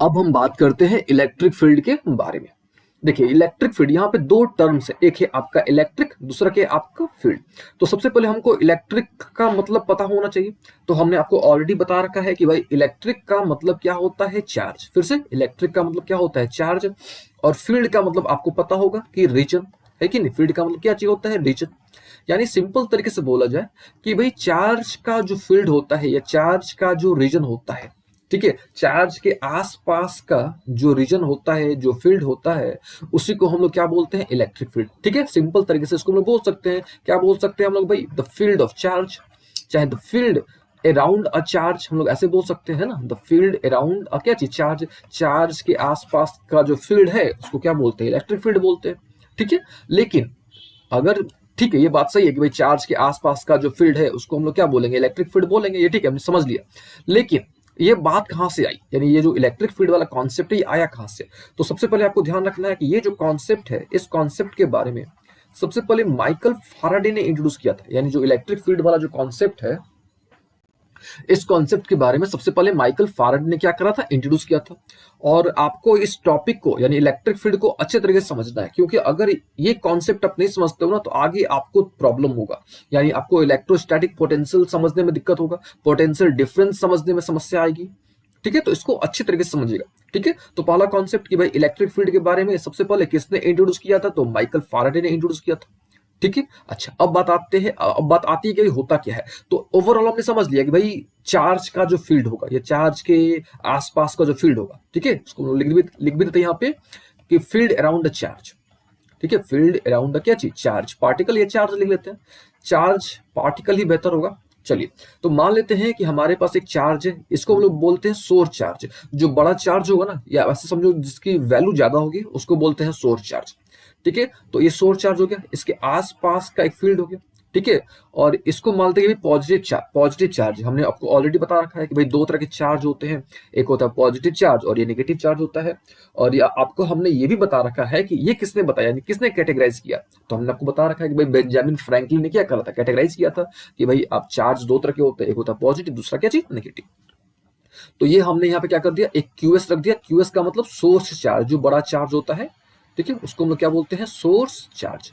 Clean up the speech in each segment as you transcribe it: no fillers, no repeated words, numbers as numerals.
अब हम बात करते हैं इलेक्ट्रिक फील्ड के बारे में। देखिए इलेक्ट्रिक फील्ड, यहाँ पे दो टर्म्स है, एक है आपका इलेक्ट्रिक, दूसरा क्या है आपका फील्ड। तो सबसे पहले हमको इलेक्ट्रिक का मतलब पता होना चाहिए। तो हमने आपको ऑलरेडी बता रखा है कि भाई इलेक्ट्रिक का मतलब क्या होता है, चार्ज। फिर से, इलेक्ट्रिक का मतलब क्या होता है, चार्ज। और फील्ड का मतलब आपको पता होगा कि रीजन, है कि नहीं। फील्ड का मतलब क्या चीज होता है, रीजन। यानी सिंपल तरीके से बोला जाए कि भाई चार्ज का जो फील्ड होता है या चार्ज का जो रीजन होता है, ठीक है, चार्ज के आसपास का जो रीजन होता है, जो फील्ड होता है, उसी को हम लोग क्या बोलते हैं, इलेक्ट्रिक फील्ड। ठीक है, सिंपल तरीके से इसको हम लोग बोल सकते हैं, क्या बोल सकते हैं हम लोग भाई, द फील्ड ऑफ चार्ज, चाहे the field around a charge, हम लोग ऐसे बोल सकते हैं ना, द फील्ड अराउंड अ क्या चीज, चार्ज। चार्ज के आसपास का जो फील्ड है उसको क्या बोलते हैं, इलेक्ट्रिक फील्ड बोलते हैं। ठीक है, लेकिन अगर, ठीक है, ये बात सही है कि भाई चार्ज के आसपास का जो फील्ड है उसको हम लोग क्या बोलेंगे, इलेक्ट्रिक फील्ड बोलेंगे, ये ठीक है, हमने समझ लिया। लेकिन ये बात कहां से आई, यानी ये जो इलेक्ट्रिक फील्ड वाला कॉन्सेप्ट है ये आया कहां से। तो सबसे पहले आपको ध्यान रखना है कि ये जो कॉन्सेप्ट है, इस कॉन्सेप्ट के बारे में सबसे पहले माइकल फैराडे ने इंट्रोड्यूस किया था। यानी जो इलेक्ट्रिक फील्ड वाला जो कॉन्सेप्ट है, इस कॉन्सेप्ट के बारे में सबसे पहले माइकल फैराडे ने क्या करा था, इंट्रोड्यूस किया था। और आपको इस टॉपिक को यानी इलेक्ट्रिक फील्ड को अच्छे तरीके से समझना है, क्योंकि अगर ये कॉन्सेप्ट आप नहीं समझते हो ना, तो आगे आपको प्रॉब्लम होगा। यानी आपको इलेक्ट्रोस्टैटिक पोटेंशियल समझने में दिक्कत होगा, पोटेंशियल डिफरेंस समझने में समस्या आएगी। ठीक है, तो इसको अच्छी तरीके से समझिएगा। ठीक है, तो पहला कॉन्सेप्ट कि भाई इलेक्ट्रिक फील्ड के बारे में सबसे पहले किसने इंट्रोड्यूस किया था, तो माइकल फैराडे ने इंट्रोड्यूस किया था। ठीक है, अच्छा, अब बात आती है कि होता क्या है। तो ओवरऑल हमने समझ लिया कि भाई चार्ज का जो फील्ड होगा, ये चार्ज के आसपास का जो फील्ड होगा, ठीक है, इसको लिख भी देते हैं यहाँ पे कि फील्ड अराउंड द चार्ज। ठीक है, फील्ड अराउंड द क्या चीज, चार्ज। पार्टिकल या चार्ज लिख लेते हैं, चार्ज पार्टिकल ही बेहतर होगा। चलिए, तो मान लेते हैं कि हमारे पास एक चार्ज है, इसको हम लोग बोलते हैं सोर्स चार्ज। जो बड़ा चार्ज होगा ना, या वैसे समझो जिसकी वैल्यू ज्यादा होगी, उसको बोलते हैं सोर्स चार्ज। ठीक है, तो ये सोर्स चार्ज हो गया, इसके आसपास का एक फील्ड हो गया। ठीक है, और इसको मानते हैं पॉजिटिव चार्ज। हमने आपको ऑलरेडी बता रखा है कि भाई दो तरह के चार्ज होते हैं, एक होता है पॉजिटिव चार्ज और ये नेगेटिव चार्ज होता है। और ये आपको हमने ये भी बता रखा है कि ये किसने बताया, यानी किसने कैटेगराइज किया। तो हमने आपको बता रखा है कि भाई बेंजामिन फ्रैंकलिन ने क्या करा था, कैटेगराइज किया था कि भाई आप चार्ज दो तरह के होते हैं, एक होता है पॉजिटिव, दूसरा क्या चीज, नेगेटिव। तो ये हमने यहाँ पे क्या कर दिया, एक क्यूएस रख दिया। क्यूएस का मतलब सोर्स चार्ज, जो बड़ा चार्ज होता है, ठीक है, उसको हम लोग क्या बोलते हैं, सोर्स चार्ज।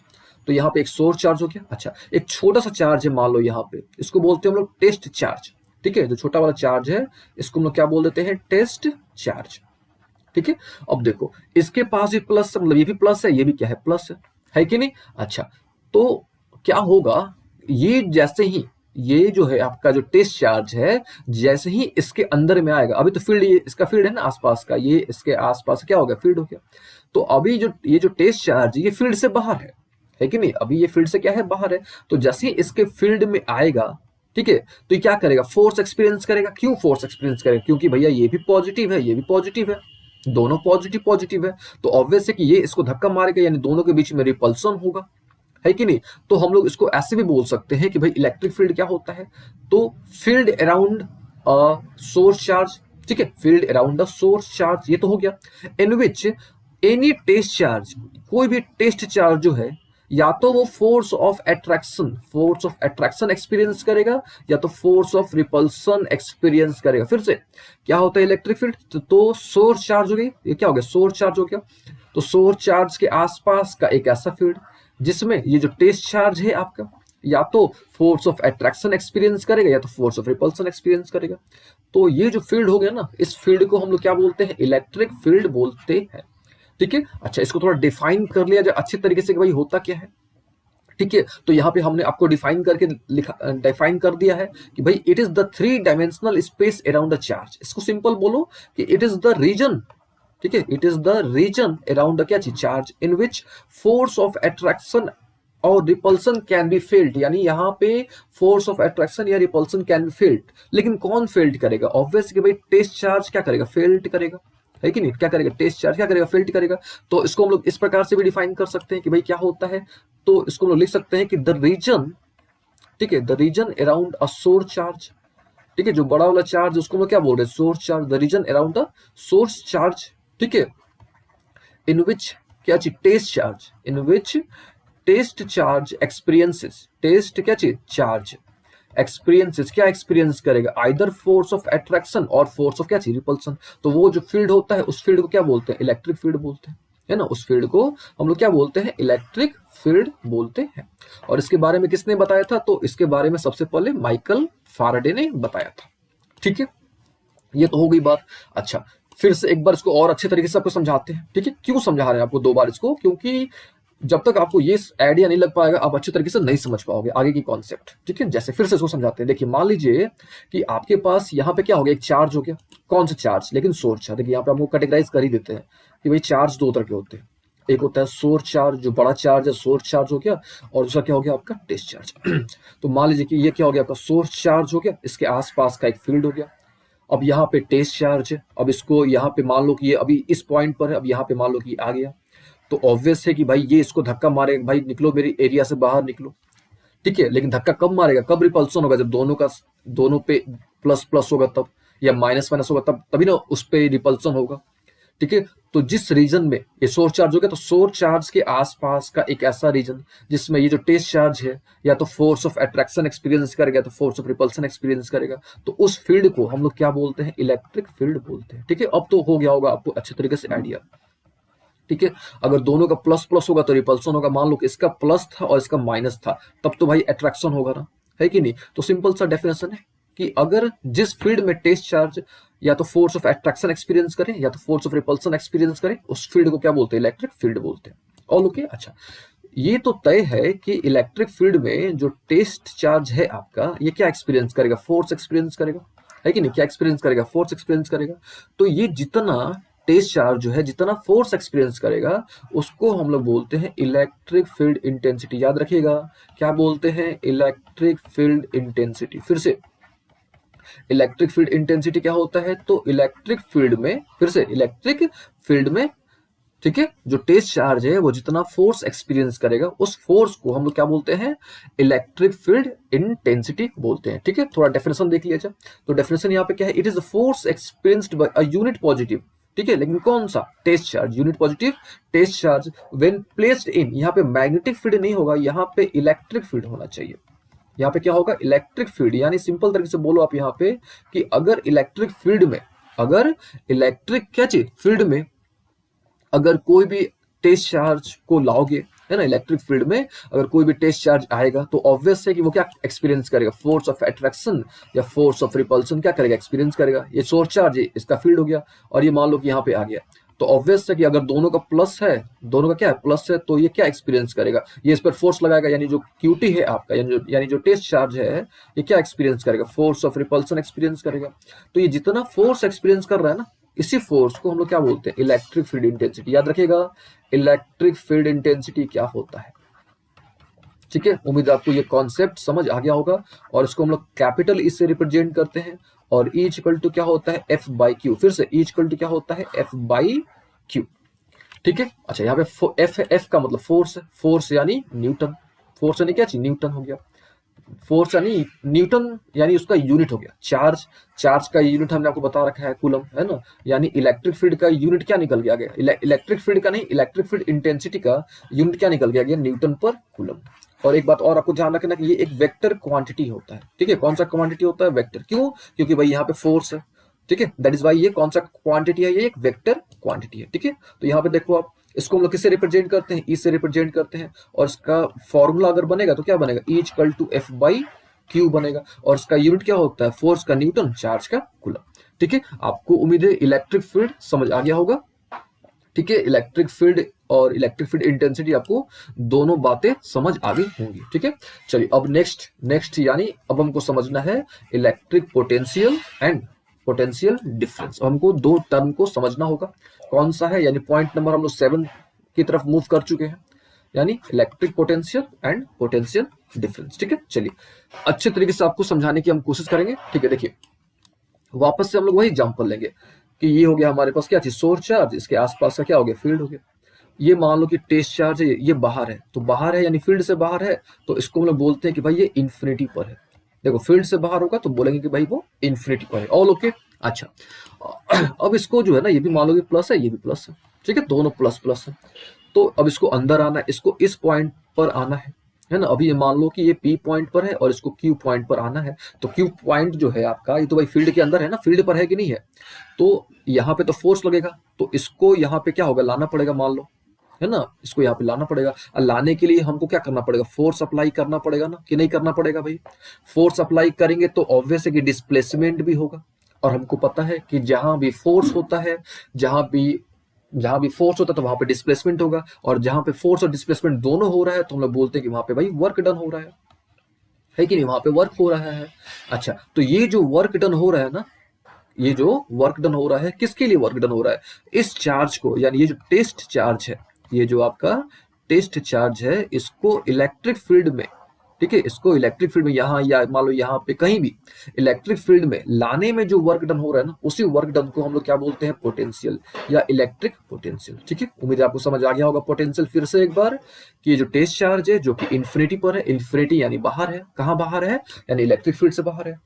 तो यहाँ पे एक सोर्स चार्ज हो गया। अच्छा, एक छोटा सा चार्ज है मान लो यहाँ पे, इसको बोलते हैं हम लोग टेस्ट चार्ज। ठीक है, जो छोटा वाला चार्ज है इसको हम लोग क्या बोल देते हैं, टेस्ट चार्ज। ठीक है, अब देखो इसके पास भी प्लस, मतलब ये भी प्लस है, ये भी क्या है, प्लस है कि नहीं। अच्छा, तो क्या होगा, ये जैसे ही ये जो है आपका जो टेस्ट चार्ज है, जैसे ही इसके अंदर में आएगा, अभी तो फील्ड, ये इसका फील्ड है ना आसपास का, ये इसके आसपास क्या हो गया, फील्ड हो गया। तो अभी जो ये जो टेस्ट चार्ज ये फील्ड से बाहर है कि नहीं, अभी ये फील्ड से क्या है, बाहर है। तो जैसे ही इसके फील्ड में आएगा, ठीक है, तो ये क्या करेगा, फोर्स एक्सपीरियंस करेगा। क्यों फोर्स एक्सपीरियंस करेगा, क्योंकि भैया ये भी पॉजिटिव है, ये भी पॉजिटिव है, दोनों पॉजिटिव पॉजिटिव है। तो ऑब्वियस है कि ये इसको धक्का मारेगा, यानी दोनों के बीच में रिपल्सन होगा, है कि नहीं। तो हम लोग इसको ऐसे भी बोल सकते हैं कि भाई इलेक्ट्रिक फील्ड क्या होता है, तो फील्ड अराउंड सोर्स चार्ज। ठीक है, field around the source charge, ये तो हो गया। इन विच एनी टेस्ट चार्ज, कोई भी टेस्ट चार्ज जो है, या तो वो फोर्स ऑफ अट्रैक्शन एक्सपीरियंस करेगा, या तो फोर्स ऑफ रिपल्सन एक्सपीरियंस करेगा। फिर से, क्या होता है इलेक्ट्रिक फील्ड, तो सोर्स चार्ज हो गई, ये क्या हो गया, सोर्स चार्ज हो गया। तो सोर्स चार्ज के आसपास का एक ऐसा फील्ड जिसमें ये जो टेस्ट चार्ज है आपका, या तो फोर्स ऑफ अट्रैक्शन एक्सपीरियंस करेगा, या तो फोर्स ऑफ रिपल्सन एक्सपीरियंस करेगा। तो ये जो फील्ड हो गया ना, इस फील्ड को हम लोग क्या बोलते हैं, इलेक्ट्रिक फील्ड बोलते हैं। ठीक है, अच्छा, इसको थोड़ा डिफाइन कर लिया जाए अच्छे तरीके से कि भाई होता क्या है। ठीक है, तो यहाँ पे हमने आपको डिफाइन कर दिया है कि भाई it is the three dimensional space around the charge. इसको सिंपल बोलो कि इट इज द रीजन, ठीक है, it is the region around the क्या चीज, charge, in which force of attraction और रिपल्सन कैन बी फेल्ड। यानी यहाँ पे फोर्स ऑफ अट्रैक्शन या रिपल्सन कैन बी फेल्ड, लेकिन कौन फेल्ड करेगा, ऑब्वियस कि भाई टेस्ट चार्ज क्या करेगा, फेल्ड करेगा, है कि नहीं, क्या करेगा, टेस्ट चार्ज क्या करेगा, फेल्ड करेगा। तो इसको हम लोग इस प्रकार से भी डिफाइन कर सकते हैं कि भाई क्या होता है। तो इसको हम लोग लिख सकते हैं कि द रीजन, ठीक है, the region around a source charge, ठीक है, जो बड़ा वाला चार्ज उसको हम लोग क्या बोल रहे हैं, source charge, the region around the source charge. ठीक है, इन विच क्या चीज, test charge, in which test charge experiences, test क्या चीज, चार्ज एक्सपीरियंसेस, क्या एक्सपीरियंस करेगा, आइदर फोर्स ऑफ अट्रैक्शन और फोर्स ऑफ क्या चीज, रिपल्सन। तो वो जो फील्ड होता है उस फील्ड को क्या बोलते हैं, इलेक्ट्रिक फील्ड बोलते हैं, है ना। उस फील्ड को हम लोग क्या बोलते हैं, इलेक्ट्रिक फील्ड बोलते हैं। और इसके बारे में किसने बताया था, तो इसके बारे में सबसे पहले माइकल फैराडे ने बताया था। ठीक है, ये तो हो गई बात। अच्छा, फिर से एक बार इसको और अच्छे तरीके से आपको समझाते हैं। ठीक है, क्यों समझा रहे हैं आपको दो बार इसको, क्योंकि जब तक आपको ये आइडिया नहीं लग पाएगा आप अच्छे तरीके से नहीं समझ पाओगे आगे की कॉन्सेप्ट। ठीक है, जैसे फिर से इसको समझाते हैं। देखिए, मान लीजिए कि आपके पास यहाँ पे क्या हो गया, एक चार्ज हो गया। कौन सा चार्ज, लेकिन सोर्स चार्ज। देखिए यहाँ पे आपको कैटेगराइज कर ही देते हैं कि भाई चार्ज दो तरह के होते हैं। एक होता है सोर्स चार्ज, जो बड़ा चार्ज है, सोर्स चार्ज हो गया। और दूसरा क्या हो गया आपका, टेस्ट चार्ज। तो मान लीजिए कि ये क्या हो गया आपका, सोर्स चार्ज हो गया, इसके आसपास का एक फील्ड हो गया। अब यहाँ पे टेस्ट चार्ज है, अब इसको यहाँ पे मान लो कि ये अभी इस पॉइंट पर है, अब यहाँ पे मान लो कि आ गया। तो ऑब्वियस है कि भाई ये इसको धक्का मारेगा, भाई निकलो मेरी एरिया से बाहर निकलो। ठीक है, लेकिन धक्का कब मारेगा, कब रिपल्सन होगा, जब दोनों पे प्लस प्लस होगा तब, या माइनस माइनस होगा तब, तभी ना उस पे रिपल्सन होगा। ठीक है, तो जिस रीजन में ये सोर्स चार्ज हो गया, तो सोर्स चार्ज के आसपास का एक ऐसा रीजन जिसमें ये जो टेस्ट चार्ज है या तो फोर्स ऑफ अट्रैक्शन एक्सपीरियंस करेगा, तो फोर्स ऑफ रिपल्सन एक्सपीरियंस करेगा। तो उस फील्ड को हम लोग क्या बोलते हैं, इलेक्ट्रिक फील्ड बोलते हैं। ठीक है, अब तो हो गया होगा आपको अच्छे तरीके से आइडिया। ठीक है, अगर दोनों का प्लस प्लस होगा तो रिपल्सन होगा। मान लो कि इसका प्लस था और इसका माइनस था, तब तो भाई अट्रैक्शन होगा ना, है कि नहीं। तो सिंपल सा डेफिनेशन है कि अगर जिस फील्ड में टेस्ट चार्ज या तो फोर्स ऑफ अट्रैक्शन एक्सपीरियंस करें या तो फोर्स ऑफ रिपल्सन एक्सपीरियंस करें, उस फील्ड को क्या बोलते हैं, इलेक्ट्रिक फील्ड बोलते हैं। All okay. अच्छा, ये तो तय है कि इलेक्ट्रिक फील्ड में जो टेस्ट चार्ज है आपका, ये क्या एक्सपीरियंस करेगा, फोर्स एक्सपीरियंस करेगा, है कि नहीं। क्या एक्सपीरियंस करेगा, फोर्स एक्सपीरियंस करेगा। तो ये जितना टेस्ट चार्ज जो है जितना फोर्स एक्सपीरियंस करेगा, उसको हम लोग बोलते हैं इलेक्ट्रिक फील्ड इंटेंसिटी। याद रखिएगा, क्या बोलते हैं, इलेक्ट्रिक फील्ड इंटेंसिटी। फिर से, इलेक्ट्रिक फील्ड इंटेंसिटी क्या होता है, तो इलेक्ट्रिक फील्ड में, फिर से इलेक्ट्रिक फील्ड में, ठीक है, जो टेस्ट चार्ज है वो जितना फोर्स एक्सपीरियंस करेगा, उस फोर्स को हम लोग क्या बोलते हैं, इलेक्ट्रिक फील्ड इंटेंसिटी बोलते हैं। ठीक है, थोड़ा डेफिनेशन देख लिया जाए। तो डेफिनेशन यहाँ पे क्या है, it is the force experienced by a unit positive. ठीक है, लेकिन कौन सा, test charge, unit positive test charge, when placed in, यहाँ पे मैग्नेटिक फील्ड नहीं होगा, यहाँ पे इलेक्ट्रिक फील्ड होना चाहिए। यहाँ पे क्या होगा, इलेक्ट्रिक फील्ड। यानी सिंपल तरीके से बोलो आप यहाँ पे कि अगर इलेक्ट्रिक फील्ड में, अगर इलेक्ट्रिक क्या चीज फील्ड में अगर कोई भी टेस्ट चार्ज को लाओगे, है ना, इलेक्ट्रिक फील्ड में अगर कोई भी टेस्ट चार्ज आएगा, तो ऑब्वियस है कि वो क्या एक्सपीरियंस करेगा, फोर्स ऑफ अट्रैक्शन या फोर्स ऑफ रिपल्सन क्या करेगा, एक्सपीरियंस करेगा। ये सोर्स चार्ज है, इसका फील्ड हो गया, और ये मान लो कि यहाँ पे आ गया। तो ऑब्वियस है कि अगर दोनों का प्लस है, दोनों का क्या है, प्लस है, तो ये क्या एक्सपीरियंस करेगा, ये इस पर फोर्स लगाएगा। यानी जो क्यूटी है आपका, यानी जो टेस्ट चार्ज है, ये क्या एक्सपीरियंस करेगा, फोर्स ऑफ रिपल्सन एक्सपीरियंस करेगा। तो ये जितना फोर्स एक्सपीरियंस कर रहा है ना, इसी फोर्स को हम लोग क्या बोलते हैं, इलेक्ट्रिक फील्ड इंटेंसिटी। याद रखिएगा, इलेक्ट्रिक फील्ड इंटेंसिटी क्या होता है। ठीक है, उम्मीद आपको ये कॉन्सेप्ट समझ आ गया होगा। और इसको हम लोग कैपिटल ई से रिप्रेजेंट करते हैं, और ई इक्वल टू क्या होता है, एफ बाई क्यू। फिर से ई इक्वल टू क्या होता है, एफ बाई क्यू। ठीक है, अच्छा, यहाँ पे एफ का मतलब फोर्स है, फोर्स यानी न्यूटन, फोर्स यानी क्या चीज, न्यूटन हो गया। फोर्स यानी न्यूटन, यानी उसका यूनिट हो गया। चार्ज, चार्ज का यूनिट हमने आपको बता रखा है, कूलम, है ना। यानी इलेक्ट्रिक फील्ड का यूनिट क्या निकल गया, इलेक्ट्रिक फील्ड का नहीं, इलेक्ट्रिक फील्ड इंटेंसिटी का यूनिट क्या निकल गया, न्यूटन पर कूलम। और एक बात और आपको ध्यान रखना कि ये एक वेक्टर क्वांटिटी होता है। ठीक है, कौन सा क्वांटिटी होता है, वेक्टर। क्यों, क्योंकि भाई यहाँ पे फोर्स है। ठीक है, दैट इज वाई ये कौन सा क्वांटिटी है, ये एक वेक्टर क्वांटिटी है। ठीक है, तो यहाँ पे देखो आप, इसको हम लोग किससे रिप्रेजेंट करते हैं, ई से रिप्रेजेंट करते हैं। और इसका फॉर्मूला अगर बनेगा तो क्या बनेगा, E equal to F by Q बनेगा। और इसका यूनिट क्या होता है, फोर्स का न्यूटन, चार्ज का कूलम। ठीक है, आपको उम्मीद है इलेक्ट्रिक फील्ड समझ आ गया होगा। ठीक है, इलेक्ट्रिक फील्ड और इलेक्ट्रिक फील्ड इंटेंसिटी, आपको दोनों बातें समझ आ गई होंगी। ठीक है, चलिए अब नेक्स्ट यानी अब हमको समझना है electric potential and potential difference. हमको दो टर्म को समझना होगा, कौन सा है, यानी पॉइंट नंबर हम लोग 7 की तरफ मूव कर चुके हैं, यानी electric potential and potential difference. ठीक है, चलिए अच्छे तरीके से आपको समझाने की हम कोशिश करेंगे। ठीक है, देखिए वापस से हम लोग वही एग्जांपल लेंगे कि ये हो गया हमारे पास क्या चीज, सोर्स चार्ज, इसके आसपास का क्या हो गया, फील्ड हो गया। ये मान लो कि टेस्ट चार्ज है, ये बाहर है, तो बाहर है यानी फील्ड से बाहर है, तो इसको हम लोग बोलते हैं कि भाई ये इन्फिनिटी पर है। देखो फील्ड से बाहर होगा तो बोलेंगे कि भाई वो इन्फिनिटी पर है। All okay. अच्छा, अब इसको जो है ना, ये भी मान लो कि प्लस है, ये भी प्लस है। ठीक है, दोनों प्लस प्लस है। तो अब इसको अंदर आना है, इसको इस पॉइंट पर आना है। है ना। अभी ये मान लो कि ये P पॉइंट पर है और इसको Q पॉइंट पर आना है, तो Q पॉइंट जो है आपका, ये तो भाई फील्ड के अंदर है ना, फील्ड पर है कि नहीं है, तो यहाँ पे तो फोर्स लगेगा, तो इसको यहाँ पे क्या होगा, लाना पड़ेगा मान लो, है ना, इसको यहाँ पे लाना पड़ेगा। और लाने के लिए हमको क्या करना पड़ेगा, फोर्स अप्लाई करना पड़ेगा ना, कि नहीं करना पड़ेगा भाई। फोर्स अप्लाई करेंगे तो ऑब्वियस है कि डिस्प्लेसमेंट भी होगा, और हमको पता है कि जहां भी फोर्स होता है, जहां भी जहां भी फोर्स होता है तो वहां पे डिस्प्लेसमेंट होगा, और जहां पे फोर्स और डिस्प्लेसमेंट दोनों हो रहा है तो हम लोग बोलते हैं कि वहां पे भाई वर्क डन हो रहा है कि नहीं, वहां पे वर्क हो रहा है। अच्छा, तो ये जो वर्क डन हो रहा है ना, ये जो वर्क डन हो रहा है, किसके लिए वर्क डन हो रहा है, इस चार्ज को, यानी ये जो टेस्ट चार्ज है, ये जो आपका टेस्ट चार्ज है, इसको इलेक्ट्रिक फील्ड में, ठीक है, इसको इलेक्ट्रिक फील्ड में यहाँ या मान लो यहाँ पे कहीं भी इलेक्ट्रिक फील्ड में लाने में जो वर्क डन हो रहा है ना, उसी वर्क डन को हम लोग क्या बोलते हैं, पोटेंशियल या इलेक्ट्रिक पोटेंशियल। ठीक है, उम्मीद है आपको समझ आ गया होगा पोटेंशियल फिर से एक बार, कि ये जो टेस्ट चार्ज है जो कि इन्फिनिटी पर है, इन्फिनिटी यानी बाहर है, कहाँ बाहर है, यानी इलेक्ट्रिक फील्ड से बाहर है,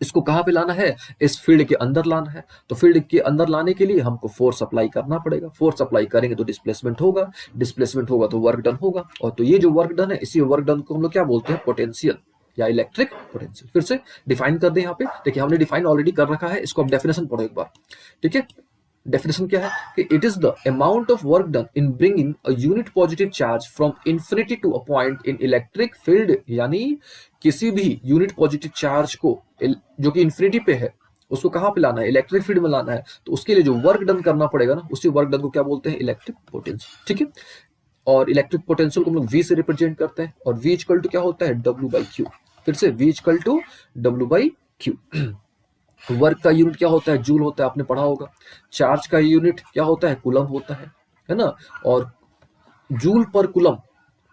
इसको कहाँ पे लाना है, इस फील्ड के अंदर लाना है। तो फील्ड के अंदर लाने के लिए हमको फोर्स अप्लाई करना पड़ेगा, फोर्स अप्लाई करेंगे तो डिस्प्लेसमेंट होगा, डिस्प्लेसमेंट होगा तो वर्क डन होगा, और तो ये जो वर्क डन है, इसी वर्क डन को हम लोग क्या बोलते हैं, पोटेंशियल या इलेक्ट्रिक पोटेंशियल। फिर से डिफाइन कर दें यहाँ पे, देखिए हमने डिफाइन ऑलरेडी कर रखा है, इसको अब डेफिनेशन पढ़ो एक बार। ठीक है, डेफिनेशन क्या है कि it is the amount of work done in bringing a unit positive charge from infinity to a point in electric field, यानी किसी भी यूनिट पॉजिटिव चार्ज को जो कि इन्फिनिटी पे है, उसको कहाँ पे लाना है, इलेक्ट्रिक फील्ड में लाना है, तो उसके लिए जो वर्क डन करना पड़ेगा ना, उसी वर्क डन को क्या बोलते हैं, इलेक्ट्रिक पोटेंशियल। ठीक है, और इलेक्ट्रिक पोटेंशियल को हम लोग V से रिप्रेजेंट करते हैं, और V इक्वल टू क्या होता है, W/Q। फिर से V equal to W/Q। Work का यूनिट क्या होता है, जूल होता है, आपने पढ़ा होगा। चार्ज का यूनिट क्या होता है, कूलम होता है ना। और जूल पर कूलम,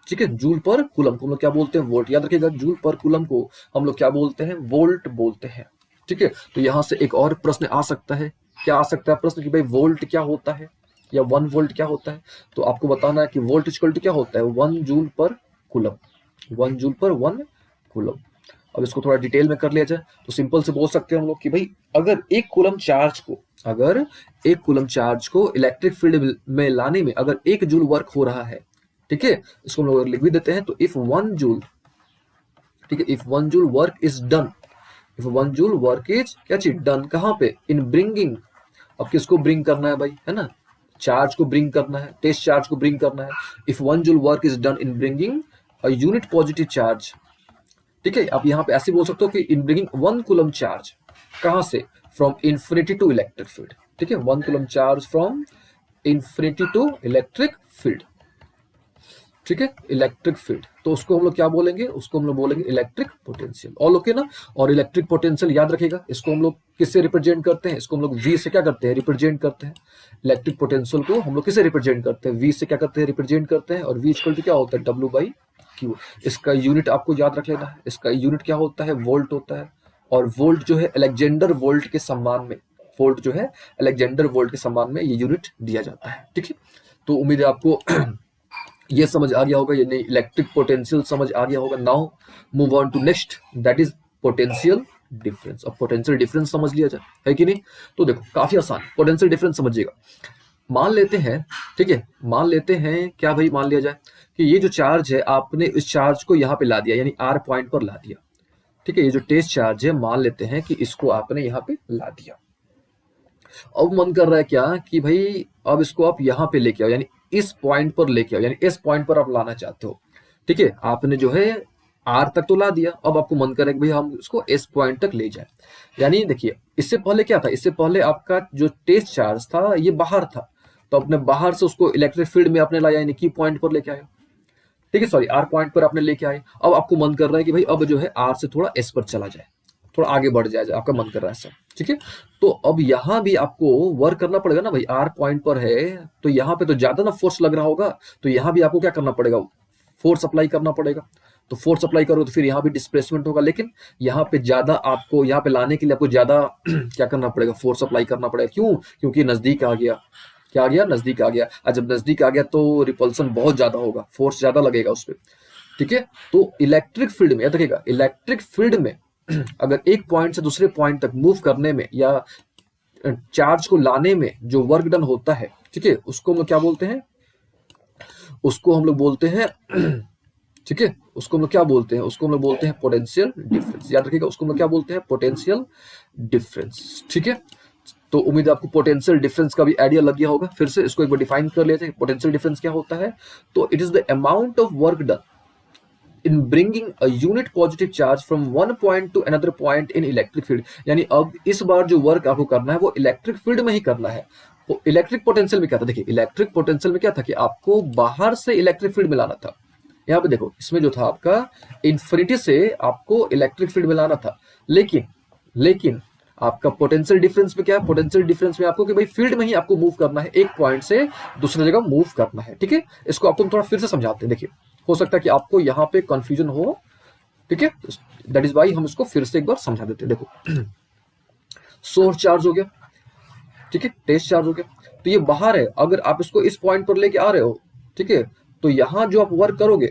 ठीक है, जूल पर कूलम को हम लोग क्या बोलते हैं, वोल्ट। याद रखिएगा, जूल पर कूलम को हम लोग क्या बोलते हैं, वोल्ट बोलते हैं। ठीक है, तो यहां से एक और प्रश्न आ सकता है, क्या आ सकता है प्रश्न, कि भाई वोल्ट क्या होता है, या 1 वोल्ट क्या होता है। तो आपको बताना है कि वोल्ट इक्वल टू क्या होता है, 1 जूल पर कूलम, 1 जूल पर 1 कूलम। अब इसको थोड़ा डिटेल में कर लिया जाए, तो सिंपल से बोल सकते हैं हम लोग कि भाई अगर एक कूलम चार्ज को इलेक्ट्रिक फील्ड में लाने में अगर 1 जूल वर्क हो रहा है, ठीक है, इसको हम लोग लिख भी देते हैं, तो इफ 1 जूल, ठीक है, if 1 joule work is done, if 1 joule work is क्या चीज डन, कहाँ पे, इन ब्रिंगिंग। अब किसको ब्रिंग करना है भाई, है ना, चार्ज को ब्रिंग करना है, टेस्ट चार्ज को ब्रिंग करना है। If 1 joule work is done in bringing a unit positive charge, ठीक है, आप यहाँ पे ऐसे बोल सकते हो कि इन ब्रिंगिंग 1 कूलम चार्ज, कहां से, from infinity to electric field. ठीक है, 1 coulomb charge from infinity to electric field. ठीक है, इलेक्ट्रिक फील्ड, तो उसको हम लोग क्या बोलेंगे, उसको हम लोग बोलेंगे इलेक्ट्रिक पोटेंशियल। ऑल ओके ना। और इलेक्ट्रिक पोटेंशियल याद रखिएगा, इसको हम लोग किससे रिप्रेजेंट करते हैं, इसको हम लोग V से क्या करते हैं, रिप्रेजेंट करते हैं। इलेक्ट्रिक पोटेंशियल को हम लोग किससे रिप्रेजेंट करते हैं, V से क्या करते हैं, रिप्रेजेंट करते हैं। और V इक्वल टू क्या होता है, W/Q। इसका यूनिट आपको याद रख लेना है, इसका यूनिट क्या होता है, वोल्ट होता है। और वोल्ट जो है अलेक्जेंडर वोल्ट के सम्मान में, वोल्ट जो है अलेक्जेंडर वोल्ट के सम्मान में ये यूनिट दिया जाता है। ठीक है, तो उम्मीद है आपको ये समझ आ गया होगा, यानी इलेक्ट्रिक पोटेंशियल समझ आ गया होगा। Now move on to next, that is potential difference. अब पोटेंशियल डिफरेंस समझ लिया जाए, है कि नहीं। तो देखो काफी आसान, पोटेंशियल डिफरेंस समझिएगा। मान लेते हैं, ठीक है, मान लेते हैं क्या भाई, मान लिया जाए कि ये जो चार्ज है, आपने इस चार्ज को यहाँ पे ला दिया, यानी R पॉइंट पर ला दिया। ठीक है, ये जो टेस्ट चार्ज है, मान लेते हैं कि इसको आपने यहाँ पे ला दिया। अब मन कर रहा है क्या कि भाई अब इसको आप यहाँ पे लेके आओ, यानी इस पॉइंट पर लेके आओ, यानी इस पॉइंट पर आप लाना चाहते हो। ठीक है, आपने जो है R तक तो ला दिया, अब आपको मन करे कि भाई हम इसको इस पॉइंट तक ले जाए। यानी देखिए, इससे पहले क्या था, इससे पहले आपका जो टेस्ट चार्ज था ये बाहर था, तो अपने बाहर से उसको इलेक्ट्रिक फील्ड में आपने लाया, यानी की पॉइंट पर लेके आए। ठीक है, सॉरी, R पॉइंट पर आपने लेके आए। अब आपको मन कर रहा है कि भाई अब जो है R से थोड़ा S पर चला जाए, थोड़ा आगे बढ़ जाए, आपका मन कर रहा है सर। ठीक है, तो अब यहाँ भी आपको वर्क करना पड़ेगा ना भाई, R पॉइंट पर है तो यहाँ पे तो ज्यादा ना फोर्स लग रहा होगा, तो यहाँ भी आपको क्या करना पड़ेगा, फोर्स अप्लाई करना पड़ेगा। तो फोर्स अप्लाई करो तो फिर यहाँ भी डिस्प्लेसमेंट होगा, लेकिन यहाँ पे ज्यादा आपको, यहाँ पे लाने के लिए आपको ज्यादा क्या करना पड़ेगा, फोर्स अप्लाई करना पड़ेगा। क्यों, क्योंकि नजदीक आ गया, क्या आ गया, नजदीक आ गया। और जब नजदीक आ गया तो रिपल्सन बहुत ज्यादा होगा, फोर्स ज्यादा लगेगा उस पर। ठीक है, तो इलेक्ट्रिक फील्ड में याद रखिएगा, इलेक्ट्रिक फील्ड में अगर एक पॉइंट से दूसरे पॉइंट तक मूव करने में या चार्ज को लाने में जो वर्क डन होता है, ठीक है, उसको हम लोग क्या बोलते हैं, उसको हम लोग बोलते हैं ठीक है, उसको हम लोग क्या बोलते हैं, उसको हम लोग बोलते हैं पोटेंशियल डिफरेंस। याद रखिएगा, उसको हम लोग क्या बोलते हैं, पोटेंशियल डिफरेंस। ठीक है, तो उम्मीद है आपको पोटेंशियल डिफरेंस का भी आइडिया लग गया होगा। फिर से इसको एक बार डिफाइन कर लेते हैं, पोटेंशियल डिफरेंस क्या होता है। तो it is the amount of work done in bringing a unit positive charge from one point to another point in electric field। यानी अब इस बार जो वर्क आपको करना है वो इलेक्ट्रिक फील्ड में ही करना है। तो इलेक्ट्रिक पोटेंशियल में क्या था, देखिए इलेक्ट्रिक पोटेंशियल में क्या था कि आपको बाहर से इलेक्ट्रिक फील्ड में लाना था। यहाँ पे देखो, इसमें जो था आपका इन्फिनिटी से आपको इलेक्ट्रिक फील्ड में लाना था, लेकिन लेकिन आपका पोटेंशियल डिफरेंस में क्या है, पोटेंशियल डिफरेंस में आपको कि भाई फील्ड में ही आपको मूव करना है, एक पॉइंट से दूसरी जगह मूव करना है। ठीक है, इसको आपको थोड़ा फिर से समझाते हैं। देखिए, हो सकता है कि आपको यहाँ पे कंफ्यूजन हो। ठीक है, दैट इज वाई हम इसको फिर से एक बार समझा देते हैं। देखो, सोर्स चार्ज हो गया, ठीक है, टेस्ट चार्ज हो गया, तो ये बाहर है। अगर आप इसको इस पॉइंट पर लेके आ रहे हो, ठीक है, तो यहाँ जो आप वर्क करोगे,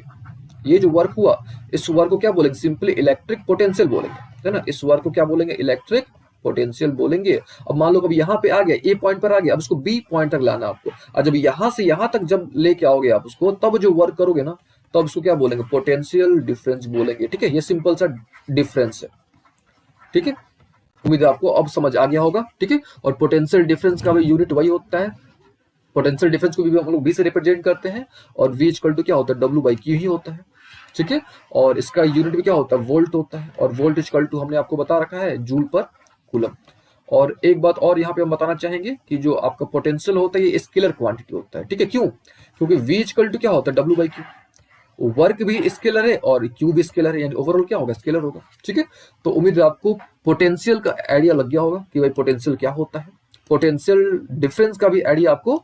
ये जो वर्क हुआ, इस वर्क को क्या बोलेंगे, सिंपली इलेक्ट्रिक पोटेंशियल बोलेंगे, है ना। इस वर्क को क्या बोलेंगे, इलेक्ट्रिक पोटेंशियल बोलेंगे। अब मान लो कभी यहाँ पे आ गया, ए पॉइंट पर आ गया, अब इसको बी पॉइंट तक लाना आपको, और जब यहाँ से यहाँ तक जब लेके आओगे आप उसको, तब जो वर्क करोगे ना, तब इसको क्या बोलेंगे, पोटेंशियल डिफरेंस बोलेंगे। ठीक है, ये सिंपल सा डिफरेंस है। ठीक है, उम्मीद है आपको अब समझ आ गया होगा। ठीक है, और पोटेंशियल डिफरेंस का भी यूनिट वही होता है। पोटेंशियल डिफरेंस को भी हम लोग वी से रिप्रेजेंट करते हैं, और वी इक्वल टू क्या होता है, डब्ल्यू बाई क्यू ही होता है। ठीक है, और इसका यूनिट भी क्या होता है, वोल्ट होता है, और वोल्ट इक्वल टू हमने आपको बता रखा है जूल पर कूलम। और एक बात और यहाँ पे हम बताना चाहेंगे कि जो आपका पोटेंशियल होता है ये स्केलर क्वांटिटी होता है। ठीक है, क्यों, क्योंकि वी इक्वल टू क्या होता है, डब्ल्यू बाई क्यू। वर्क भी स्केलर है और क्यू भी स्केलर है, यानी ओवरऑल क्या होगा, स्केलर होगा। ठीक है, तो उम्मीद है आपको पोटेंशियल का आइडिया लग गया होगा कि भाई पोटेंशियल क्या होता है। पोटेंशियल डिफरेंस का भी आइडिया आपको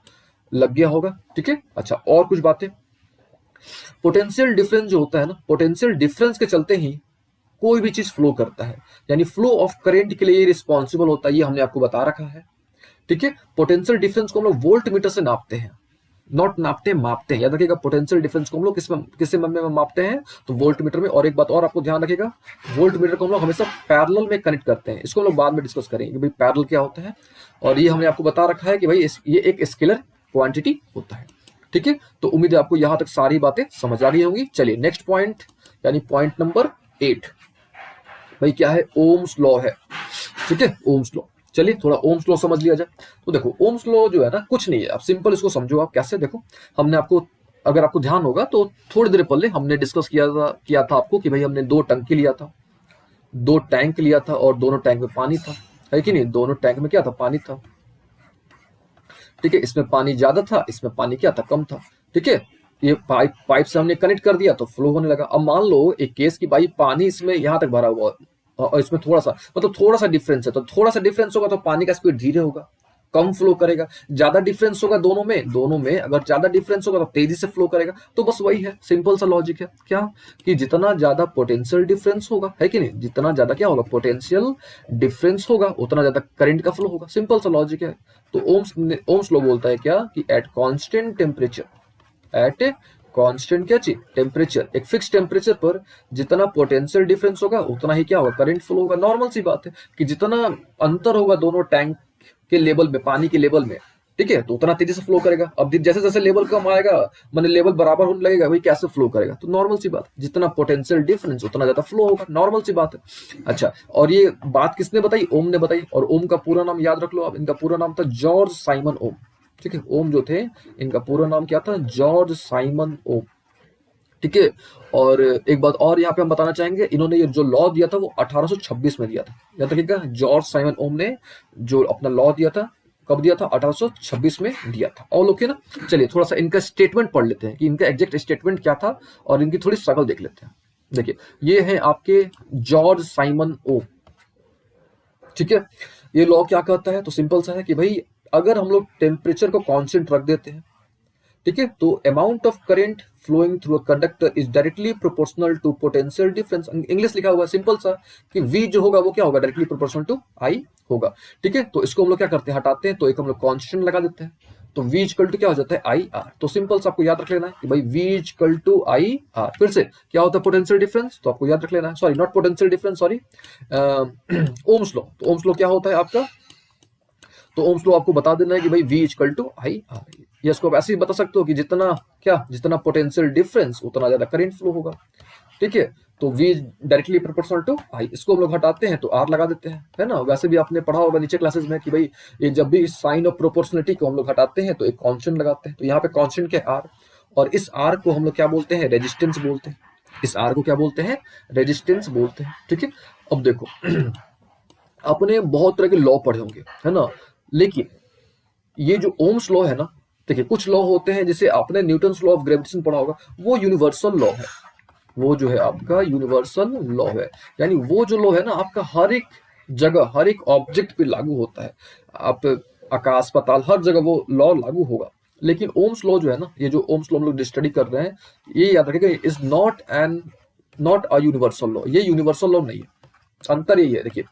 लग गया होगा। ठीक है, अच्छा, और कुछ बातें। पोटेंशियल डिफरेंस जो होता है ना, पोटेंशियल डिफरेंस के चलते ही कोई भी चीज फ्लो करता है, यानी फ्लो ऑफ करंट के लिए रिस्पॉन्सिबल होता है, ये हमने आपको बता रखा है। ठीक है, पोटेंशियल डिफरेंस को हम लोग वोल्ट मीटर से नापते हैं, नॉट नापते हैं, मापते हैं। याद रखिएगा, पोटेंशियल डिफरेंस को हम लोग किस में मापते हैं, तो वोल्ट मीटर में। और एक बात और आपको ध्यान रखिएगा, वोल्ट मीटर को हम लोग हमेशा पैरेलल में कनेक्ट करते हैं। इसको हम लोग बाद में डिस्कस करेंगे कि भाई पैरेलल क्या होता है, और ये हमने आपको बता रखा है कि भाई ये एक स्केलर क्वांटिटी होता है। ठीक है, तो उम्मीद है आपको यहां तक सारी बातें समझ आ गई होंगी। चलिए नेक्स्ट पॉइंट, यानी पॉइंट नंबर 8, भाई क्या है, ओम्स लॉ है। ठीक है, ओम्स लॉ। चलिए थोड़ा ओम्स लॉ समझ लिया जाए। तो देखो, ओम्स लॉ जो है ना, कुछ नहीं है, आप सिंपल इसको समझो। आप कैसे, देखो, हमने आपको, अगर आपको ध्यान होगा तो थोड़ी देर पहले हमने डिस्कस किया था आपको कि भाई हमने 2 टंकी लिया था, 2 टैंक लिया था, और दोनों टैंक में पानी था, है कि नहीं, दोनों टैंक में क्या था, पानी था। ठीक है, इसमें पानी ज्यादा था, इसमें पानी क्या था, कम था। ठीक है, ये पाइप से हमने कनेक्ट कर दिया तो फ्लो होने लगा। अब मान लो एक केस की भाई पानी इसमें यहाँ तक भरा हुआ और इसमें थोड़ा सा, मतलब थोड़ा सा डिफरेंस है, तो थोड़ा सा डिफरेंस होगा तो पानी का स्पीड धीरे होगा, कम फ्लो करेगा। ज्यादा डिफरेंस होगा दोनों में अगर ज्यादा डिफरेंस होगा तो तेजी से फ्लो करेगा। तो बस वही है, सिंपल सा लॉजिक है, क्या, कि जितना ज्यादा पोटेंशियल डिफरेंस होगा, है कि नहीं, जितना ज्यादा क्या होगा, पोटेंशियल डिफरेंस होगा, उतना ज्यादा करंट का फ्लो होगा। सिंपल सा लॉजिक है। तो ओम्स लॉ बोलता है क्या, कि at constant temperature, at constant क्या चीज, टेम्परेचर, एक फिक्स टेम्परेचर पर जितना पोटेंशियल डिफरेंस होगा उतना ही क्या होगा, करंट फ्लो होगा। नॉर्मल सी बात है कि जितना अंतर होगा दोनों टैंक के लेवल में, पानी के लेवल में, ठीक है, तो उतना तेजी से फ्लो करेगा। अब जैसे जैसे लेवल कम आएगा, मैंने लेवल बराबर होने लगेगा, भाई कैसे फ्लो करेगा, तो नॉर्मल सी बात, जितना पोटेंशियल डिफरेंस उतना ज्यादा फ्लो होगा, नॉर्मल सी बात है। अच्छा, और ये बात किसने बताई, ओम ने बताई। और ओम का पूरा नाम याद रख लो आप, इनका पूरा नाम था जॉर्ज साइमन ओम। ठीक है, ओम जो थे, इनका पूरा नाम क्या था, जॉर्ज साइमन ओम। ठीक है, और एक बात और यहाँ पे हम बताना चाहेंगे, इन्होंने ये जो लॉ दिया था वो 1826 में दिया था। याद रखिएगा, जॉर्ज साइमन ओम ने जो अपना लॉ दिया था, कब दिया था, 1826 में दिया था। और ओके ना। चलिए थोड़ा सा इनका स्टेटमेंट पढ़ लेते हैं कि इनका एग्जैक्ट स्टेटमेंट क्या था, और इनकी थोड़ी शकल देख लेते हैं। देखिए, ये है आपके जॉर्ज साइमन ओम। ठीक है, ये लॉ क्या कहता है, तो सिंपल सा है कि भाई अगर हम लोग टेम्परेचर को कांस्टेंट रख देते हैं, ठीक है, तो amount of current flowing through a conductor is directly proportional to potential difference. English लिखा हुआ है सिंपल सा, कि V जो होगा वो क्या होगा, डायरेक्टली प्रोपोर्शनल टू I होगा। ठीक है, तो इसको हम लोग क्या करते हैं, हटाते हैं, तो एक हम लोग कांस्टेंट लगा देते हैं, तो V इक्वल टू क्या हो जाता है, IR। तो सिंपल सा आपको याद रख लेना है कि भाई V इक्वल टू IR। फिर से क्या होता है, पोटेंशियल डिफरेंस, तो आपको याद रख लेना है, sorry not potential difference, sorry Ohm's law. तो ओम्स लॉ क्या होता है आपका, तो ओम्स लॉ आपको बता देना है कि भाई V equal to I R. या इसको आप ऐसे ही बता सकते हो कि जितना पोटेंशियल डिफरेंस उतना ज्यादा करंट फ्लो होगा। ठीक है, तो V डायरेक्टली प्रोपोर्शनल टू आई, इसको हम लोग हटाते हैं तो R लगा देते हैं, है ना। वैसे भी आपने पढ़ा होगा नीचे क्लासेस में कि भाई ये जब भी साइन ऑफ प्रोपोर्शनलिटी को हम लोग हटाते हैं तो एक कांस्टेंट लगाते हैं, तो यहाँ पे कांस्टेंट क्या है R, और इस R को हम लोग क्या बोलते हैं, रेजिस्टेंस बोलते हैं। इस R को क्या बोलते हैं, रेजिस्टेंस बोलते हैं। ठीक है, अब देखो आपने बहुत तरह के लॉ पढ़े होंगे, है ना, लेकिन ये जो ओम्स लॉ है ना, देखिए कुछ लॉ होते हैं जैसे आपने न्यूटन्स लॉ ऑफ ग्रेविटेशन पढ़ा होगा, वो यूनिवर्सल लॉ है, वो जो है आपका यूनिवर्सल लॉ है। यानी वो जो लॉ है ना आपका हर एक जगह हर एक ऑब्जेक्ट पे लागू होता है, आप आकाश पाताल हर जगह वो लॉ लागू होगा। लेकिन ओम्स लॉ जो है ना, ये जो ओम्स लॉ हम लोग स्टडी कर रहे हैं, ये याद रखिएगा, is not a universal law, ये यूनिवर्सल लॉ नहीं है, अंतर यही है। देखिए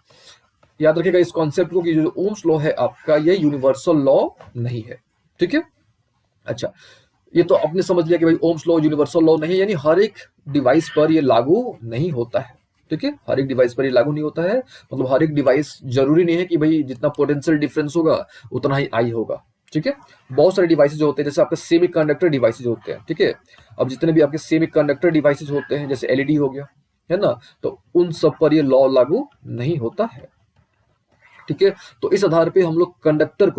याद रखिएगा इस कॉन्सेप्ट को कि जो ओम्स लॉ है आपका, ये यूनिवर्सल लॉ नहीं है। ठीक है, अच्छा, ये तो आपने समझ लिया कि भाई ओम्स लॉ यूनिवर्सल लॉ नहीं है, यानी हर एक डिवाइस पर ये लागू नहीं होता है। ठीक है, हर एक डिवाइस पर ये लागू नहीं होता है, मतलब हर एक डिवाइस जरूरी नहीं है कि भाई जितना पोटेंशियल डिफरेंस होगा उतना ही आई होगा। ठीक है, बहुत सारे डिवाइसेज होते हैं, जैसे आपके सेमी कंडक्टर डिवाइसेज होते हैं। ठीक है, अब जितने भी आपके सेमी कंडक्टर डिवाइसेज होते हैं, जैसे एलईडी हो गया, है ना, तो उन सब पर ये लॉ लागू नहीं होता है। ठीक है, तो इस आधार पे हम लोग कंडक्टर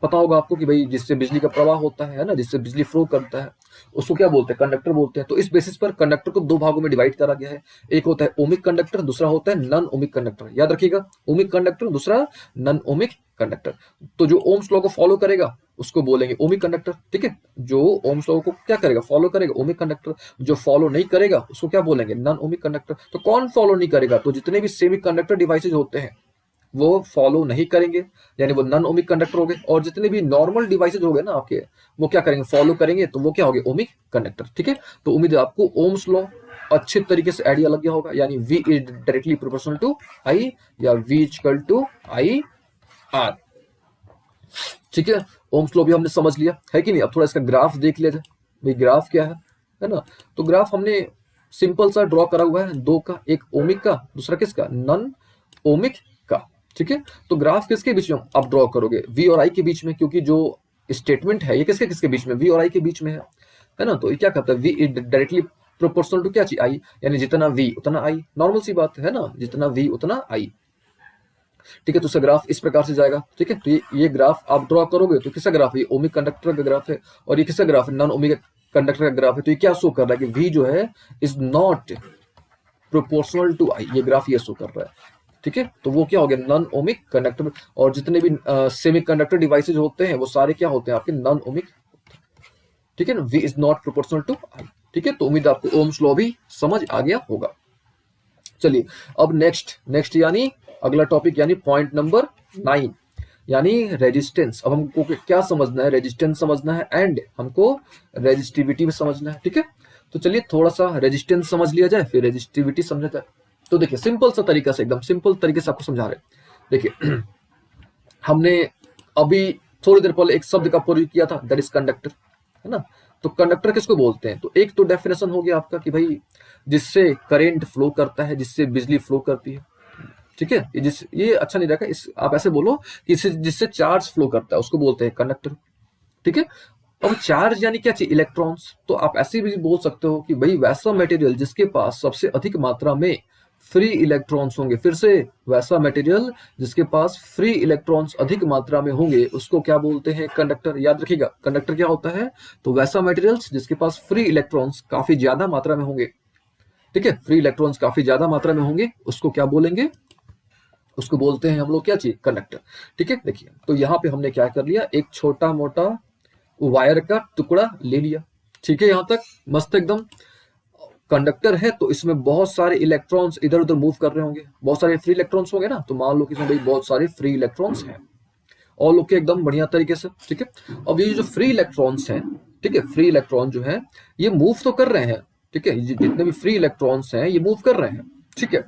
पता होगा आपको कि भाई जिससे बिजली का प्रवाह होता है ना, जिससे बिजली फ्लो करता है, उसको क्या बोलते हैं, कंडक्टर बोलते हैं। तो इस बेसिस पर कंडक्टर को दो भागों में डिवाइड करा गया है, एक होता है ओमिक कंडक्टर, दूसरा होता है नॉन ओमिक कंडक्टर। याद रखिएगा, ओमिक कंडक्टर, दूसरा नॉन ओमिक कंडक्टर। तो जो ओम्स लॉ को फॉलो करेगा उसको बोलेंगे ओमिक कंडक्टर। ठीक है, जो ओम्स लॉ को क्या करेगा, फॉलो करेगा, ओमिक कंडक्टर। जो फॉलो नहीं करेगा उसको क्या बोलेंगे, नॉन ओमिक कंडक्टर। तो कौन फॉलो नहीं करेगा, तो जितने भी सेमी कंडक्टर डिवाइसेज होते हैं वो फॉलो नहीं करेंगे, यानी वो नॉन ओमिक कंडक्टर हो गए। और जितने भी नॉर्मल डिवाइसेज हो गए ना आपके, वो क्या करेंगे, फॉलो करेंगे, तो वो क्या हो गए, ओमिक कंडक्टर। ठीक है, तो उम्मीद है आपको ओम्स लॉ अच्छे तरीके से आइडिया लग गया होगा, यानी V is directly proportional to I, या V equal to I R. ठीक है, ओम्स लॉ भी हमने समझ लिया है कि नहीं। अब थोड़ा इसका ग्राफ देख लिया जाए, भाई ग्राफ क्या है ना। तो ग्राफ हमने सिंपल सा ड्रॉ करा हुआ है, दो का, एक ओमिक का, दूसरा किसका, नॉन ओमिक का। ठीक है, तो ग्राफ किसके बीच में आप ड्रॉ करोगे, V और I के बीच में, क्योंकि जो स्टेटमेंट है ये किसके किसके बीच में, V और I के बीच में है ना। तो ये क्या कहता है, V is directly proportional to क्या चीज, I, यानी जितना V उतना I, नॉर्मल सी बात है ना, जितना V उतना I। ठीक है, तो इसका ग्राफ इस प्रकार से जाएगा। ठीक है, तो ये ग्राफ आप ड्रॉ करोगे तो किसका ग्राफ है, ओमिक कंडक्टर का ग्राफ है, और ये किसका ग्राफ है, नॉन ओमिक कंडक्टर का ग्राफ है। तो ये क्या शो कर रहा है कि V जो है is not proportional to I, ये ग्राफ ये शो कर रहा है। ठीक है, तो वो क्या हो गया, नॉन ओमिक कंडक्टर। और जितने भी सेमी कंडक्टर डिवाइसेज होते हैं वो सारे क्या होते हैं आपके, नॉन ओमिक। ठीक है ना, V is not proportional to I। ठीक है, तो उम्मीद आपको ओम्स लॉ भी समझ आ गया होगा। चलिए अब नेक्स्ट यानी अगला टॉपिक, यानी पॉइंट नंबर 9, यानी रेजिस्टेंस। अब हमको क्या समझना है, रेजिस्टेंस समझना है, एंड हमको रेजिस्टिविटी भी समझना है। ठीक है, तो चलिए थोड़ा सा रेजिस्टेंस समझ लिया जाए, फिर रेजिस्टिविटी समझा जाए। तो देखिए सिंपल सा तरीका से, एकदम सिंपल तरीके से आपको समझा रहे हैं। देखिए हमने अभी थोड़ी देर पहले एक शब्द का प्रयोग किया था, दैट इज कंडक्टर, है ना। तो कंडक्टर किसको बोलते हैं, तो एक तो डेफिनेशन हो गया आपका कि भाई जिससे करंट फ्लो करता है, जिससे बिजली फ्लो करती है। ठीक है, ये अच्छा नहीं रहेगा, इस आप ऐसे बोलो कि जिससे चार्ज फ्लो करता है उसको बोलते हैं कंडक्टर। ठीक है, अब चार्ज यानी क्या चाहिए, इलेक्ट्रॉन्स। तो आप ऐसे भी बोल सकते हो कि भाई वैसा मटेरियल जिसके पास सबसे अधिक मात्रा में फ्री इलेक्ट्रॉन्स होंगे, फिर से वैसा मटेरियल जिसके पास फ्री इलेक्ट्रॉन्स अधिक मात्रा में होंगे उसको क्या बोलते हैं, कंडक्टर। याद रखिएगा कंडक्टर क्या होता है, तो वैसा मटेरियल्स जिसके पास फ्री इलेक्ट्रॉन्स काफी ज्यादा मात्रा में होंगे। ठीक है, फ्री इलेक्ट्रॉन्स काफी ज्यादा मात्रा में होंगे उसको क्या बोलेंगे, उसको बोलते हैं हम लोग क्या चाहिए, कंडक्टर। ठीक है, देखिए तो यहाँ पे हमने क्या कर लिया, एक छोटा मोटा वायर का टुकड़ा ले लिया। ठीक है, यहाँ तक मस्त एकदम। कंडक्टर है तो इसमें बहुत सारे इलेक्ट्रॉन्स इधर उधर मूव कर रहे होंगे, बहुत सारे फ्री इलेक्ट्रॉन्स होंगे ना। तो मान लो कि इसमें भाई बहुत सारे फ्री इलेक्ट्रॉन्स हैं और लोग के एकदम बढ़िया तरीके से। ठीक है, अब ये जो फ्री इलेक्ट्रॉन्स हैं, ठीक है, फ्री इलेक्ट्रॉन जो है ये मूव तो कर रहे हैं। ठीक है, जितने भी फ्री इलेक्ट्रॉन्स हैं ये मूव कर रहे हैं। ठीक है,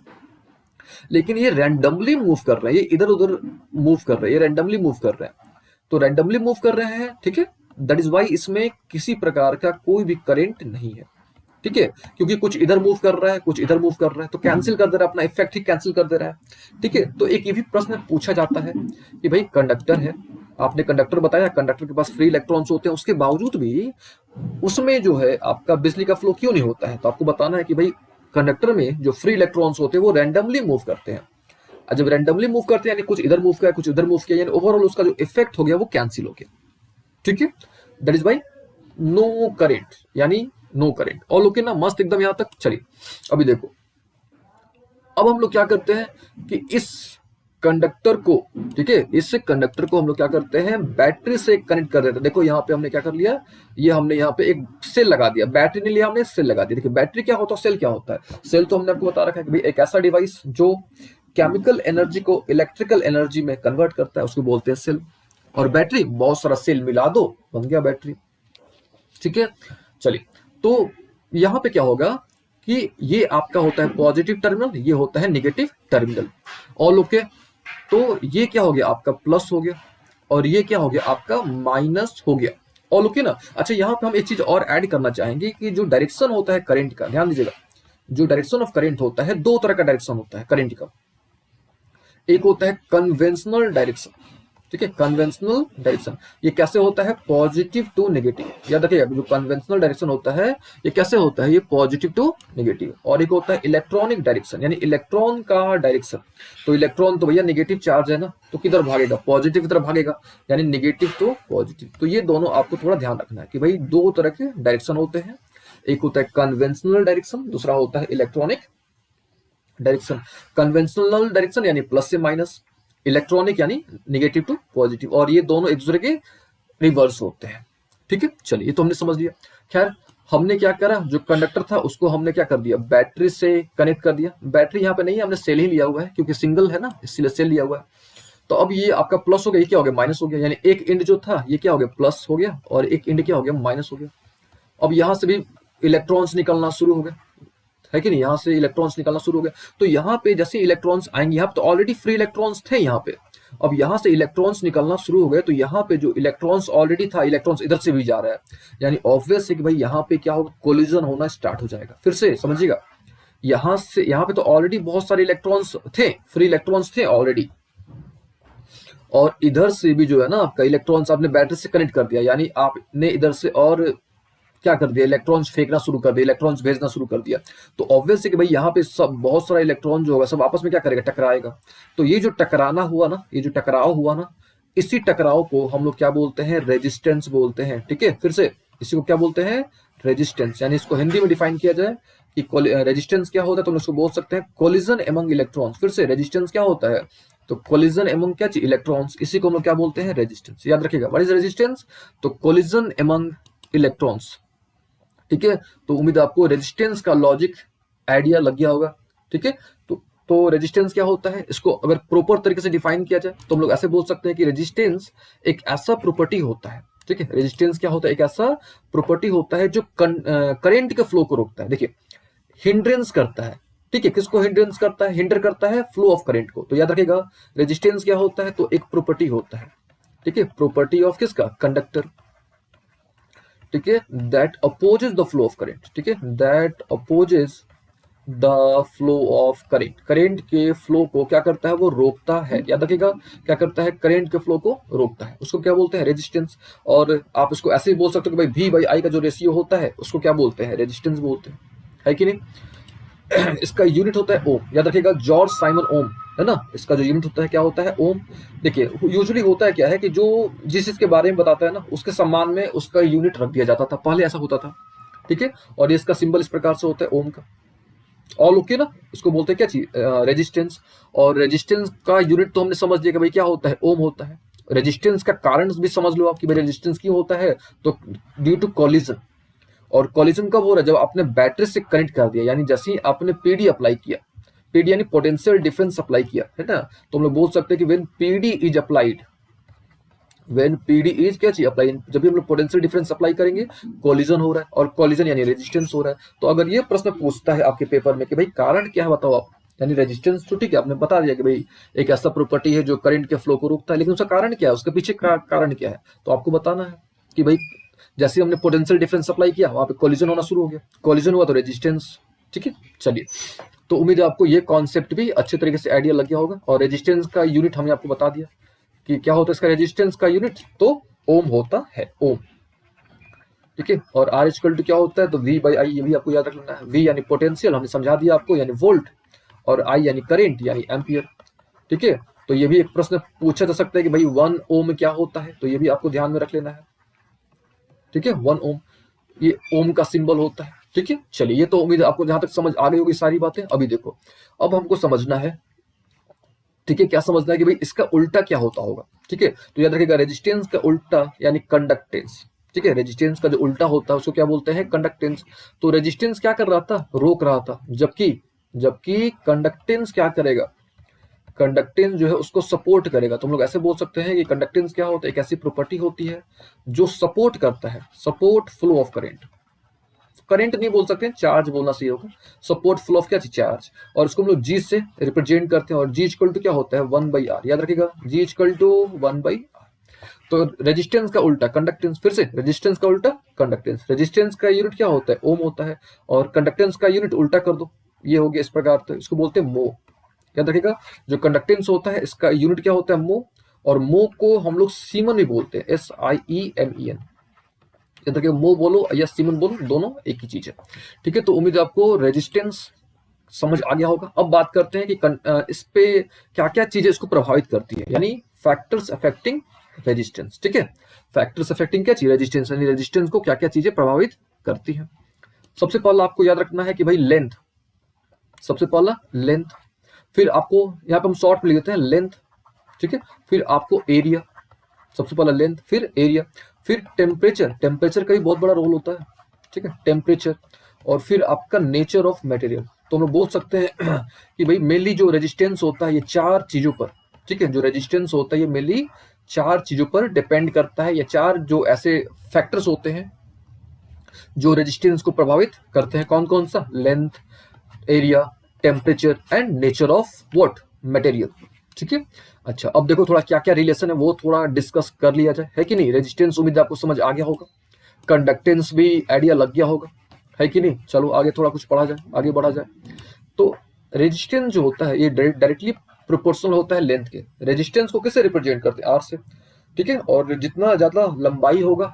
लेकिन ये रैंडमली मूव कर रहे हैं, ये इधर उधर मूव कर रहे हैं, ये रैंडमली मूव कर रहे हैं। तो रैंडमली मूव कर रहे हैं, ठीक है, दैट इज वाई इसमें किसी प्रकार का कोई भी करंट नहीं है। ठीक है, क्योंकि कुछ इधर मूव कर रहा है, कुछ इधर मूव कर रहा है, तो कैंसिल कर दे रहा है, अपना इफेक्ट ही कैंसिल कर दे रहा है। ठीक है, तो एक ये भी प्रश्न पूछा जाता है कि भाई कंडक्टर है, आपने कंडक्टर बताया, कंडक्टर के पास फ्री इलेक्ट्रॉन्स होते हैं, उसके बावजूद भी उसमें जो है आपका बिजली का फ्लो क्यों नहीं होता है। तो आपको बताना है कि भाई कंडक्टर में जो फ्री इलेक्ट्रॉन्स होते हैं वो रैंडमली मूव करते हैं, और जब रैंडमली मूव करते हैं यानी कुछ इधर मूव किया, कुछ इधर मूव किया, यानी ओवरऑल उसका जो इफेक्ट हो गया वो कैंसिल हो गया। ठीक है, that is by no current, यानी नो करेंट। और लोग ना मस्त एकदम यहां तक। चलिए अभी देखो, अब हम लोग क्या करते हैं कि इस कंडक्टर को, ठीक है, इस कंडक्टर को हम लोग क्या करते हैं, बैटरी से कनेक्ट कर देते हैं। देखो यहाँ पे हमने क्या कर लिया, ये हमने यहाँ पे एक सेल लगा दिया, बैटरी नहीं लिया हमने, सेल लगा दिया। देखिए बैटरी क्या होता है, सेल क्या होता है। सेल तो हमने आपको बता रखा है कि भाई एक ऐसा डिवाइस जो केमिकल एनर्जी को इलेक्ट्रिकल एनर्जी में कन्वर्ट करता है, उसको बोलते हैं सेल। और बैटरी, बहुत सारा सेल मिला दो, बन गया बैटरी। ठीक है, चलिए तो यहां पे क्या होगा कि ये आपका होता है पॉजिटिव टर्मिनल, ये होता है नेगेटिव टर्मिनल। ऑल ओके, तो ये क्या हो गया आपका प्लस हो गया, और ये क्या हो गया आपका माइनस हो गया। ऑल ओके ना। अच्छा यहाँ पे हम एक चीज और ऐड करना चाहेंगे कि जो डायरेक्शन होता है करंट का, ध्यान दीजिएगा, जो डायरेक्शन ऑफ करंट होता है, दो तरह का डायरेक्शन होता है करंट का। एक होता है कन्वेंशनल डायरेक्शन, ठीक है, कन्वेंशनल डायरेक्शन। ये कैसे होता है, पॉजिटिव टू नेगेटिव। याद रखिएगा, जो कन्वेंशनल डायरेक्शन होता है ये कैसे होता है, ये पॉजिटिव टू नेगेटिव। और एक होता है इलेक्ट्रॉनिक डायरेक्शन, यानी इलेक्ट्रॉन का डायरेक्शन। तो इलेक्ट्रॉन तो भैया नेगेटिव चार्ज है ना, तो किधर भागेगा, पॉजिटिव की तरफ भागेगा, यानी नेगेटिव टू पॉजिटिव। तो ये दोनों आपको थोड़ा ध्यान रखना है कि भाई दो तरह के डायरेक्शन होते हैं, एक होता है कन्वेंशनल डायरेक्शन, दूसरा होता है इलेक्ट्रॉनिक डायरेक्शन। कन्वेंशनल डायरेक्शन यानी प्लस से माइनस, इलेक्ट्रॉनिक यानी नेगेटिव टू पॉजिटिव, और ये दोनों एक दूसरे के रिवर्स होते हैं। ठीक है, चलिए ये तो हमने समझ लिया। खैर हमने क्या करा, जो कंडक्टर था उसको हमने क्या कर दिया, बैटरी से कनेक्ट कर दिया। बैटरी यहाँ पे नहीं है, हमने सेल ही लिया हुआ है क्योंकि सिंगल है ना, इसलिए सेल लिया हुआ है। तो अब ये आपका प्लस हो गया, ये क्या हो गया माइनस हो गया, यानी एक इंड जो था ये क्या हो गया प्लस हो गया, और एक इंड क्या हो गया माइनस हो गया। अब यहां से भी इलेक्ट्रॉन्स निकलना शुरू हो गए, है कि नहीं, यहां से इलेक्ट्रॉन्स निकलना शुरू हो गया। तो यहाँ पे जैसे इलेक्ट्रॉन्स आएंगे, यहाँ पे तो ऑलरेडी फ्री इलेक्ट्रॉन्स थे यहाँ पे, अब यहां से इलेक्ट्रॉन्स निकलना शुरू हो गए, तो यहाँ पे जो इलेक्ट्रॉन्स ऑलरेडी था, इलेक्ट्रॉन्स इधर से भी जा रहा है, यानी ऑब्वियस है कि भाई यहाँ पे क्या होगा, कोलिजन होना स्टार्ट हो जाएगा। फिर से समझिएगा, यहाँ से यहाँ पे तो ऑलरेडी बहुत सारे इलेक्ट्रॉन्स थे, फ्री इलेक्ट्रॉन्स थे ऑलरेडी, और इधर से भी जो है ना आपका इलेक्ट्रॉन्स आपने बैटरी से कनेक्ट कर दिया, यानी आपने इधर से और क्या कर दिया, इलेक्ट्रॉन्स फेंकना शुरू कर दिया, इलेक्ट्रॉन्स भेजना शुरू कर दिया। तो ऑब्वियस है कि भाई यहाँ पे सब बहुत सारा इलेक्ट्रॉन जो होगा सब आपस में क्या करेगा, टकराएगा। तो ये जो टकराना हुआ ना, ये जो टकराव हुआ ना, इसी टकराव को हम लोग क्या बोलते हैं, रेजिस्टेंस बोलते हैं। ठीक है, फिर से इसी को क्या बोलते हैं, रेजिस्टेंस। यानी इसको हिंदी में डिफाइन किया जाए कि रेजिस्टेंस क्या होता है, तो हम इसको बोल सकते हैं कोलिजन एमंग इलेक्ट्रॉन्स। फिर से रेजिस्टेंस क्या होता है, तो कोलिजन एमंग क्या चीज, इलेक्ट्रॉन्स, इसी को हम लोग क्या बोलते हैं, रेजिस्टेंस। याद रखिएगा, व्हाट इज रेजिस्टेंस, तो कोलिजन एमंग इलेक्ट्रॉन्स। ठीक है, तो उम्मीद है आपको रेजिस्टेंस का लॉजिक आइडिया लग गया होगा। ठीक है, तो रेजिस्टेंस क्या होता है, इसको अगर प्रॉपर तरीके से डिफाइन किया जाए तो हम लोग ऐसे बोल सकते हैं कि रेजिस्टेंस एक ऐसा प्रॉपर्टी होता है। ठीक है, रेजिस्टेंस क्या होता है, एक ऐसा प्रॉपर्टी होता है जो करंट के फ्लो को रोकता है। देखिए हिंड्रेंस करता है, ठीक है, किसको हिंड्रेंस करता है, हिंडर करता है फ्लो ऑफ करंट को। तो याद रखिएगा रेजिस्टेंस क्या होता है, तो एक प्रॉपर्टी होता है, ठीक है, प्रॉपर्टी ऑफ किसका, कंडक्टर। ठीक है, that opposes the flow of current, ठीक है, that opposes the flow of current, current के फ्लो को क्या करता है, वो रोकता है। याद रखिएगा क्या करता है, करंट के फ्लो को रोकता है, उसको क्या बोलते हैं, रेजिस्टेंस। और आप इसको ऐसे ही बोल सकते हो कि भाई V बाई I का जो रेशियो होता है उसको क्या बोलते हैं, रेजिस्टेंस बोलते हैं, है कि नहीं। इसका यूनिट होता है ओम। याद रखिएगा जॉर्ज साइमन ओम, है ना, इसका जो यूनिट होता है क्या होता है, ओम। देखिए यूजुअली होता है क्या है कि जो जिस चीज के बारे में बताता है ना उसके सम्मान में उसका यूनिट रख दिया जाता था, पहले ऐसा होता था। ठीक है, और इसका सिंबल इस प्रकार से होता है ओम का। ऑल ओके ना, इसको बोलते हैं क्या चीज, रेजिस्टेंस। और रेजिस्टेंस का यूनिट तो हमने समझ लिया कि भाई क्या होता है, ओम होता है। रेजिस्टेंस का कारण भी समझ लो आप कि भाई रेजिस्टेंस क्यों होता है, तो ड्यू टू कॉलिजन। और कॉलिजन कब हो रहा है, जब आपने बैटरी से कनेक्ट कर दिया, यानी जैसे ही आपने पीडी अप्लाई किया, पीडी यानी पोटेंशियल डिफरेंस अप्लाई किया, है ना, तो हम लोग बोल सकते हैं कि when PD is applied, when PD is क्या चाहिए अप्लाई, जब भी हम लोग पोटेंशियल डिफरेंस अप्लाई करेंगे कॉलिजन हो रहा है, और कॉलिजन यानी रेजिस्टेंस हो रहा है। तो अगर ये प्रश्न पूछता है आपके पेपर में कि भाई कारण क्या है बताओ आप, यानी रेजिस्टेंस, तो ठीक है आपने बता दिया कि भाई एक ऐसा प्रॉपर्टी है जो करंट के फ्लो को रोकता है, लेकिन उसका कारण क्या है, उसके पीछे का कारण क्या है, तो आपको बताना है कि भाई जैसे ही हमने पोटेंशियल डिफरेंस अप्लाई किया वहां पे कोलिजन होना शुरू हो गया, कोलिजन हुआ तो रेजिस्टेंस। ठीक है, चलिए, तो उम्मीद है आपको ये कॉन्सेप्ट भी अच्छे तरीके से आइडिया लग गया होगा। और रेजिस्टेंस का यूनिट हमने आपको बता दिया कि क्या होता है इसका रेजिस्टेंस का यूनिट, तो ओम होता है, ओम। ठीक है, और आर इक्वल टू क्या होता है, तो वी बाई आई, ये भी आपको याद रख लेना है। वी यानी पोटेंशियल, हमने समझा दिया आपको, यानी वोल्ट, और आई यानी करेंट यानी एम्पियर। ठीक है, तो ये भी एक प्रश्न पूछा जा सकता है कि भाई 1 ओम क्या होता है, तो ये भी आपको ध्यान में रख लेना है। ठीक है, 1 ओम, ये ओम का सिंबल होता है। ठीक है, चलिए, ये तो उम्मीद है आपको जहां तक समझ आ गई होगी सारी बातें। अभी देखो, अब हमको समझना है, ठीक है, क्या समझना है कि भाई इसका उल्टा क्या होता होगा। ठीक है, तो याद रखिएगा, रेजिस्टेंस का उल्टा यानी कंडक्टेंस। ठीक है, रेजिस्टेंस का जो उल्टा होता है उसको क्या बोलते हैं, कंडक्टेंस। तो रेजिस्टेंस क्या कर रहा था, रोक रहा था, जबकि जबकि कंडक्टेंस क्या करेगा, कंडक्टेंस जो है उसको सपोर्ट करेगा। तो हम लोग ऐसे बोल सकते हैं कि कंडक्टेंस क्या होता है, एक ऐसी प्रॉपर्टी होती है जो सपोर्ट करता है, support flow of current. Current नहीं बोल सकते, चार्ज बोलना सही होगा। सपोर्ट फ्लो ऑफ क्या चीज, चार्ज। और उसको हम लोग जी से रिप्रेजेंट करते हैं, और जी इक्वल टू क्या होता है, 1/r। याद रखिएगा, जी इक्वल टू 1/r। तो रेजिस्टेंस का उल्टा कंडक्टेंस, फिर से रेजिस्टेंस का उल्टा कंडक्टेंस। रेजिस्टेंस का यूनिट क्या होता है, ओम होता है, और कंडक्टेंस का यूनिट उल्टा कर दो, ये हो गया इस प्रकार। तो इसको बोलते हैं मो। याद रखिएगा, जो कंडक्टेंस होता है इसका यूनिट क्या होता है, मो। और मो को हम लोग सीमन भी बोलते हैं, SIEMEN। याद रखिएगा, मो बोलो या सीमन बोलो, दोनों एक ही चीज है। ठीक है, तो उम्मीद है आपको रेजिस्टेंस समझ आ गया होगा। अब बात करते हैं कि इस पे क्या क्या चीजें इसको प्रभावित करती है, यानी फैक्टर्स अफेक्टिंग रेजिस्टेंस। ठीक है, फैक्टर्स अफेक्टिंग क्या चीज, रेजिस्टेंस, यानी रेजिस्टेंस को क्या क्या चीजें प्रभावित करती है। सबसे पहला आपको याद रखना है कि भाई लेंथ, सबसे पहला लेंथ। फिर आपको यहाँ पे हम शॉर्ट में लिख देते हैं लेंथ। ठीक है, फिर आपको एरिया, सबसे पहला लेंथ, फिर एरिया, फिर टेम्परेचर, टेम्परेचर का भी बहुत बड़ा रोल होता है। ठीक है, टेम्परेचर, और फिर आपका नेचर ऑफ मटेरियल। तो हम लोग बोल सकते हैं कि भाई मेनली जो रेजिस्टेंस होता है ये चार चीजों पर, ठीक है, जो रेजिस्टेंस होता है ये मेनली चार चीजों पर डिपेंड करता है, या चार जो ऐसे फैक्टर्स होते हैं जो रेजिस्टेंस को प्रभावित करते हैं। कौन कौन सा, length, area, temperature and nature of what, material. ठीक है, अच्छा, अब देखो थोड़ा क्या क्या रिलेशन है वो थोड़ा डिस्कस कर लिया जाए, है कि नहीं। रेजिस्टेंस उम्मीद आपको समझ आ गया होगा, कंडक्टेंस भी आइडिया लग गया होगा, है कि नहीं। चलो आगे थोड़ा कुछ पढ़ा जाए, आगे बढ़ा जाए। तो रेजिस्टेंस जो होता है ये डायरेक्टली प्रोपोर्शनल होता है लेंथ के। रेजिस्टेंस को किससे रिप्रेजेंट करते हैं, आर से। ठीक है, और जितना ज्यादा लंबाई होगा,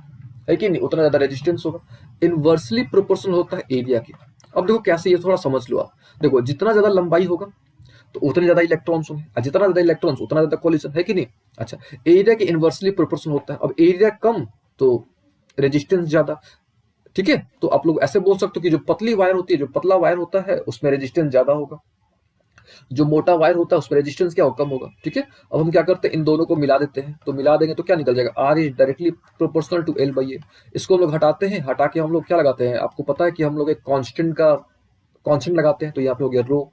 है कि नहीं, उतना ज्यादा रेजिस्टेंस होगा। इनवर्सली प्रोपोर्शनल होता है एरिया के। अब देखो कैसे, ये थोड़ा समझ लो आप। देखो, जितना ज्यादा लंबाई होगा तो उतने ज्यादा इलेक्ट्रॉन्स होंगे, और जितना ज्यादा इलेक्ट्रॉन्स उतना ज्यादा कोलिजन, है कि नहीं। अच्छा, एरिया के इनवर्सली प्रोपोर्शनल होता है। अब एरिया कम तो रेजिस्टेंस ज्यादा। ठीक है, तो आप लोग ऐसे बोल सकते हो कि जो पतली वायर होती है, जो पतला वायर होता है उसमें रेजिस्टेंस ज्यादा होगा, जो मोटा वायर होता है उसमें रेजिस्टेंस क्या कम होगा। ठीक है, अब हम क्या करते हैं, इन दोनों को मिला देते हैं। तो मिला देंगे तो क्या निकल जाएगा, R is directly proportional to L/A। इसको हम लोग हटाते हैं, हटा के हम लोग क्या लगाते हैं, आपको पता है कि हम लोग एक कांस्टेंट लगाते हैं। तो यहाँ पे हो गया रो,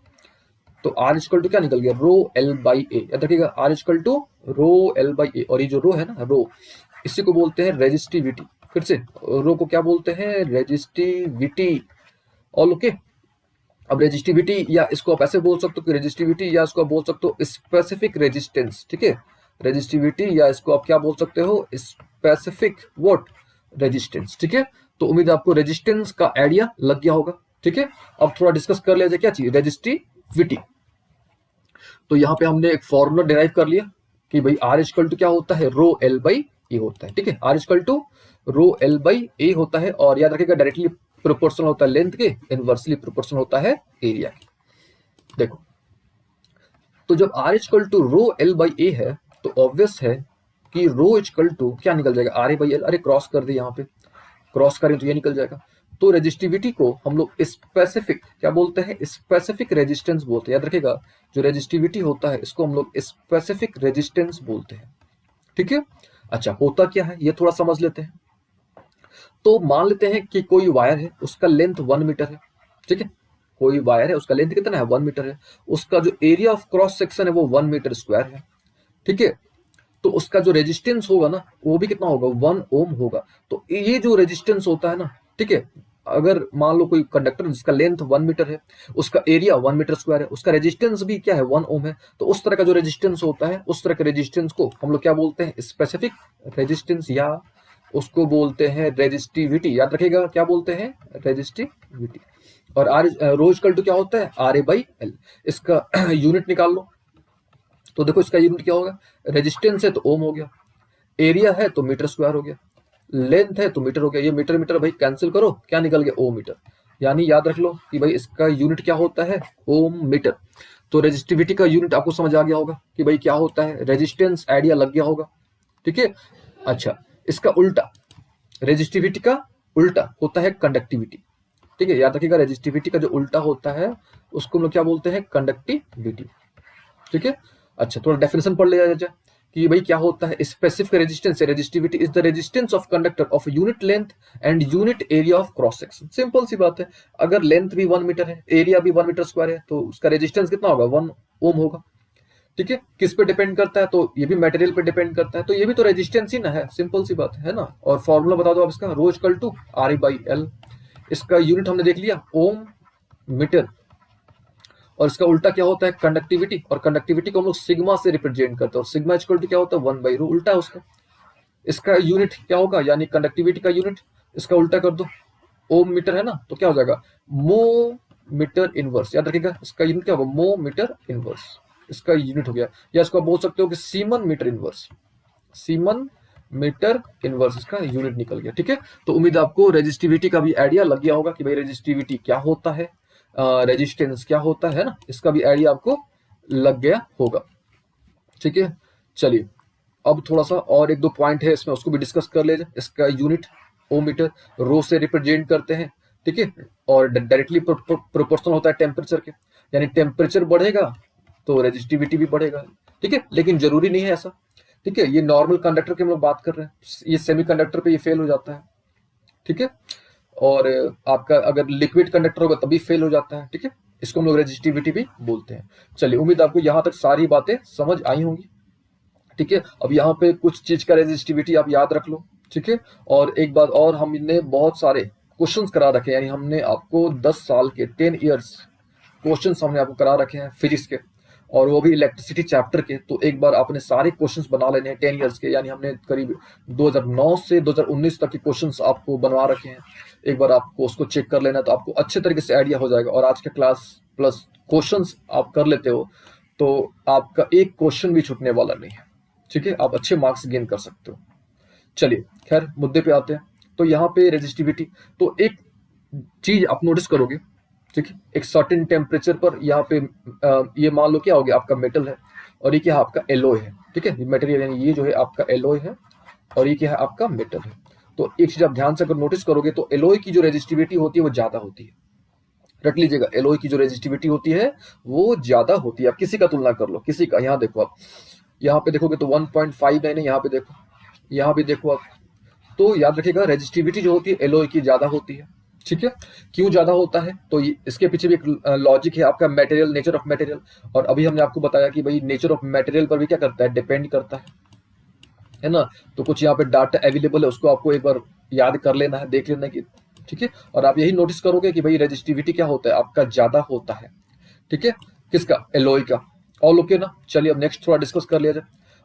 तो आर इक्वल टू क्या निकल गया, ρL/A। याद रखिएगा, आर इक्वल टू ρL/A। और ये जो रो है ना, रो, इसी को बोलते हैं रेजिस्टिविटी। फिर से, रो को क्या बोलते हैं, रेजिस्टिविटी। All okay. अब रेजिस्टिविटी, या इसको आप ऐसे बोल सकते हो कि रेजिस्टिविटी, या इसको आप बोल सकते हो स्पेसिफिक रेजिस्टेंस। ठीक है, रेजिस्टिविटी, या इसको आप क्या बोल सकते हो, स्पेसिफिक व्हाट, रेजिस्टेंस। ठीक है, तो उम्मीद है आपको रेजिस्टेंस का आइडिया लग गया होगा। ठीक है, अब थोड़ा डिस्कस कर लिया जाए क्या चीज, रेजिस्टिविटी। तो यहाँ पे हमने एक फॉर्मूला डिराइव कर लिया कि भाई आर इक्वल टू क्या होता है, ρL/A होता है। ठीक है, आर इक्वल टू ρL/A होता है, और याद रखिएगा डायरेक्टली प्रोपोर्शनल होता है लेंथ के, इनवर्सली प्रोपोर्शनल होता है एरिया के। देखो, तो जब आर इक्वल टू ρL/A है तो ऑब्वियस है कि रो इक्वल टू क्या निकल जाएगा, RA/L। अरे क्रॉस कर दे, यहाँ पे क्रॉस करें तो ये निकल जाएगा। तो रेजिस्टिविटी को हम लोग स्पेसिफिक क्या बोलते हैं, स्पेसिफिक रेजिस्टेंस बोलते हैं। याद रखिएगा, जो रेजिस्टिविटी होता है इसको हम लोग स्पेसिफिक रेजिस्टेंस बोलते हैं। ठीक है, अच्छा, होता क्या है ये थोड़ा समझ लेते हैं। तो मान लेते हैं कि कोई वायर है, उसका लेंथ 1 मीटर है। ठीक है, कोई वायर है उसका लेंथ कितना है, 1 मीटर है। उसका जो एरिया ऑफ क्रॉस सेक्शन है वो 1 मीटर स्क्वायर है। ठीक है, तो उसका जो रेजिस्टेंस होगा ना वो भी कितना होगा, 1 ओम होगा। तो ये जो रेजिस्टेंस होता है ना, ठीक है, अगर मान लो कोई कंडक्टर जिसका लेंथ 1 मीटर है, उसका एरिया 1 मीटर स्क्वायर है, उसका रेजिस्टेंस भी क्या है, 1 ओम है। तो उस तरह का जो रेजिस्टेंस होता है, उस तरह के रेजिस्टेंस को हम लोग क्या बोलते हैं, स्पेसिफिक रेजिस्टेंस या उसको बोलते हैं रेजिस्टिविटी। याद रखिएगा क्या बोलते हैं, रेजिस्टिविटी। और आर रोज इक्वल टू क्या होता है, आर ए बाई एल। इसका यूनिट निकाल लो, तो देखो इसका यूनिट क्या होगा, रेजिस्टेंस है तो ओम हो गया, एरिया है तो मीटर स्क्वायर हो गया, लेंथ है तो मीटर हो गया। ये मीटर मीटर भाई कैंसिल करो, क्या निकल गया, ओ मीटर। यानी याद रख लो कि भाई इसका यूनिट क्या होता है, ओम मीटर। तो रेजिस्टिविटी का यूनिट आपको समझ आ गया होगा कि भाई क्या होता है, रेजिस्टेंस आइडिया लग गया होगा। ठीक है। अच्छा, इसका उल्टा, रेजिस्टिविटी का उल्टा होता है कंडक्टिविटी। ठीक है, याद रखिएगा रेजिस्टिविटी का जो उल्टा होता है उसको हम लोग क्या बोलते हैं, कंडक्टिविटी। ठीक है। अच्छा, थोड़ा डेफिनेशन पढ़ लिया जाए कि भाई क्या होता है, स्पेसिफिक रेजिस्टेंस है, resistivity is the resistance of conductor of unit length and unit area of cross section. Simple सी बात है, अगर लेंथ भी 1 मीटर है, एरिया भी 1 मीटर स्क्वायर है, तो उसका रेजिस्टेंस कितना होगा, 1 ओम होगा। ठीक है। किस पे डिपेंड करता है, तो ये भी मटेरियल पे डिपेंड करता है, तो ये भी तो रेजिस्टेंस ही ना है, सिंपल सी बात है ना। और फॉर्मूला बता दो आप इसका, rho equal to R E by L. इसका यूनिट हमने देख लिया, ओम मीटर। और इसका उल्टा क्या होता है, कंडक्टिविटी। और कंडक्टिविटी को हम लोग सिग्मा से रिप्रेजेंट करते हैं, और सिग्मा इक्वल टू क्या होता है, 1 बाई रो, उल्टा है उसका। इसका यूनिट क्या होगा, यानी कंडक्टिविटी का यूनिट, इसका उल्टा कर दो, ओम मीटर है ना, तो क्या हो जाएगा, मो मीटर इनवर्स। याद रखिएगा इसका यूनिट क्या होगा, मो मीटर इनवर्स, इसका यूनिट हो गया। या इसको आप बोल सकते हो कि siemens metre inverse, siemens metre inverse इसका यूनिट निकल गया। ठीक है। तो उम्मीद आपको रेजिस्टिविटी का भी आइडिया लग गया होगा कि भाई रेजिस्टिविटी क्या होता है, रेजिस्टेंस क्या होता है ना, इसका भी आइडिया आपको लग गया होगा। ठीक है। चलिए, अब थोड़ा सा और एक दो पॉइंट है इसमें, उसको भी डिस्कस कर ले जाए। इसका यूनिट ओमीटर, रो से रिप्रेजेंट करते हैं। ठीक है। और डायरेक्टली प्रोपोर्शनल होता है टेम्परेचर के, यानी टेम्परेचर बढ़ेगा तो रेजिस्टिविटी भी बढ़ेगा। ठीक है, लेकिन जरूरी नहीं है ऐसा। ठीक है, ये नॉर्मल कंडक्टर की हम लोग बात कर रहे हैं, ये सेमीकंडक्टर पे ये फेल हो जाता है। ठीक है। और आपका अगर लिक्विड कंडक्टर होगा तभी फेल हो जाता है। ठीक है, इसको हम लोग रेजिस्टिविटी भी बोलते हैं। चलिए, उम्मीद आपको यहां तक सारी बातें समझ आई होंगी। ठीक है। अब यहाँ पे कुछ चीज का रेजिस्टिविटी आप याद रख लो। ठीक है। और एक बात और, हमने बहुत सारे क्वेश्चंस करा रखे हैं, यानी हमने आपको 10 साल के 10 इयर्स क्वेश्चंस हमने आपको करा रखे हैं फिजिक्स के, और वो भी इलेक्ट्रिसिटी चैप्टर के। तो एक बार आपने सारे क्वेश्चंस बना लेने हैं 10 इयर्स के, यानी हमने करीब 2009 से 2019 तक के क्वेश्चंस आपको बनवा रखे हैं। एक बार आपको उसको चेक कर लेना, तो आपको अच्छे तरीके से आइडिया हो जाएगा। और आज का क्लास प्लस क्वेश्चंस आप कर लेते हो तो आपका एक क्वेश्चन भी छूटने वाला नहीं है। ठीक है, आप अच्छे मार्क्स गेन कर सकते हो। चलिए, खैर मुद्दे पे आते हैं। तो यहाँ पे रेजिस्टिविटी, तो एक चीज आप नोटिस करोगे, ठीक है, एक सर्टेन टेम्परेचर पर यहाँ पे ये मान लो क्या हो गया, आपका मेटल है, और ये क्या है, आपका एलोय है। ठीक है, मटेरियल यानी ये जो है आपका एलोय है, और ये क्या है, आपका मेटल है। तो एक चीज आप ध्यान से अगर नोटिस करोगे, तो एलोय की जो रेजिस्टिविटी होती है वो ज्यादा होती है। रख लीजिएगा, एलोय की जो रेजिस्टिविटी होती है वो ज्यादा होती है। आप किसी का तुलना कर लो, किसी का, यहाँ देखो आप, यहाँ पे देखोगे तो 1.59 है, यहाँ पे देखो, यहाँ भी देखो आप। तो याद रखिएगा रेजिस्टिविटी जो होती है एलोय की ज्यादा होती है। ठीक है, क्यों ज्यादा होता है, तो इसके पीछे भी एक लॉजिक है आपका, मटेरियल, नेचर ऑफ मटेरियल। और अभी हमने आपको बताया कि भाई नेचर ऑफ मटेरियल पर भी क्या करता है, डिपेंड करता है ना। तो कुछ यहाँ पे डाटा अवेलेबल है, उसको आपको एक बार याद कर लेना है, देख लेना है कि, ठीक है। और आप यही नोटिस करोगे कि भाई रेजिस्टिविटी क्या होता है, आपका ज्यादा होता है। ठीक है, किसका, एलोय का। ऑल ओके ना। चलिए, अब नेक्स्ट थोड़ा डिस्कस कर लिया जाए।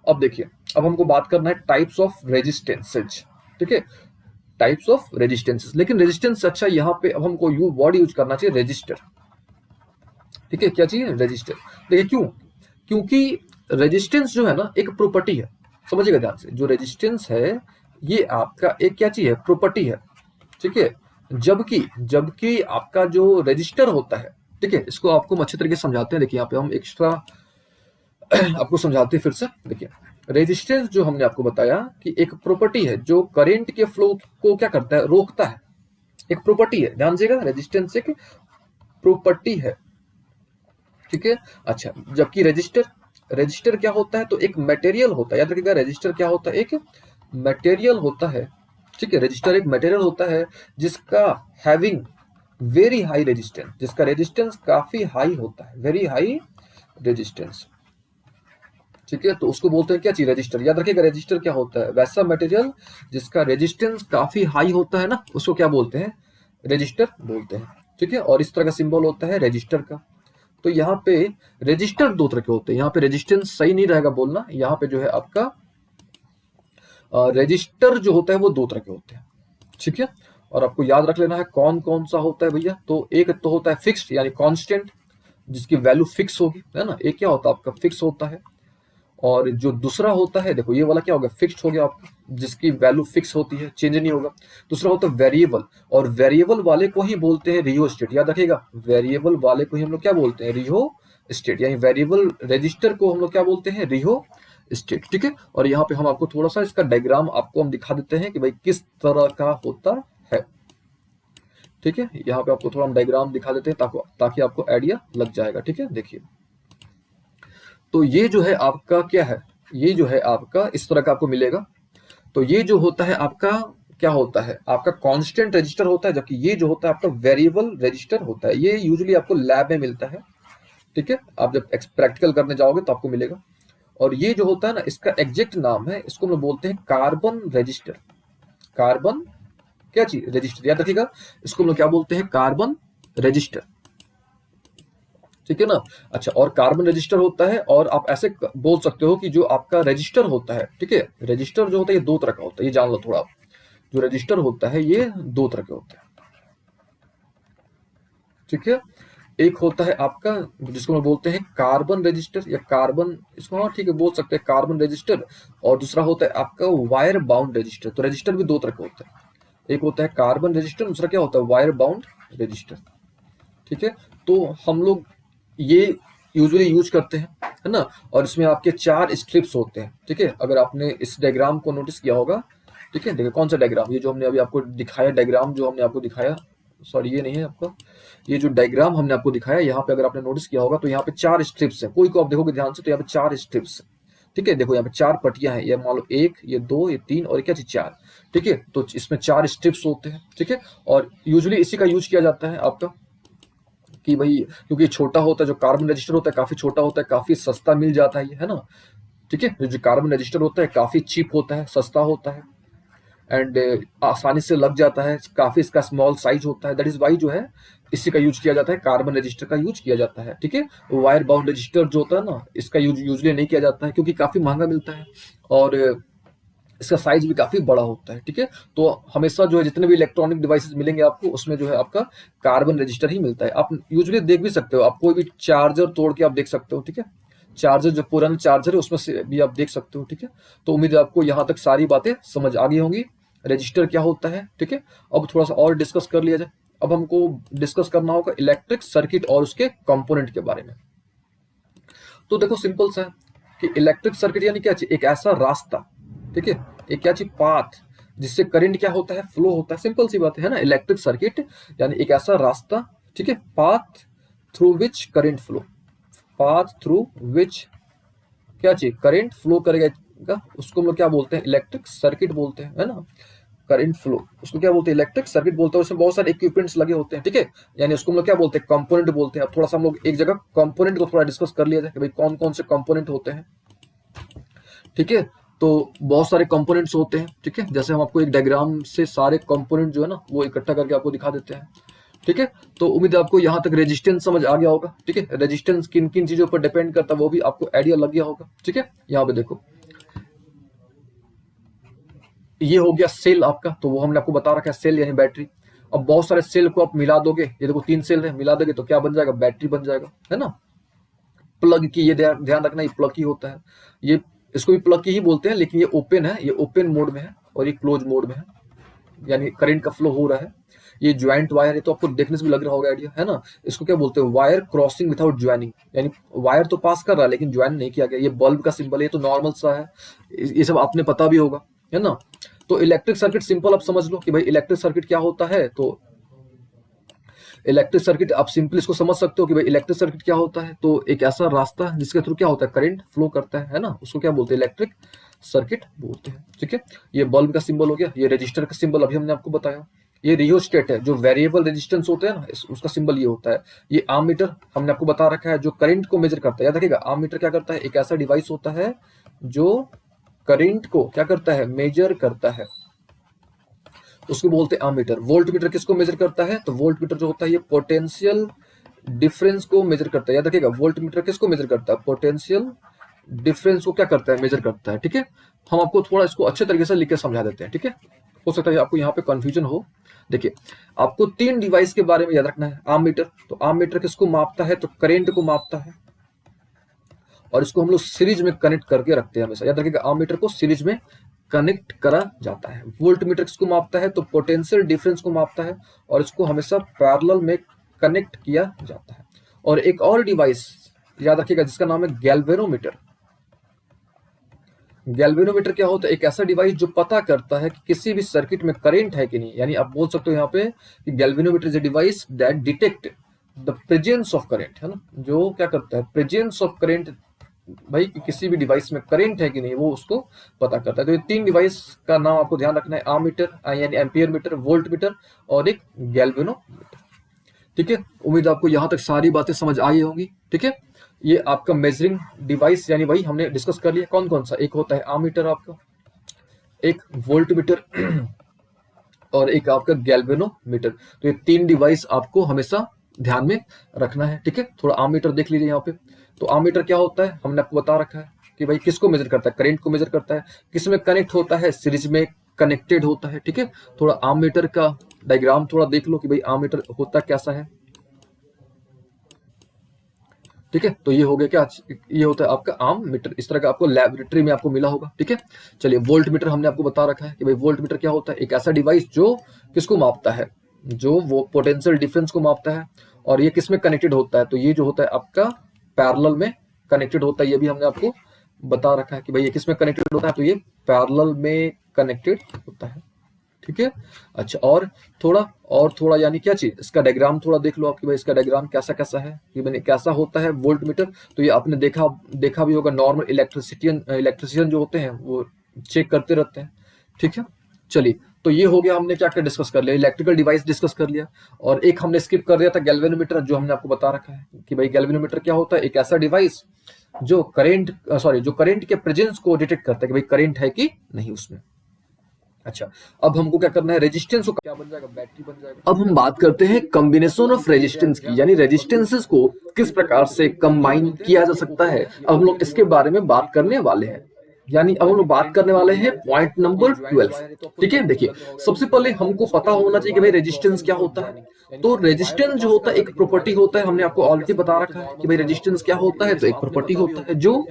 अब देखिए, अब हमको बात करना है टाइप्स ऑफ रेजिस्टेंसेज। ठीक है, टाइप्स ऑफ रेजिस्टेंसेज। लेकिन रेजिस्टेंस अच्छा, यहाँ पे अब हमको वर्ड यूज करना चाहिए, रजिस्टर। ठीक है, क्या चाहिए, रजिस्टर। देखिए क्यों, क्योंकि रेजिस्टेंस जो है ना एक प्रॉपर्टी है, समझिएगा ध्यान से। जो रेजिस्टेंस है ये आपका एक क्या चीज है, प्रॉपर्टी है। ठीक है, जबकि जबकि आपका जो रजिस्टर होता है, ठीक है, इसको आपको हम अच्छे तरीके से समझाते हैं। देखिए यहाँ पे हम एक्स्ट्रा आपको समझाते हैं फिर से। देखिए, रेजिस्टेंस जो हमने आपको बताया कि एक प्रॉपर्टी है जो करंट के फ्लो को क्या करता है, रोकता है। एक प्रॉपर्टी है, ध्यान दीजिएगा, रेजिस्टेंस एक प्रॉपर्टी है। ठीक है। अच्छा, जबकि रजिस्टर, रजिस्टर क्या होता है, तो एक मटेरियल होता है। याद रखिएगा, रजिस्टर क्या होता है, एक मटेरियल होता है। ठीक है, रजिस्टर एक मटेरियल होता है जिसका हैविंग वेरी हाई रेजिस्टेंस, जिसका रेजिस्टेंस काफी हाई होता है, वेरी हाई रेजिस्टेंस। ठीक है, तो उसको बोलते हैं क्या चीज, रजिस्टर। याद रखिएगा, रजिस्टर क्या होता है, वैसा मटेरियल जिसका रेजिस्टेंस काफी हाई होता है ना, उसको क्या बोलते हैं, रजिस्टर बोलते हैं। ठीक है, और इस तरह का सिंबल होता है रजिस्टर का। तो यहाँ पे रजिस्टर दो तरह के होते हैं। यहाँ पे रेजिस्टेंस सही नहीं रहेगा बोलना, यहाँ पे जो है आपका रजिस्टर जो होता है वो दो तरह के होते हैं, ठीक है। और आपको याद रख लेना है कौन कौन सा होता है भैया। तो एक तो होता है फिक्स्ड यानी कांस्टेंट, जिसकी वैल्यू फिक्स होगी, है ना। एक क्या होता है आपका फिक्स होता है, और जो दूसरा होता है, देखो ये वाला क्या हो गया, फिक्स्ड हो गया आपका, जिसकी वैल्यू फिक्स होती है, चेंज नहीं होगा। दूसरा होता है वेरिएबल, और वेरिएबल वाले को ही बोलते हैं रियो स्टेट, याद रखिएगा। वेरिएबल वाले को ही हम लोग क्या बोलते हैं, रियो स्टेट, यानी वेरिएबल रजिस्टर को हम लोग क्या बोलते हैं, रियो स्टेट, ठीक है। और यहाँ पे हम आपको थोड़ा सा इसका डायग्राम आपको हम दिखा देते हैं कि भाई किस तरह का होता है, ठीक है। यहाँ पे आपको थोड़ा हम डायग्राम दिखा देते हैं ताकि आपको आइडिया लग जाएगा, ठीक है। देखिए, तो ये जो है आपका क्या है, ये जो है आपका इस तरह का आपको मिलेगा। तो ये जो होता है आपका क्या होता है, आपका कांस्टेंट रजिस्टर होता है, जबकि ये जो होता है आपका वेरिएबल रजिस्टर होता है। ये यूजुअली आपको लैब में मिलता है, ठीक है। आप जब प्रैक्टिकल करने जाओगे तो आपको मिलेगा। और ये जो होता है ना, इसका एग्जैक्ट नाम है, इसको हम लोग बोलते हैं कार्बन रजिस्टर। कार्बन क्या चीज, रजिस्टर, याद रखिएगा। इसको हम लोग क्या बोलते हैं, कार्बन रजिस्टर, ठीक है ना। अच्छा, और कार्बन रजिस्टर होता है, और आप ऐसे बोल सकते हो कि जो आपका रजिस्टर होता है, ठीक है, रजिस्टर जो होता है ये दो तरह का होता है, ये जान लो थोड़ा आप। जो रजिस्टर होता है ये दो तरह के होते हैं, ठीक है। एक होता है आपका जिसको हम बोलते हैं कार्बन रजिस्टर या कार्बन, इसको हाँ ठीक है बोल सकते हैं कार्बन रजिस्टर। और दूसरा होता है आपका वायर बाउंड रजिस्टर। तो रजिस्टर भी दो तरह के होते हैं, एक होता है कार्बन रजिस्टर, दूसरा क्या होता है वायर बाउंड रजिस्टर, ठीक है। तो हम लोग ये यूजुअली यूज करते हैं, है ना। और इसमें आपके चार स्ट्रिप्स होते हैं, ठीक है। अगर आपने इस डायग्राम को नोटिस किया होगा, ठीक है। देखिए कौन सा डायग्राम, ये जो हमने अभी आपको दिखाया, डायग्राम जो हमने आपको दिखाया, सॉरी ये नहीं है आपका, ये जो डायग्राम हमने आपको दिखाया, यहाँ पे अगर आपने नोटिस किया होगा तो यहाँ पे चार स्ट्रिप्स है। कोई को आप देखोगे ध्यान से तो यहाँ पे चार स्ट्रिप्स है, ठीक है। देखो यहाँ पे चार पट्टियां हैं, ये मान लो एक, ये दो, ये तीन, और क्या चीज चार, ठीक है। तो इसमें चार स्ट्रिप्स होते हैं, ठीक है। और यूजुअली इसी का यूज किया जाता है आपका कि भाई, क्योंकि छोटा होता है, जो कार्बन रजिस्टर होता है काफी छोटा होता है, काफी सस्ता मिल जाता है ये, है ना, ठीक है। जो कार्बन रजिस्टर होता है काफी चीप होता है, सस्ता होता है, एंड आसानी से लग जाता है, काफी इसका स्मॉल साइज होता है। दैट इज वाई जो है इसी का यूज किया जाता है, कार्बन रजिस्टर का यूज किया जाता है, ठीक है। वायर बाउंड रजिस्टर जो होता है ना, इसका यूज यूजली नहीं किया जाता है क्योंकि काफी महंगा मिलता है, और इसका साइज भी काफी बड़ा होता है, ठीक है। तो हमेशा जो है जितने भी इलेक्ट्रॉनिक डिवाइसेस मिलेंगे आपको, उसमें जो है आपका कार्बन रजिस्टर ही मिलता है। आप यूजुअली देख भी सकते हो, आप कोई भी चार्जर तोड़ के आप देख सकते हो, ठीक है। चार्जर जो पुराना चार्जर है उसमें से भी आप देख सकते हो, ठीक है। तो उम्मीद है आपको यहाँ तक सारी बातें समझ आ गई होंगी, रजिस्टर क्या होता है, ठीक है। अब थोड़ा सा और डिस्कस कर लिया जाए। अब हमको डिस्कस करना होगा इलेक्ट्रिक सर्किट और उसके कंपोनेंट के बारे में। तो देखो सिंपल सा है कि इलेक्ट्रिक सर्किट यानी क्या चीज, एक ऐसा रास्ता, ठीक है, एक क्या चीज, पाथ, जिससे करंट क्या होता है, फ्लो होता है। सिंपल सी बात है ना। इलेक्ट्रिक सर्किट यानी एक ऐसा रास्ता, ठीक है, path through which current flow, path through which क्या चीज करंट फ्लो करेगा, उसको हम लोग क्या बोलते हैं, इलेक्ट्रिक सर्किट बोलते हैं, है ना। करंट फ्लो उसको क्या बोलते हैं, इलेक्ट्रिक सर्किट बोलते हैं। उसमें बहुत सारे इक्विपमेंट्स लगे होते हैं, ठीक है। यानी उसको हम लोग क्या बोलते हैं, कंपोनेंट बोलते हैं। अब थोड़ा सा हम लोग एक जगह कंपोनेंट को थोड़ा डिस्कस कर लिया जाए कि भाई कौन कौन से कंपोनेंट होते हैं, ठीक है। तो बहुत सारे कंपोनेंट्स होते हैं, ठीक है। जैसे हम आपको एक डायग्राम से सारे कंपोनेंट जो है ना वो इकट्ठा करके आपको दिखा देते हैं, ठीक है। तो उम्मीद है आपको यहाँ तक रेजिस्टेंस समझ आ गया होगा, ठीक है। रेजिस्टेंस किन किन चीजों पर डिपेंड करता है वो भी आपको आइडिया लग गया होगा, ठीक है। यहाँ पे देखो ये हो गया सेल आपका, तो वो हमने आपको बता रखा है, सेल यानी बैटरी। अब बहुत सारे सेल को आप मिला दोगे, ये देखो तीन सेल है, मिला दोगे तो क्या बन जाएगा, बैटरी बन जाएगा, है ना। प्लग की, ये ध्यान रखना, ये प्लग की होता है, ये इसको भी प्लग की ही बोलते हैं, लेकिन ये ओपन है, ये ओपन मोड में है, और ये क्लोज मोड में है, यानी करंट का फ्लो हो रहा है। ये ज्वाइंट वायर है, तो आपको देखने से भी लग रहा होगा आइडिया, है ना। इसको क्या बोलते हैं, वायर क्रॉसिंग विदाउट ज्वाइनिंग, यानी वायर तो पास कर रहा है लेकिन ज्वाइन नहीं किया गया। ये बल्ब का सिंबल है, ये तो नॉर्मल सा है, ये सब आपने पता भी होगा, है ना। तो इलेक्ट्रिक सर्किट सिंपल आप समझ लो कि भाई इलेक्ट्रिक सर्किट क्या होता है। तो इलेक्ट्रिक सर्किट आप सिंपल इसको समझ सकते हो कि भाई इलेक्ट्रिक सर्किट क्या होता है, तो एक ऐसा रास्ता जिसके थ्रू क्या होता है, करंट फ्लो करता है ना, उसको क्या बोलते हैं, इलेक्ट्रिक सर्किट बोलते हैं, ठीक है। ये बल्ब का सिंबल हो गया, ये रजिस्टर का सिंबल अभी हमने आपको बताया। ये रियोस्टेट है, जो वेरिएबल रेजिस्टेंस होते हैं ना, उसका सिंबल ये होता है। ये आम मीटर हमने आपको बता रखा है, जो करंट को मेजर करता है। याद रखिएगा, आम मीटर क्या करता है, एक ऐसा डिवाइस होता है जो करंट को क्या करता है, मेजर करता है, उसको बोलते हैं आमीटर। वोल्ट मीटर किसको मेजर करता है, तो वोल्ट मीटर जो होता है ये पोटेंशियल डिफरेंस को मेजर करता है। याद रखिएगा, वोल्ट मीटर किसको मेजर करता है, पोटेंशियल डिफरेंस को क्या करता है, मेजर करता है। ठीक है, हम आपको थोड़ा इसको अच्छे तरीके से लिख के समझा देते हैं। ठीक है, हो सकता है आपको यहाँ पे कंफ्यूजन हो। देखिए, आपको 3 डिवाइस के बारे में याद रखना है। आर्म मीटर, तो आर्म मीटर किसको मापता है, तो करेंट को मापता है, और इसको हम लोग सीरीज में कनेक्ट करके रखते हैं हमेशा। याद रखिएगा, आर्म मीटर को सीरीज में कनेक्ट करा जाता है। वोल्ट मीटर किसको मापता है, तो पोटेंशियल डिफरेंस को मापता है, और इसको हमेशा पैरेलल में कनेक्ट किया जाता है। और एक और डिवाइस याद रखिएगा जिसका नाम है गैल्वेनोमीटर। गैल्वेनोमीटर क्या होता है, एक ऐसा डिवाइस जो पता करता है कि किसी भी सर्किट में करंट है कि नहीं। यानी आप बोल सकते हो यहाँ पे कि galvanometer is a device that detect the presence of current, है ना, जो क्या करता है, प्रेजेंस ऑफ करंट, भाई कि किसी भी डिवाइस में करंट है कि नहीं, वो उसको पता करता है। तो ये 3 डिवाइस का नाम आपको ध्यान रखना है, आर्म मीटर यानी एम्पियर मीटर, वोल्ट मीटर, और एक गैल्वेनोमीटर। ठीक है, उम्मीद आपको यहाँ तक सारी बातें समझ आई होंगी। ठीक है, ये आपका मेजरिंग डिवाइस यानी भाई हमने डिस्कस कर लिया कौन कौन सा। एक होता है आर्म मीटर आपका, एक वोल्ट मीटर और एक आपका गैल्वेनोमीटर। तो ये 3 डिवाइस आपको हमेशा ध्यान में रखना है। ठीक है, थोड़ा आर्म मीटर देख लीजिए यहाँ पे। तो आर्म मीटर क्या होता है, हमने आपको बता रखा है कि भाई किसको मेजर करता है, करंट को मेजर करता है, किसमें कनेक्ट होता है, सीरीज में कनेक्टेड होता है। ठीक है, थोड़ा आर्म मीटर का डायग्राम थोड़ा देख लो कि भाई आर्म मीटर होता कैसा है। ठीक है, तो ये हो गया क्या, ये होता है आपका आर्म मीटर। इस तरह का आपको लैबोरेटरी में आपको मिला होगा। ठीक है, चलिए वोल्ट मीटर हमने आपको बता रखा है कि भाई वोल्ट मीटर क्या होता है, एक ऐसा डिवाइस जो किसको मापता है, जो वो पोटेंशियल डिफरेंस को मापता है, और ये किसमें कनेक्टेड होता है, तो ये जो होता है आपका पैरेलल में कनेक्टेड होता है। ये भी हमने आपको बता रखा है कि भाई ये किसमें कनेक्टेड होता है, तो ये पैरेलल में कनेक्टेड होता है। ठीक है, अच्छा, और थोड़ा यानी क्या चीज, इसका डायग्राम थोड़ा देख लो आपकी, भाई इसका डायग्राम कैसा कैसा है कि मैंने कैसा होता है वोल्ट मीटर। तो ये आपने देखा भी होगा, नॉर्मल इलेक्ट्रिशियन जो होते हैं वो चेक करते रहते हैं। ठीक है, चलिए, तो ये हो गया, हमने क्या क्या डिस्कस कर लिया, इलेक्ट्रिकल डिवाइस डिस्कस कर लिया। और एक हमने स्किप कर दिया था गैल्वेनोमीटर, जो हमने आपको बता रखा है कि भाई गैल्वेनोमीटर क्या होता है, एक ऐसा डिवाइस जो करंट के प्रेजेंस को डिटेक्ट करता है कि भाई करंट है कि नहीं उसमें। अच्छा, अब हमको क्या करना है, रेजिस्टेंस को क्या बन जाएगा, बैटरी बन जाएगा। अब हम बात करते हैं कॉम्बिनेशन ऑफ रेजिस्टेंस की, यानी रेजिस्टेंसेस को किस प्रकार से कंबाइन किया जा सकता है। अब हम लोग इसके बारे में बात करने वाले हैं, यानी अब हम लोग बात करने वाले हैं पॉइंट नंबर 12। ठीक है, देखिए, सबसे पहले हमको पता होना चाहिए कि भाई रेजिस्टेंस क्या होता है। तो रेजिस्टेंस जो होता है एक प्रॉपर्टी होता है, हमने आपको ऑलरेडी बता रखा है कि भाई रेजिस्टेंस क्या होता है, तो एक प्रॉपर्टी होता है जो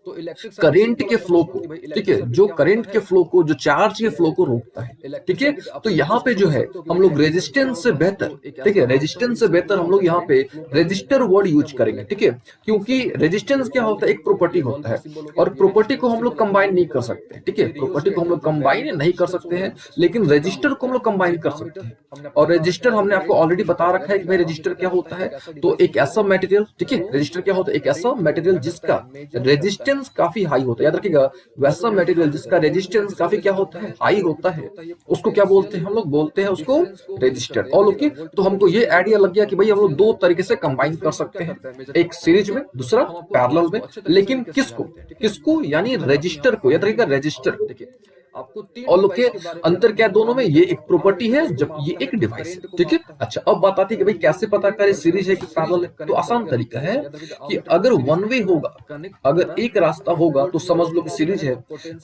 करंट के फ्लो को, ठीक है, जो करंट के फ्लो को, जो चार्ज के फ्लो को रोकता है। ठीक है, तो यहाँ पे जो है हम लोग रेजिस्टेंस से बेहतर, ठीक है, रेजिस्टेंस से बेहतर हम लोग यहाँ पे रेजिस्टर वर्ड यूज करेंगे। ठीक है, क्योंकि रेजिस्टेंस क्या होता है, एक प्रॉपर्टी होता है, और प्रॉपर्टी को हम लोग कंबाइन नहीं कर सकते। ठीक है, प्रॉपर्टी को हम लोग कंबाइन नहीं कर सकते हैं, लेकिन रजिस्टर को हम लोग कंबाइन कर सकते हैं। और रजिस्टर हमने आपको ऑलरेडी बता रखा है कि भाई रजिस्टर क्या होता है, तो एक ऐसा मटेरियल, ठीक है, रजिस्टर क्या होता है, एक ऐसा मटेरियल जिसका रेजिस्टेंस काफी हाई होता है। याद रखिएगा, वैसा मटेरियल जिसका रेजिस्टेंस काफी क्या होता है, हाई होता है, उसको क्या बोलते हैं, हम लोग बोलते हैं उसको रेजिस्टर। और ओके, तो हमको ये आइडिया लग गया कि भाई हम लोग 2 तरीके से कंबाइन कर सकते हैं, एक सीरीज में, दूसरा पैरेलल में। लेकिन किसको यानी रजिस्टर को। याद रखिएगा, रजिस्टर, देखिए और लोग के अंतर क्या है दोनों में, ये एक प्रॉपर्टी है जब ये एक डिवाइस है। ठीक है, अच्छा, अब बात आती है कि भाई कैसे पता करें सीरीज है कि पैरेलल है। तो आसान तरीका है कि अगर वन वे होगा, अगर एक रास्ता होगा तो समझ लो कि सीरीज है।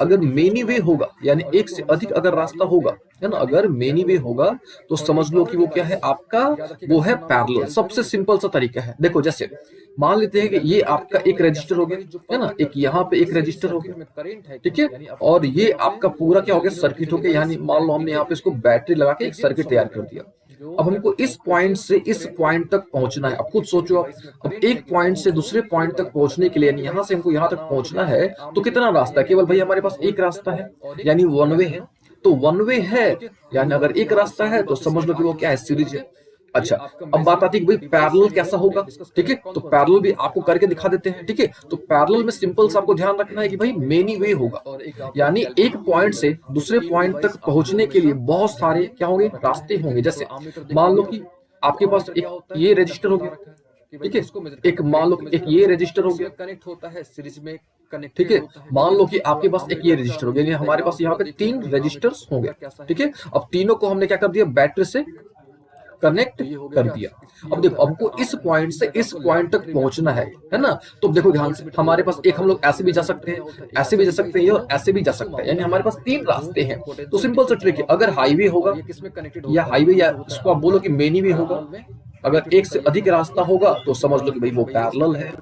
अगर मेनी वे होगा, यानी एक से अधिक अगर रास्ता होगा, है ना, अगर मेनी वे होगा तो समझ लो कि वो क्या है आपका, वो है पैरेलल। सबसे सिंपल सा तरीका है, देखो जैसे मान लेते हैं कि ये आपका एक रजिस्टर हो गया, है ना, एक यहाँ पे एक रजिस्टर हो गया। ठीक है, और ये आपका पूरा क्या हो गया, सर्किट हो गया। यानी मान लो हमने यहाँ पे इसको बैटरी लगा के एक सर्किट तैयार कर दिया। अब हमको इस पॉइंट से इस पॉइंट तक पहुंचना है। अब खुद सोचो आप, अब एक पॉइंट से दूसरे पॉइंट तक पहुंचने के लिए, यानी यहाँ से हमको यहाँ तक पहुंचना है, तो कितना रास्ता है, केवल भाई हमारे पास एक रास्ता है, यानी वन वे है। तो वन वे है, यानी अगर एक रास्ता है तो समझ लो कि वो क्या है, सीरीज है। अच्छा, अब बात आती है कि भाई पैरेलल कैसा होगा। ठीक है, तो पैरेलल भी आपको करके दिखा देते हैं। ठीक है, तो पैरेलल में सिंपल सा आपको ध्यान रखना है कि भाई मेनी वे होगा, यानी एक पॉइंट से दूसरे पॉइंट तक पहुंचने के लिए बहुत सारे क्या होंगे, रास्ते होंगे। जैसे मान लो कि आपके पास एक ये रजिस्टर हो गया, ठीक है, एक मान लो एक ये रजिस्टर हो गया, कनेक्ट होता है सीरीज में कनेक्ट। ठीक है, मान लो कि आपके पास एक ये रजिस्टर हो गया, यानी हमारे पास यहाँ पे 3 रजिस्टर्स होंगे। ठीक है, अब तीनों को हमने क्या कर दिया, बैटरी से कनेक्ट कर दिया। अब देखो हमको इस पॉइंट से इस पॉइंट तक पहुंचना है ना। तो देखो ध्यान से, हमारे पास एक हम लोग ऐसे भी जा सकते हैं, ऐसे भी जा सकते हैं और ऐसे भी जा सकते हैं, यानी हमारे पास 3 रास्ते हैं। तो सिंपल सा ट्रिक है, अगर हाईवे होगा या हाईवे या इसको आप बोलो कि मेनी वे होगा, अगर एक से अधिक रास्ता होगा तो समझ लो कि भाई वो पैरेलल है,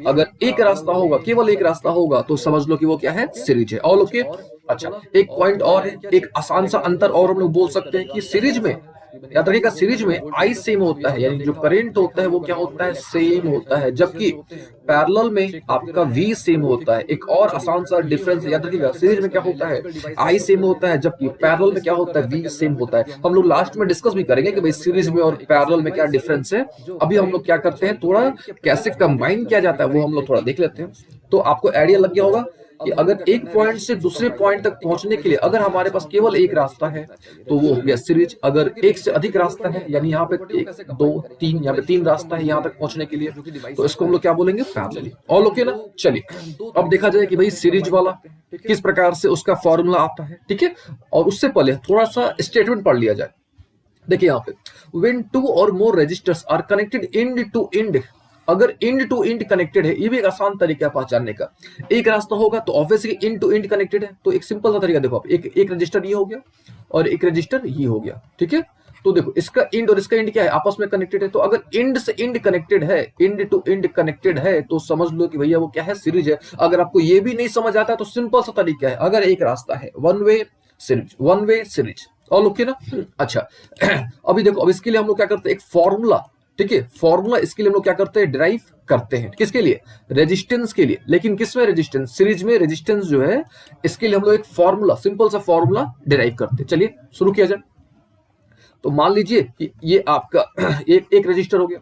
अगर एक रास्ता होगा, केवल एक रास्ता होगा तो समझ लो कि वो क्या है, सीरीज है। All okay. अच्छा, एक पॉइंट और है, एक आसान सा अंतर और हम लोग बोल सकते हैं कि सीरीज में, याद रखिएगा, सीरीज में आई सेम होता है, यानी जो करंट होता है वो क्या होता है, सेम होता है, जबकि पैरेलल में आपका वी सेम होता है। एक और आसान सा डिफरेंस याद रखिएगा, सीरीज में क्या होता है, आई सेम होता है, जबकि पैरेलल में क्या होता है, वी सेम होता है। हम लोग लास्ट में डिस्कस भी करेंगे कि भाई सीरीज में और पैरेलल में क्या डिफरेंस है। अभी हम लोग क्या करते हैं, थोड़ा कैसे कंबाइन किया जाता है वो हम लोग थोड़ा देख लेते हैं। तो आपको आइडिया लग गया होगा कि अगर एक पॉइंट से दूसरे पॉइंट तक पहुंचने के लिए अगर हमारे पास केवल एक रास्ता है तो वो हो गया सीरीज। अगर एक से अधिक रास्ता है, यानी यहाँ पे 1 2 3, यहाँ पे 3 रास्ता है यहाँ तक पहुंचने के लिए, तो इसको हम लोग क्या बोलेंगे, पैरेलल। ऑल ओके ना। चलिए अब देखा जाए कि भाई सीरीज वाला किस प्रकार से उसका फॉर्मूला आता है, ठीक है। और उससे पहले थोड़ा सा स्टेटमेंट पढ़ लिया जाए। देखिए यहाँ पे, व्हेन 2 और more resistors are connected end to end, अगर इंड टू इंड कनेक्टेड है, ये भी एक आसान तरीका है पहचानने का। एक रास्ता होगा तो obviously end to end connected है, तो एक सिंपल सा तरीका देखो आप, एक रजिस्टर ये हो गया और एक रजिस्टर ये हो गया, ठीक है। तो देखो इसका इंड और इसका इंड क्या है, आपस में कनेक्टेड है। तो अगर इंड से इंड कनेक्टेड है, इंड टू इंड कनेक्टेड है, तो समझ लो कि भैया वो क्या है, सीरीज है। अगर आपको ये भी नहीं समझ आता तो सिंपल सा तरीका है, अगर एक रास्ता है, one way series, one way series. All okay ना। अच्छा अभी देखो, अब इसके लिए हम लोग क्या करते हैं, एक फॉर्मूला, ठीक है, फॉर्मूला इसके लिए हम लोग क्या करते हैं, डिराइव करते हैं। किसके लिए, रेजिस्टेंस के लिए। लेकिन किसमें रेजिस्टेंस, सीरीज में रेजिस्टेंस जो है, इसके लिए हम लोग एक फॉर्मूला, सिंपल सा फॉर्मूला डिराइव करते हैं। चलिए शुरू किया जाए। तो मान लीजिए कि ये आपका एक रजिस्टर हो गया,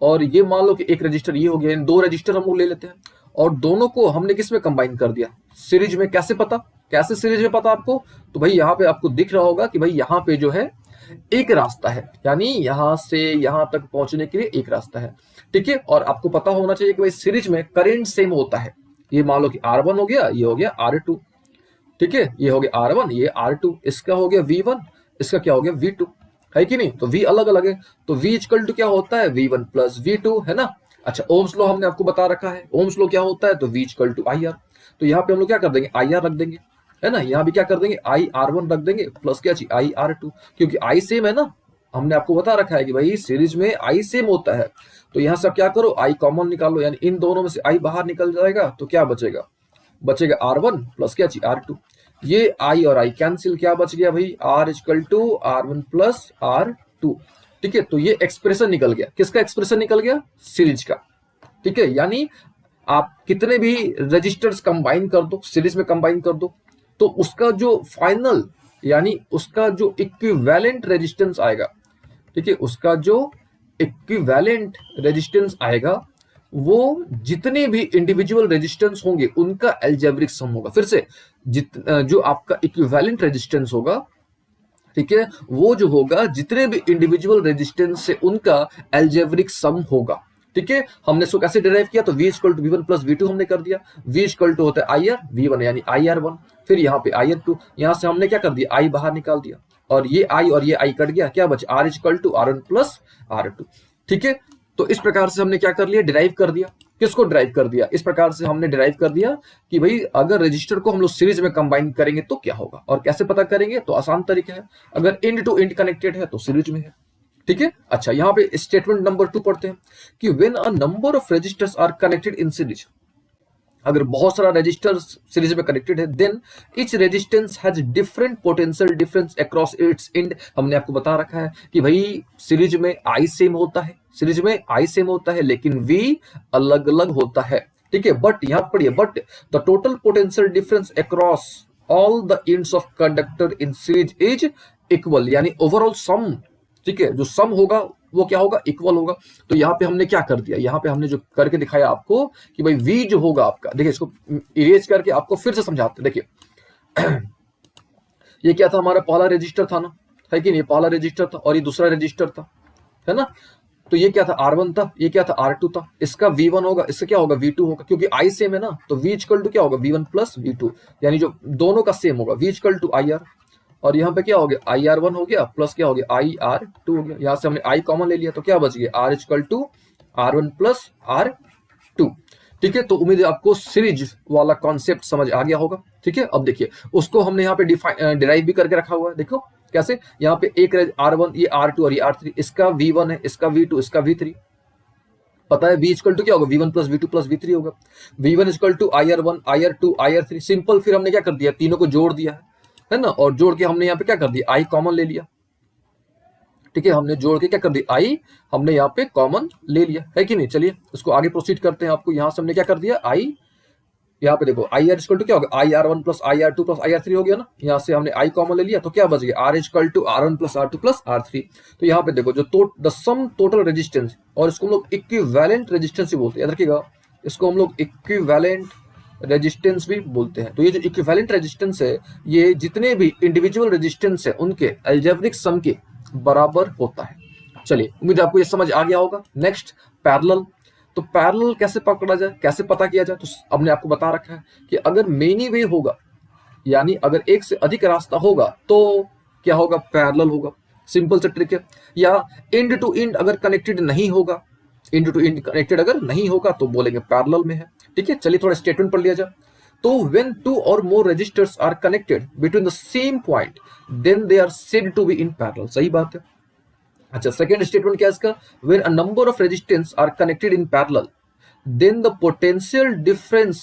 और ये मान लो कि एक रजिस्टर ये हो गया, इन 2 रजिस्टर हम लोग ले लेते हैं और दोनों को हमने किस में कंबाइन कर दिया, सीरीज में। कैसे पता, कैसे सीरीज में पता आपको, तो भाई यहाँ पे आपको दिख रहा होगा कि भाई यहाँ पे जो है एक रास्ता है, यानी यहां से यहां तक पहुंचने के लिए एक रास्ता है, ठीक है। और आपको पता होना चाहिए कि भाई सीरीज में करंट सेम होता है। ये मान लो कि R1 हो गया, ये हो गया R2, ठीक है, ये हो गया R1, ये R2, इसका हो गया V1, इसका क्या हो गया V2, है कि नहीं। तो V अलग अलग है, तो V इक्वल टू क्या होता है, V1 प्लस V2, है ना। अच्छा, ओम्स लॉ हमने आपको बता रखा है, ओम्स लॉ क्या होता है, तो V इक्वल टू IR। तो यहाँ पे हम लोग क्या कर देंगे, IR रख देंगे, है ना। यहाँ भी क्या कर देंगे, IR1 रख देंगे प्लस क्या चाहिए, IR2, क्योंकि I सेम है ना। हमने आपको बता रखा है कि भाई सीरीज में I सेम होता है। तो यहाँ से आप क्या करो, I कॉमन निकालो, यानी इन दोनों में से I बाहर निकल जाएगा, तो क्या बचेगा, बचेगा R1 प्लस क्या चाहिए, R2। ये I और I कैंसिल, क्या बच गया भाई, R equal to R1 plus R2, ठीक है। तो ये एक्सप्रेशन निकल गया, किसका एक्सप्रेशन निकल गया, सीरीज का, ठीक है। यानी आप कितने भी रजिस्टर्स कंबाइन कर दो, सीरीज में कंबाइन कर दो, तो उसका जो फाइनल, यानी उसका जो इक्विवेलेंट रेजिस्टेंस आएगा, ठीक है, उसका जो इक्विवेलेंट रेजिस्टेंस आएगा, वो जितने भी इंडिविजुअल रेजिस्टेंस होंगे उनका एल्जेब्रिक सम होगा। फिर से, जो आपका इक्विवेलेंट रेजिस्टेंस होगा, ठीक है, वो जो होगा जितने भी इंडिविजुअल रेजिस्टेंस से उनका एल्जेब्रिक सम होगा, ठीक है। हमने इसको कैसे डिराइव किया, तो V equal to V1 plus V2 हमने कर दिया। V इक्वल टू होता है IR V1, यानी IR1, फिर यहाँ पे IR2, यहाँ से हमने क्या कर दिया, I बाहर निकाल दिया, और ये I और ये I कट गया, क्या बचा, R equal to R1 plus R2, ठीक है। तो इस प्रकार से हमने क्या कर लिया, डिराइव कर दिया। किसको डिराइव कर दिया, इस प्रकार से हमने डिराइव कर दिया कि भाई अगर रजिस्टर को हम लोग सीरीज में कंबाइन करेंगे तो क्या होगा। और कैसे पता करेंगे, तो आसान तरीका है, अगर इंड टू इंड कनेक्टेड है तो सीरीज में है, ठीक है। अच्छा, यहाँ पे स्टेटमेंट नंबर 2 पढ़ते हैं कि when a number of resistors are connected in series, अगर बहुत सारा रजिस्टर्स सीरीज में कनेक्टेड है, then each resistance has different potential difference across its end. हमने आपको बता रखा है कि भाई सीरीज में I सेम होता है, सीरीज में I सेम होता है, लेकिन V अलग अलग होता है, ठीक है। बट यहाँ पढ़िए, but the total potential difference across all the ends of conductor in series is equal, यानी ओवरऑल सम, ठीक है, जो सम होगा वो क्या होगा, इक्वल होगा। तो यहाँ पे हमने क्या कर दिया, यहाँ पे हमने जो करके दिखाया आपको कि भाई V जो होगा आपका, देखिए इसको इरेज करके आपको फिर से समझाते, देखिए ये क्या था, हमारा पहला रजिस्टर था ना, है कि नहीं, पहला रजिस्टर था और ये दूसरा रजिस्टर था, है ना। तो ये क्या था, R1 था, ये क्या था, R2 था, इसका V1 होगा, इससे क्या होगा, V2 होगा, क्योंकि I सेम है ना। तो V इक्वल टू क्या होगा, V1 प्लस V2, यानी जो दोनों का सेम होगा, V इक्वल टू IR। और यहाँ पे क्या हो गया, आई आर वन हो गया प्लस क्या हो गया, आई आर टू हो गया। यहाँ से हमने आई कॉमन ले लिया तो क्या बच गया, R equal to R one plus R two. ठीक है, तो उम्मीद है आपको सीरीज वाला कॉन्सेप्ट समझ आ गया होगा। ठीक है, अब देखिए उसको हमने यहाँ पे डिराइव भी करके रखा हुआ है। देखो कैसे, यहाँ पे एक आर वन, ये आर टू और ये आर थ्री, इसका वी वन है, इसका वी टू, इसका वी थ्री। पता है v इक्वल टू क्या होगा, v1 plus v2 plus v3 होगा। v1 equal to I R one, I R two, I R three. Simple, फिर हमने क्या कर दिया, तीनों को जोड़ दिया है ना, और जोड़ के हमने यहाँ पे क्या कर दिया, आई कॉमन ले लिया। ठीक है, हमने जोड़ के क्या कर दिया, आई हमने यहाँ पे कॉमन ले लिया है कि नहीं। चलिए उसको आगे प्रोसीड करते हैं। आपको यहाँ से हमने क्या कर दिया, आई, यहाँ पे देखो आई आर इक्वल टू क्या होगा, आई आर वन प्लस आई आर टू प्लस आई आर थ्री हो गया ना। यहाँ से हमने आई कॉमन ले लिया तो क्या बच गया, R equal to R one plus R two plus R three. तो यहाँ पे देखो जो द सम टोटल रेजिस्टेंस, और इसको हम लोग इक्विवेलेंट रेजिस्टेंस भी बोलते हैं, याद रखिएगा इसको हम लोग इक्विवेलेंट रेजिस्टेंस भी बोलते हैं। तो ये जो इक्विवेलेंट रेजिस्टेंस है, ये जितने भी इंडिविजुअल रेजिस्टेंस है उनके अलजेब्रिक सम के बराबर होता है। चलिए उम्मीद है आपको ये समझ आ गया होगा। Next parallel. तो पैरेलल कैसे पकड़ा जाए, कैसे पता किया जाए, तो हमने आपको बता रखा है कि अगर मेनी वे होगा, यानी अगर एक से अधिक रास्ता होगा तो क्या होगा, पैरेलल होगा। सिंपल सा ट्रिक है। या एंड टू एंड अगर कनेक्टेड नहीं होगा, एंड टू एंड कनेक्टेड अगर नहीं होगा तो बोलेंगे पैरेलल में है। ठीक है, चलिए थोड़ा स्टेटमेंट पढ़ लिया जाए। तो व्हेन टू और more resistors are connected between the same point then they are said to be in parallel. सही बात है। अच्छा, सेकेंड स्टेटमेंट क्या है इसका, when a number of resistance are connected in parallel then the potential difference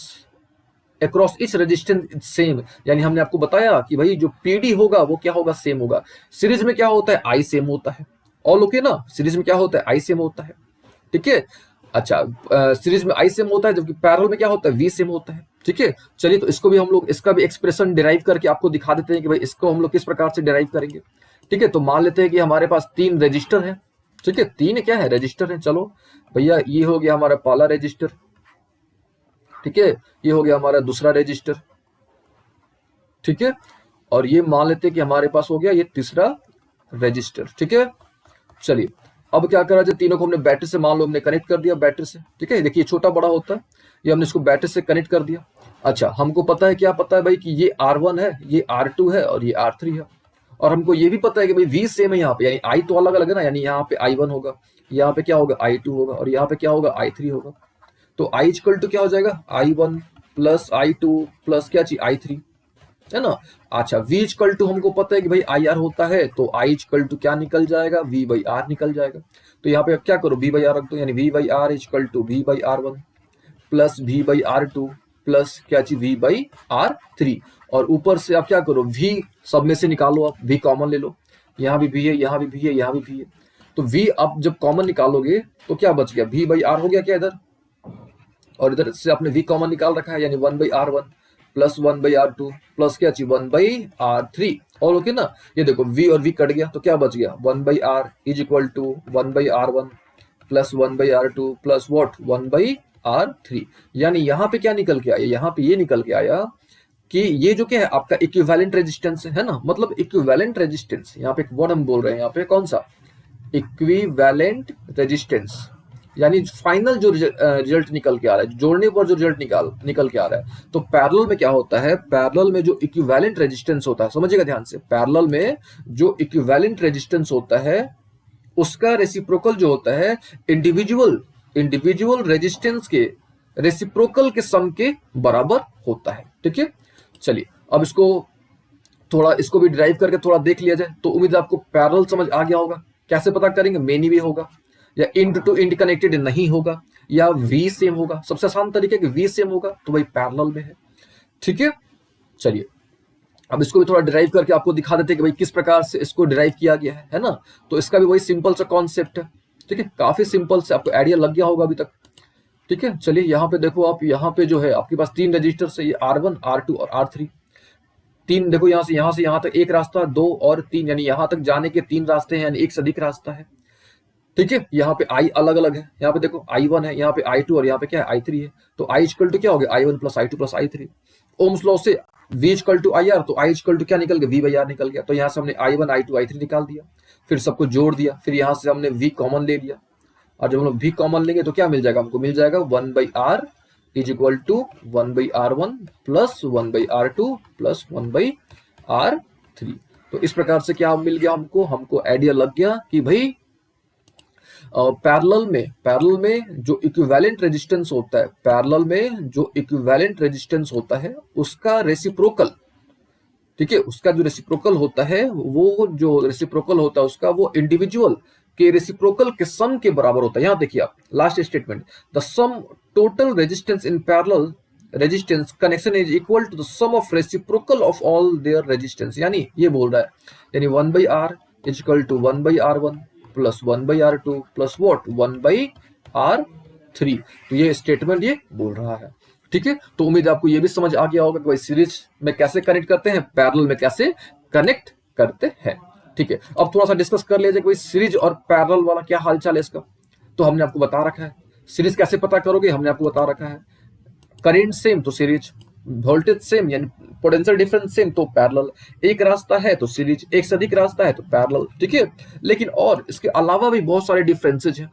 across each resistance is same. यानी हमने आपको बताया कि भाई जो पीडी होगा वो क्या होगा, सेम होगा। सीरीज में क्या होता है, आई सेम होता है। ऑल ओके ना, सीरीज में क्या होता है, आई सेम होता है। ठीक है, अच्छा सीरीज में आई सेम होता है, जबकि पैरेलल में क्या होता है, वी सेम होता है। ठीक है, चलिए तो इसको भी हम लोग, इसका भी एक्सप्रेशन डिराइव करके आपको दिखा देते हैं कि भाई इसको हम लोग किस प्रकार से डिराइव करेंगे। ठीक है, तो मान लेते हैं कि हमारे पास तीन रजिस्टर है। ठीक है, तीन क्या है, रजिस्टर है। चलो भैया, ये हो गया हमारा पहला रजिस्टर। ठीक है, ये हो गया हमारा दूसरा रजिस्टर। ठीक है, और ये मान लेते हैं कि हमारे पास हो गया ये तीसरा रजिस्टर। ठीक है, चलिए अब क्या करा जाए, तीनों को हमने बैटरी से मान लो हमने कनेक्ट कर दिया बैटरी से। ठीक है, देखिए छोटा बड़ा होता है, ये हमने इसको बैटरी से कनेक्ट कर दिया। अच्छा, हमको पता है, क्या पता है भाई कि ये R1 है, ये R2 है और ये R3 है। और हमको ये भी पता है कि भाई V सेम है यहाँ पे, यानी I तो अलग अलग है ना, यानी यहाँ पे I1 होगा, यहाँ पे क्या होगा I2 होगा, और यहाँ पे क्या होगा I3 होगा। तो I इक्वल टू क्या हो जाएगा, I1 प्लस I2 प्लस क्या चाहिए, I3, है ना। अच्छा, V इक्वल टू हमको पता है कि भाई आई आर होता है, तो I इक्वल टू क्या निकल जाएगा, V बाई आर निकल जाएगा। तो यहाँ पे अब क्या करो, V बाई आर रख दो, यानी V by R equal to V by R1 plus V by R2 plus क्या चाहिए, V बाई R3। और ऊपर से आप क्या करो, V सब में से निकालो, आप V कॉमन ले लो, यहाँ भी V है, यहाँ भी V है, यहाँ भी V है। तो V आप जब कॉमन निकालोगे तो क्या बच गया, V बाई आर हो गया क्या इधर, और इधर से आपने V कॉमन निकाल रखा है, यानी 1 by R1 plus 1 by R2 plus क्या चाहिए, 1 बाई R3। और ओके ना, ये देखो V और V कट गया तो क्या बच गया, 1 by R is equal to 1 by R1 plus 1 by R2 plus what, 1 by R3। यानी यहाँ पे क्या निकल के आया, यहाँ पे ये निकल के आया कि ये जो क्या है आपका इक्विवेलेंट रेजिस्टेंस है ना। मतलब इक्विवेलेंट रेजिस्टेंस, यहाँ पे एक वर्ड हम बोल रहे हैं, यहाँ पे कौन सा, इक्विवेलेंट रेजिस्टेंस, यानी फाइनल जो रिजल्ट निकल के आ रहा है, जोड़ने पर जो रिजल्ट निकल के आ रहा है। तो पैरेलल में क्या होता है, पैरेलल में जो इक्विवेलेंट रेजिस्टेंस होता है, समझिएगा ध्यान से, पैरेलल में जो इक्विवेलेंट रेजिस्टेंस होता है उसका रेसिप्रोकल जो होता है इंडिविजुअल रेजिस्टेंस के रेसिप्रोकल के सम के बराबर होता है। ठीक है, चलिए अब इसको भी डिराइव करके थोड़ा देख लिया जाए। तो उम्मीद है आपको पैरेलल समझ आ गया होगा। कैसे पता करेंगे, मेनी वे होगा, या इंड टू इंड कनेक्टेड नहीं होगा, या V सेम होगा। सबसे आसान तरीका कि V सेम होगा तो भाई पैरेलल में है। ठीक है, चलिए अब इसको भी थोड़ा डिराइव करके आपको दिखा देते हैं कि भाई किस प्रकार से इसको डिराइव किया गया है ना। तो इसका भी वही सिंपल सा कॉन्सेप्ट है। ठीक है, काफी सिंपल से, आपको आइडिया लग गया होगा अभी तक। ठीक है, चलिए यहाँ पे देखो आप, यहाँ पे जो है आपके पास तीन रजिस्टर है, ये R1 R2 और R3। तीन देखो, यहाँ से यहाँ तक एक रास्ता, 2 और 3, यानी यहाँ तक जाने के 3 रास्ते हैं, यानी एक से अधिक रास्ता है। ठीक है, यहाँ पे I अलग अलग है, यहाँ पे देखो I1 है, यहाँ पे I2 और यहाँ पे क्या है I3 है। तो I इक्वल टू क्या हो गया, I1 plus I2 plus I3। Ohm's law से V इक्वल टू IR, तो I इक्वल टू क्या निकल गया, V बाई आर निकल गया। तो यहाँ से हमने I1 I2 I3 निकाल दिया, फिर सबको जोड़ दिया, फिर यहाँ से हमने V कॉमन ले लिया। और जब हम लोग V कॉमन लेंगे तो क्या मिल जाएगा, हमको मिल जाएगा 1 by R is equal to 1 by R1 plus 1 by R2 plus 1 by R3। तो इस प्रकार से क्या मिल गया हमको आइडिया लग गया कि भाई पैरेलल में जो इक्विवेलेंट रेजिस्टेंस होता है, पैरेलल में जो इक्विवेलेंट रेजिस्टेंस होता है उसका रेसिप्रोकल, ठीक है, उसका जो रेसिप्रोकल होता है, वो जो रेसिप्रोकल होता है उसका, वो इंडिविजुअल के रेसिप्रोकल के सम के बराबर होता है। यहां देखिए आप last statement, the sum total resistance in parallel resistance connection is equal to the sum of reciprocal of all their resistance. यानी ये बोल रहा है, यानी 1/R is equal to 1/R1 plus 1/R2 plus what 1/R3। तो ये statement ये बोल रहा है, ठीक है। तो उम्मीद आपको ये भी समझ आ गया होगा कि भाई सीरीज में कैसे कनेक्ट करते हैं, पैरेलल में कैसे कनेक्ट करते हैं, ठीक है। अब थोड़ा सा डिस्कस कर लिया जाए कि भाई सीरीज और पैरेलल वाला क्या हालचाल है इसका। तो हमने आपको बता रखा है सीरीज कैसे पता करोगे, हमने आपको बता रखा है करंट सेम तो सीरीज, वोल्टेज सेम यानी पोटेंशियल डिफरेंस सेम तो पैरेलल, एक रास्ता है तो सीरीज, एक से अधिक रास्ता है तो पैरेलल, ठीक है। लेकिन और इसके अलावा भी बहुत सारे डिफरेंसेज हैं,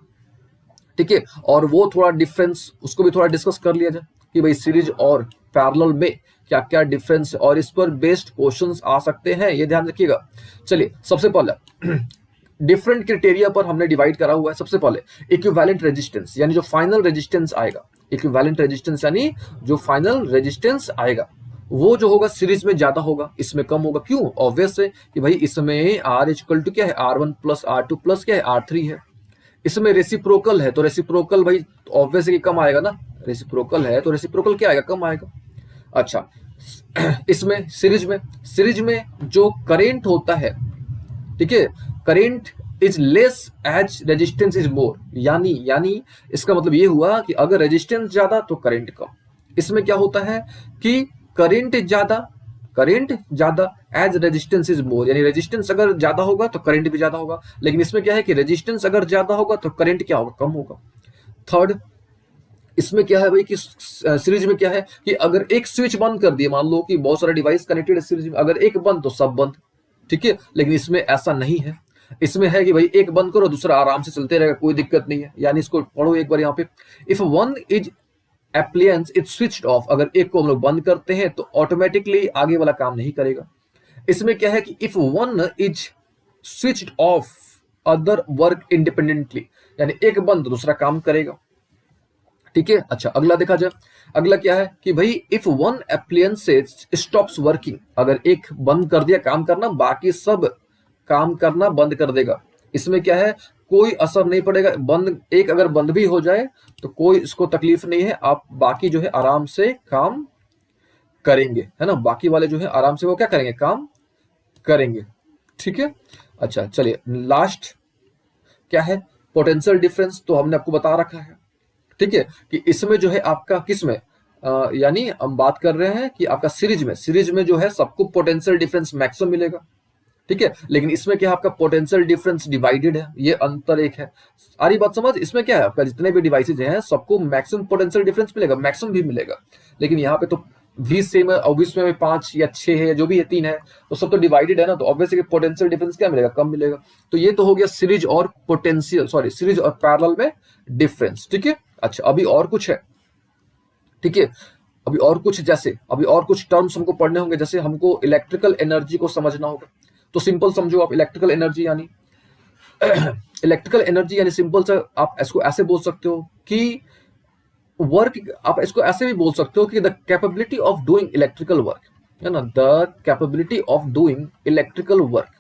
ठीक है, और वो थोड़ा डिफरेंस उसको भी थोड़ा डिस्कस कर लिया जाए कि भाई सीरीज और पैरेलल में क्या क्या डिफरेंस है, और इस पर बेस्ड क्वेश्चंस आ सकते हैं, ये ध्यान रखिएगा। चलिए सबसे पहले डिफरेंट क्राइटेरिया पर हमने डिवाइड करा हुआ है। सबसे पहले इक्विवेलेंट रेजिस्टेंस, यानी जो फाइनल रेजिस्टेंस आएगा, इक्विवेलेंट रेजिस्टेंस यानी जो फाइनल रेजिस्टेंस आएगा वो जो होगा सीरीज में ज्यादा होगा, इसमें कम होगा। क्यों? ऑब्वियस है कि भाई इसमें R इक्वल टू क्या है, R1 प्लस R2 प्लस क्या है, R3 है। इसमें रेसिप्रोकल है तो रेसिप्रोकल भाई ऑब्वियस है कि कम आएगा ना, रेसिप्रोकल है तो रेसिप्रोकल क्या आएगा, कम आएगा। अच्छा इसमें सीरीज में जो करेंट होता है, ठीक है, current is less as resistance is more, यानी इसका मतलब ये हुआ कि अगर रेजिस्टेंस ज्यादा तो करंट कम। इसमें क्या होता है कि करंट ज्यादा एज रेजिस्टेंस इज मोर, यानी रेजिस्टेंस अगर ज्यादा होगा तो करंट भी ज्यादा होगा। लेकिन इसमें क्या है कि रेजिस्टेंस अगर ज्यादा होगा तो करंट क्या होगा, कम होगा। थर्ड इसमें क्या है भाई कि सीरीज में क्या है कि अगर एक स्विच बंद कर दिए, मान लो कि बहुत सारे डिवाइस कनेक्टेड है सीरीज में, अगर एक बंद तो सब बंद, ठीक है। लेकिन इसमें ऐसा नहीं है, इसमें है कि भाई एक बंद करो दूसरा आराम से चलते रहेगा, कोई दिक्कत नहीं है। यानी इसको पढ़ो एक बार यहाँ पे, if one is appliances is switched off, अगर एक को हम लोग बंद करते हैं तो ऑटोमेटिकली आगे वाला काम नहीं करेगा। इसमें क्या है कि if one is switched off other work independently, यानी एक बंद दूसरा काम करेगा, ठीक है। अच्छा अगला देखा जाए, अगला क्या है कि भाई if one appliances stops working, अगर एक बंद कर दिया काम करना, बाकी सब काम करना बंद कर देगा। इसमें क्या है, कोई असर नहीं पड़ेगा, बंद एक अगर बंद भी हो जाए तो कोई इसको तकलीफ नहीं है, आप बाकी जो है आराम से काम करेंगे, है ना। बाकी वाले जो है आराम से वो क्या करेंगे, काम करेंगे, ठीक है। अच्छा चलिए लास्ट क्या है, पोटेंशियल डिफरेंस, तो हमने आपको बता रखा है, ठीक है, कि इसमें जो है आपका किसमें यानी हम बात कर रहे हैं कि आपका सीरीज में जो है सबको पोटेंशियल डिफरेंस मैक्सिमम मिलेगा, ठीक है। लेकिन इसमें क्या है, आपका पोटेंशियल डिफरेंस डिवाइडेड है, ये अंतर एक है। सारी बात समझ, इसमें क्या है आपका जितने भी डिवाइसेज हैं सबको मैक्सिमम पोटेंशियल डिफरेंस मिलेगा, मैक्सिमम भी मिलेगा। लेकिन यहाँ पे तो भी सेम है, ऑब्वियस में 5 या 6 है, जो भी है 3 है, तो सब तो डिवाइडेड है ना, तो ऑब्वियसली पोटेंशियल डिफरेंस क्या मिलेगा, कम मिलेगा। तो ये तो हो गया सीरीज और सीरीज और पैरेलल में डिफरेंस, ठीक है। अच्छा अभी और कुछ है, ठीक है, अभी और कुछ टर्म्स हमको पढ़ने होंगे, जैसे हमको इलेक्ट्रिकल एनर्जी को समझना होगा। तो सिंपल समझो आप, इलेक्ट्रिकल एनर्जी यानी सिंपल से आप इसको ऐसे बोल सकते हो कि वर्क, आप इसको ऐसे भी बोल सकते हो कि the capability of doing electrical work, है ना, the capability of doing electrical work.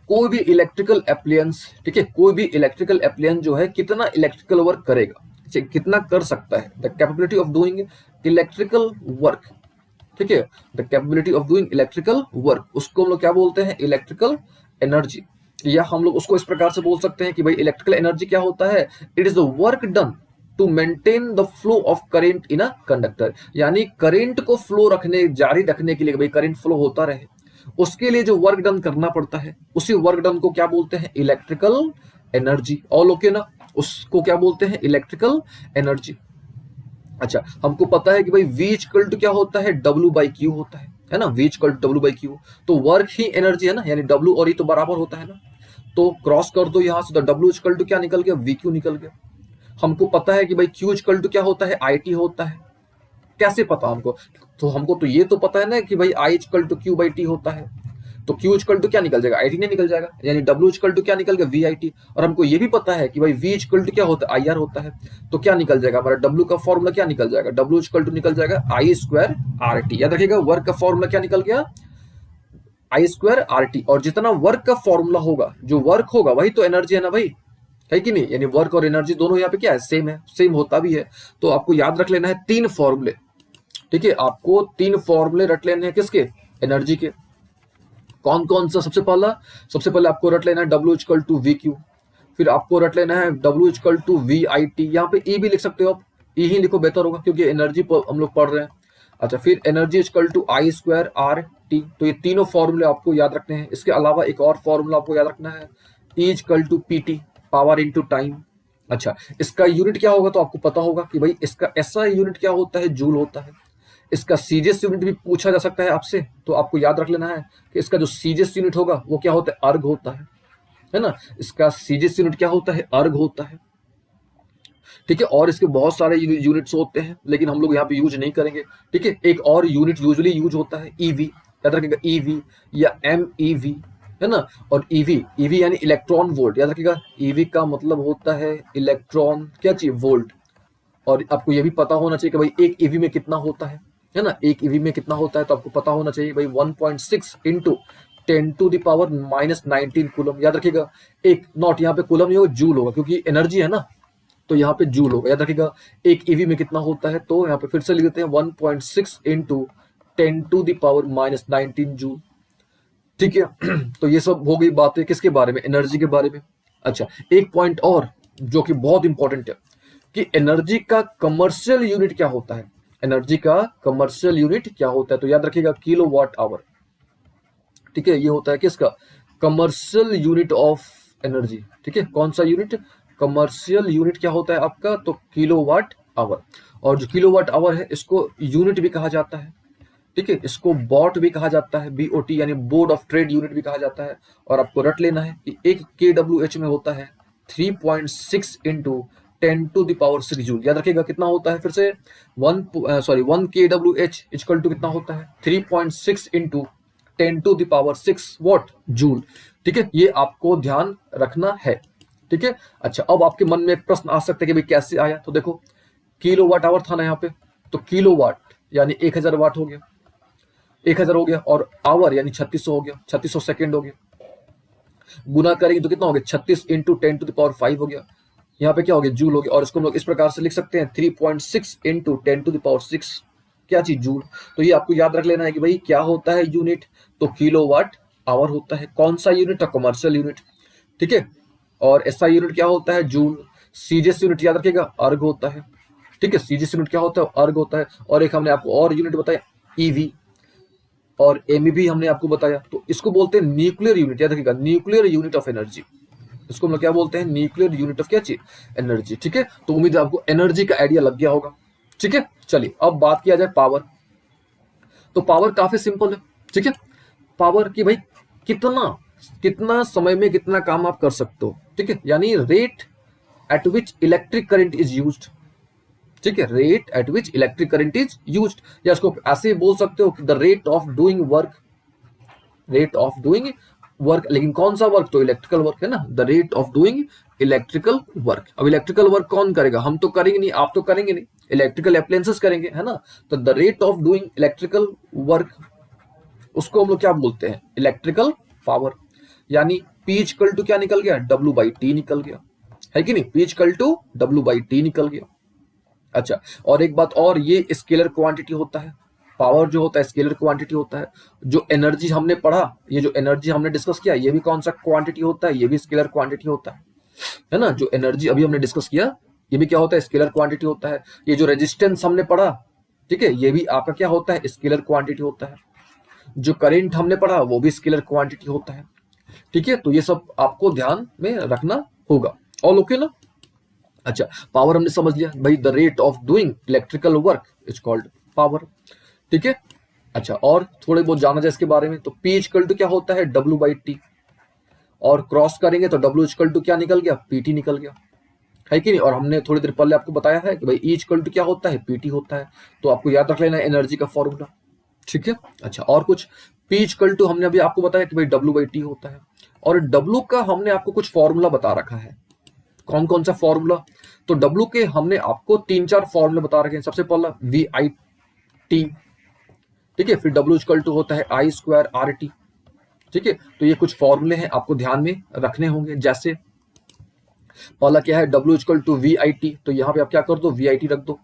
कोई भी इलेक्ट्रिकल एप्लियंस, ठीक है, कोई भी इलेक्ट्रिकल एप्लियंस जो है कितना इलेक्ट्रिकल वर्क करेगा, कितना कर सकता है, the capability of doing electrical work, ठीक है, the capability of doing electrical work, उसको हम लोग क्या बोलते हैं, इलेक्ट्रिकल एनर्जी। या हम लोग उसको इस प्रकार से बोल सकते हैं कि भाई इलेक्ट्रिकल एनर्जी क्या होता है, it is the work done to maintain the flow of current in a conductor, यानी करेंट को फ्लो रखने, जारी रखने के लिए, भाई करेंट फ्लो होता रहे, उसके लिए जो वर्क डन करना पड़ता है, उसी वर्क डन को क्या बोलते हैं, इलेक्ट्रिकल एनर्जी। ऑल ओके ना, उसको क्या बोलते हैं, इलेक्ट्रिकल एनर्जी। अच्छा हमको पता है कि भाई V इक्वल टू क्या होता है, W/Q होता है ना, V इक्वल टू W/Q, तो वर्क ही एनर्जी है ना, यानी W और E तो बराबर होता है ना, तो क्रॉस कर दो यहां से, तो W इक्वल टू क्या निकल गया, VQ निकल गया। हमको पता है कि भाई Q इक्वल टू क्या होता है, IT होता है। कैसे पता हमको, तो हमको तो ये तो पता है ना कि भाई I इक्वल टू Q/T होता है। तो Q इक्वल टू क्या निकल जाएगा, IT नहीं निकल जाएगा, यानी W इक्वल टू क्या निकल गया, VIT। और हमको ये भी पता है कि भाई V इक्वल टू क्या होता है, IR होता है। तो क्या निकल जाएगा हमारा W का फॉर्मूला, क्या निकल जाएगा, W इक्वल टू निकल जाएगा I² RT। याद रखिएगा वर्क का फॉर्मूला क्या निकल गया, I² RT। और जितना वर्क का फॉर्मूला होगा, जो वर्क होगा वही तो एनर्जी है ना भाई, है कि नहीं, यानी वर्क और एनर्जी दोनों यहाँ पे क्या है, सेम होता भी है। तो आपको याद रख लेना है 3 फॉर्मूले, ठीक है, आपको 3 फॉर्मूले रट लेने हैं, किसके, एनर्जी के। कौन कौन सा, सबसे पहले आपको रट लेना है W इक्वल टू VQ, फिर आपको रट लेना है W इक्वल टू VIT। यहाँ पे E भी लिख सकते हो आप, E ही लिखो बेहतर होगा क्योंकि एनर्जी हम लोग पढ़ रहे हैं। अच्छा, फिर energy equal to I² RT। तो ये तीनों फॉर्मूले आपको याद रखने हैं। इसके अलावा एक और फॉर्मूला आपको याद रखना है, E equal to PT, power into time. अच्छा, इसका यूनिट क्या होगा तो आपको पता होगा कि भाई इसका ऐसा यूनिट क्या होता है, जूल होता है। इसका सीजीएस यूनिट भी पूछा जा सकता है आपसे, तो आपको याद रख लेना है कि इसका जो सीजीएस यूनिट होगा वो क्या होता है, अर्ग होता है ना। इसका सीजीएस यूनिट क्या होता है, अर्ग होता है, ठीक है। और इसके बहुत सारे यूनिट्स होते हैं, लेकिन हम लोग यहाँ पे यूज नहीं करेंगे, ठीक है। एक और यूनिट यूजुअली यूज होता है ईवी, याद रखिएगा, ईवी या MEV, है ना। और ईवी यानी इलेक्ट्रॉन वोल्ट, याद रखिएगा, ईवी का मतलब होता है इलेक्ट्रॉन क्या चाहिए, वोल्ट। और आपको ये भी पता होना चाहिए कि भाई एक ईवी में कितना होता है ना, एक ईवी में कितना होता है, तो आपको पता होना चाहिए भाई 1.6 इंटू 10⁻⁹ कूलम। याद रखिएगा, एक नॉट यहाँ पे कूलम नहीं होगा, जूल होगा, क्योंकि एनर्जी है ना, तो यहाँ पे जूल होगा। याद रखिएगा एक ईवी में कितना होता है, तो यहाँ पे फिर से लिख देते हैं 1.6 इंटू 10⁻⁹ जूल, ठीक है। तो ये सब हो गई बातें किसके बारे में, एनर्जी के बारे में। अच्छा, एक पॉइंट और जो कि बहुत इंपॉर्टेंट है कि एनर्जी का कमर्शियल यूनिट क्या होता है, एनर्जी का कमर्शियल यूनिट क्या होता है, तो याद रखिएगा किलोवाट आवर, ठीक है। ये होता है किसका, कमर्शियल यूनिट ऑफ एनर्जी, ठीक है। कौन सा यूनिट, कमर्शियल यूनिट क्या होता है आपका, तो किलोवाट आवर। और जो किलोवाट आवर है इसको यूनिट भी कहा जाता है, ठीक है। इसको बॉट भी कहा जाता है, BOT यानी बोर्ड ऑफ ट्रेड यूनिट भी कहा जाता है। और आपको रट लेना है कि एक kWh में होता है 3.6 इंटू 10⁻⁶ जूल। याद रखिएगा कितना होता है, फिर से 1 kWh इक्वल टू कितना होता है, 3.6 इंटू 10⁻⁶ वॉट, जूल, ठीक है। ये आपको ध्यान रखना है, ठीक है। अच्छा, अब आपके मन में एक प्रश्न आ सकता है कि भाई कैसे आया, तो देखो किलोवाट आवर था ना यहाँ पे, तो किलोवाट यानी 1000 वाट हो गया, 1000 हो गया, और आवर यानी 3600 हो गया, 3600 सेकेंड हो गया। गुना करेंगे तो कितना हो गया, 36 इंटू 10⁵ हो गया, यहाँ पे क्या हो गया, जूल हो गया। और इसको हम लोग इस प्रकार से लिख सकते हैं 3.6 इंटू 10⁶ क्या चीज, जूल। तो ये आपको याद रख लेना है कि भाई क्या होता है यूनिट, तो किलोवाट आवर होता है। कौन सा यूनिट, तो कमर्शियल यूनिट, ठीक है। और ऐसा यूनिट क्या होता है, जूल। सीजीएस यूनिट याद रखिएगा, अर्ग होता है, ठीक है। सीजीएस यूनिट क्या होता है, अर्ग होता है। और एक हमने आपको और यूनिट बताया, ईवी और MEV हमने आपको बताया, तो इसको बोलते हैं न्यूक्लियर यूनिट। याद रखिएगा, न्यूक्लियर यूनिट ऑफ एनर्जी, इसको हम लोग क्या बोलते हैं, न्यूक्लियर यूनिट ऑफ क्या चीज, एनर्जी, ठीक है। तो उम्मीद है आपको एनर्जी का आइडिया लग गया होगा, ठीक है। चलिए अब बात किया जाए पावर। तो पावर काफी सिंपल है, ठीक है। पावर की भाई कितना कितना समय में कितना काम आप कर सकते हो, ठीक है, यानी rate at which electric current is used, ठीक है, rate at which electric current is used. या इसको ऐसे ही बोल सकते हो कि the rate of doing work, rate of doing work, लेकिन कौन सा वर्क, तो इलेक्ट्रिकल वर्क है ना, the rate of doing electrical work. अब इलेक्ट्रिकल वर्क कौन करेगा, हम तो करेंगे नहीं, आप तो करेंगे नहीं, इलेक्ट्रिकल अप्लायंसेस करेंगे, है ना। तो the rate of doing electrical work, उसको हम लोग क्या बोलते हैं, इलेक्ट्रिकल पावर। यानी P इक्वल टू क्या निकल गया, W/T निकल गया, है कि नहीं, P इक्वल टू W/T निकल गया। अच्छा, और एक बात और, ये स्केलर क्वांटिटी होता है, पावर जो होता है स्केलर क्वांटिटी होता है। जो एनर्जी हमने पढ़ा, ये जो एनर्जी हमने डिस्कस किया, ये भी कौन सा क्वांटिटी होता है, ये भी स्केलर क्वांटिटी होता है ना। जो एनर्जी अभी हमने डिस्कस किया, ये भी क्या होता है, स्केलर क्वांटिटी होता है। ये जो रेजिस्टेंस हमने पढ़ा, ठीक है, ये भी आपका क्या होता है, स्केलर क्वांटिटी होता है। जो करंट हमने पढ़ा वो भी स्केलर क्वांटिटी होता है, ठीक है। तो ये सब आपको ध्यान में रखना होगा, ऑल ओके ना। अच्छा, पावर हमने समझ लिया भाई, the rate of doing electrical work is called power, ठीक है। अच्छा, और थोड़े बहुत जाना जाए इसके बारे में, तो P इक्वल टू क्या होता है, W/T। और क्रॉस करेंगे तो W इक्वल टू क्या निकल गया, PT निकल गया, है कि नहीं। और हमने थोड़ी देर पहले आपको बताया है कि भाई E इक्वल टू क्या होता है, PT होता है। तो आपको याद रख लेना है एनर्जी का फॉर्मूला, ठीक है। अच्छा, और कुछ, P P इक्वल टू हमने अभी आपको बताया कि भाई W/T होता है, और W का हमने आपको कुछ फॉर्मूला बता रखा है। कौन कौन सा फॉर्मूला? तो W के हमने आपको 3-4 फॉर्मूले बता रखे हैं। सबसे पहला VIT, ठीक है, फिर W इक्वल टू होता है I² RT, ठीक है। तो ये कुछ फॉर्मूले हैं, आपको ध्यान में रखने होंगे। जैसे पहला क्या है, W इक्वल टू VIT, तो यहाँ पे आप क्या कर दो, VIT रख दो।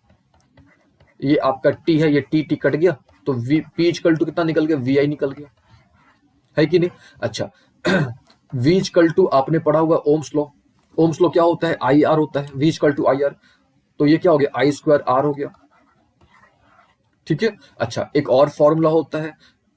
ये आपका T है, ये T कट गया, तो P इक्वल टू कितना निकल गया, VI निकल गया, है कि नहीं? अच्छा V इक्वल टू आपने पढ़ा हुआ ओम्स लॉ। ओम्स लॉ क्या होता है, IR होता है, V इक्वल टू IR, तो ये क्या हो गया, I² R हो गया, ठीक है। अच्छा, एक और फॉर्मूला होता है,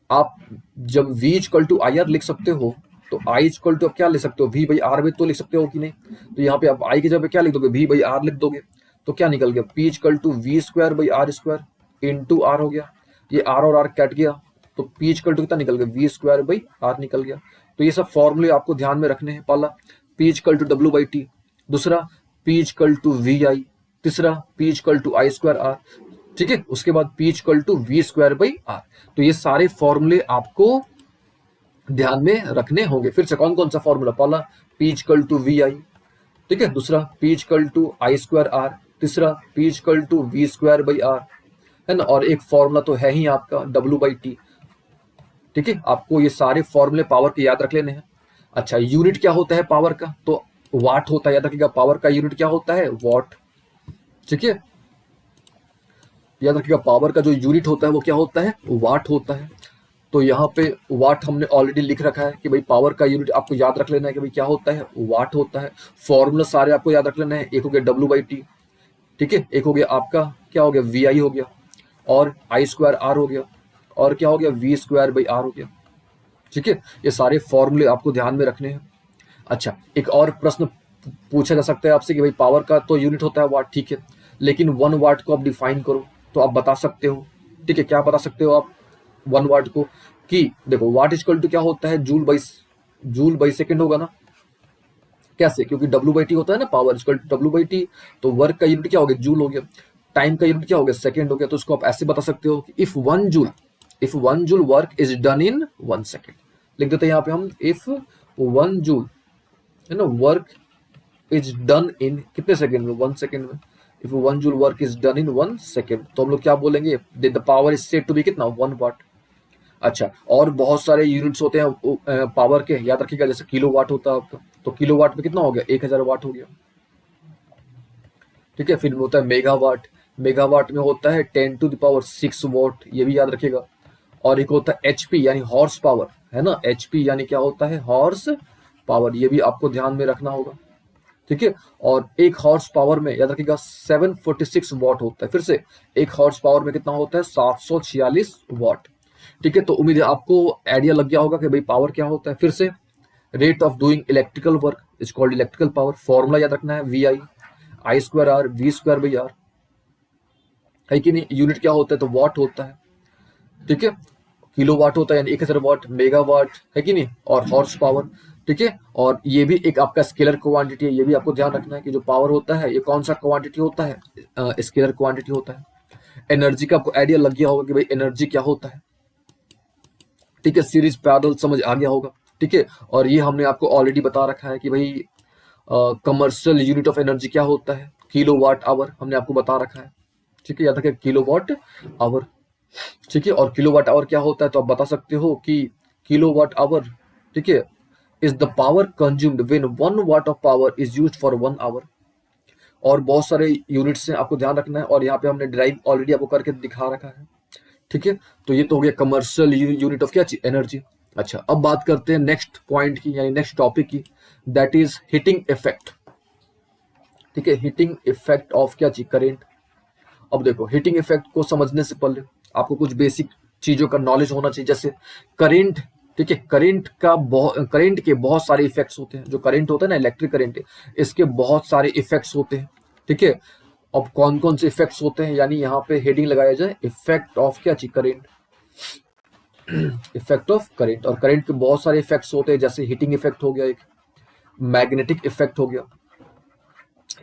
आप जब V इक्वल टू IR लिख सकते हो, तो I इक्वल टू आप क्या लिख सकते हो, V/R भी तो लिख सकते हो कि नहीं? तो यहाँ पे आप I की जगह क्या लिख दोगे, V/R लिख दोगे, तो क्या निकल गया, P equal to V²/R² into R हो गया। ये R और R कट गया, तो P इक्वल टू कितना निकल गया, V²/R निकल गया। तो ये सब फॉर्मूले आपको ध्यान में रखने हैं। पहला P इक्वल टू W/T, दूसरा P इक्वल टू VI, तीसरा P equal to I² R, ठीक है। उसके बाद P इक्वल टू V²/R। तो ये सारे फॉर्मूले आपको ध्यान में रखने होंगे। फिर से कौन कौन सा फॉर्मूला, पहला P इक्वल टू VI, ठीक है, दूसरा P equal to I² R, तीसरा P इक्वल टू V²/R, है ना, और एक फॉर्मूला तो है ही आपका W/T, ठीक है। आपको ये सारे फॉर्मूले पावर के याद रख लेने हैं। अच्छा, यूनिट क्या होता है पावर का, तो वाट होता है, याद रखिएगा, पावर का यूनिट क्या होता है, वॉट, ठीक है। याद रखिएगा, पावर का जो यूनिट होता है वो क्या होता है, वाट होता है। तो यहाँ पे वाट हमने ऑलरेडी लिख रखा है कि भाई पावर का यूनिट आपको याद रख लेना है कि भाई क्या होता है, वाट होता है। फॉर्मूला सारे आपको याद रख लेना है। एक हो गया W/T, ठीक है, एक हो गया आपका क्या हो गया, VI हो गया, और I² R हो गया, और क्या हो गया, V²/R हो गया, ठीक है। ये सारे फॉर्मूले आपको ध्यान में रखने हैं। अच्छा, एक और प्रश्न पूछा जा सकता है आपसे कि भाई पावर का तो यूनिट होता है वाट, ठीक है, लेकिन 1 वाट को आप डिफाइन करो, तो आप बता सकते हो, ठीक है। क्या बता सकते हो आप 1 वाट को, कि देखो वाट इक्वल टू क्या होता है, जूल बाई सेकेंड होगा ना। कैसे, क्योंकि W/T होता है ना, पावर इक्वल टू W/T, तो वर्क का यूनिट क्या हो गया, जूल हो गया, टाइम का यूनिट क्या हो गया, सेकेंड हो गया। तो इसको आप ऐसे बता सकते हो कि if one joule work is done in 1 second, लिख देते हैं यहाँ पे हम, इफ 1 जूल, है ना, वर्क इज डन इन कितने सेकेंड में, 1 सेकेंड में। If 1 joule work is done in 1 second, तो हम लोग क्या बोलेंगे, the power is said to be कितना, 1 वाट। अच्छा, और बहुत सारे यूनिट्स होते हैं पावर के, याद रखिएगा, जैसे किलो वाट होता है आपका, तो किलो वाट में कितना हो गया, 1000 वाट हो गया, ठीक है। फिर होता है मेगावाट, मेगावाट में होता है 10⁶ वाट, ये भी याद रखिएगा। और एक होता है HP यानी हॉर्स पावर, है ना, HP यानी क्या होता है, हॉर्स पावर, ये भी आपको ध्यान में रखना होगा, ठीक है। और एक हॉर्स पावर में याद रखिएगा 746 वाट होता है। फिर से एक हॉर्स पावर में कितना होता है, 746 वाट, ठीक है। तो उम्मीद है आपको आइडिया लग गया होगा कि भाई पावर क्या होता है। फिर से rate of doing electrical work is called electrical power. Formula याद रखना है, VI I² R V²/R, है कि नहीं। यूनिट क्या होता है, तो वाट होता है, ठीक है। किलो वाट होता है यानी 1000 वाट, मेगावाट, है कि नहीं, और हॉर्स पावर, ठीक है। और ये भी एक आपका स्केलर क्वांटिटी है, ये भी आपको ध्यान रखना है कि जो पावर होता है ये कौन सा क्वांटिटी होता है, स्केलर क्वांटिटी होता है। एनर्जी का आपको आइडिया लग गया होगा कि भाई एनर्जी क्या होता है, ठीक है। सीरीज पैरेलल समझ आ गया होगा, ठीक है। और ये हमने आपको ऑलरेडी बता रखा है कि भाई कमर्शियल यूनिट ऑफ एनर्जी क्या होता है, किलो वाट आवर, हमने आपको बता रखा है, ठीक है। याद रखिए, किलो वाट आवर, ठीक है। और किलो वाट आवर क्या होता है, तो आप बता सकते हो कि किलो वाट आवर, ठीक है, is the power consumed when 1 watt of power is used for 1 hour. और बहुत सारे यूनिट्स हैं, आपको ध्यान रखना है, और यहाँ पे हमने ड्राइव ऑलरेडी आपको करके दिखा रखा है, ठीक है। तो ये तो हो गया कमर्शियल यूनिट ऑफ क्या चीज, एनर्जी। अच्छा, अब बात करते हैं नेक्स्ट पॉइंट की, यानी नेक्स्ट टॉपिक की, दैट इज हीटिंग इफेक्ट, ठीक है। हीटिंग इफेक्ट ऑफ क्या चीज, करेंट। अब देखो, हीटिंग इफेक्ट को समझने से पहले आपको कुछ बेसिक चीजों का नॉलेज होना चाहिए, जैसे करेंट, ठीक है। करेंट के बहुत सारे इफेक्ट्स होते हैं। जो करेंट होता है ना, इलेक्ट्रिक करेंट, इसके बहुत सारे इफेक्ट्स होते हैं, ठीक है। अब कौन कौन से इफेक्ट्स होते हैं, यानी यहाँ पे हेडिंग लगाया जाए, इफेक्ट ऑफ क्या चीज, करेंट, इफेक्ट ऑफ करेंट। और करेंट के बहुत सारे इफेक्ट्स होते हैं, जैसे हीटिंग इफेक्ट हो गया, एक मैग्नेटिक इफेक्ट हो गया,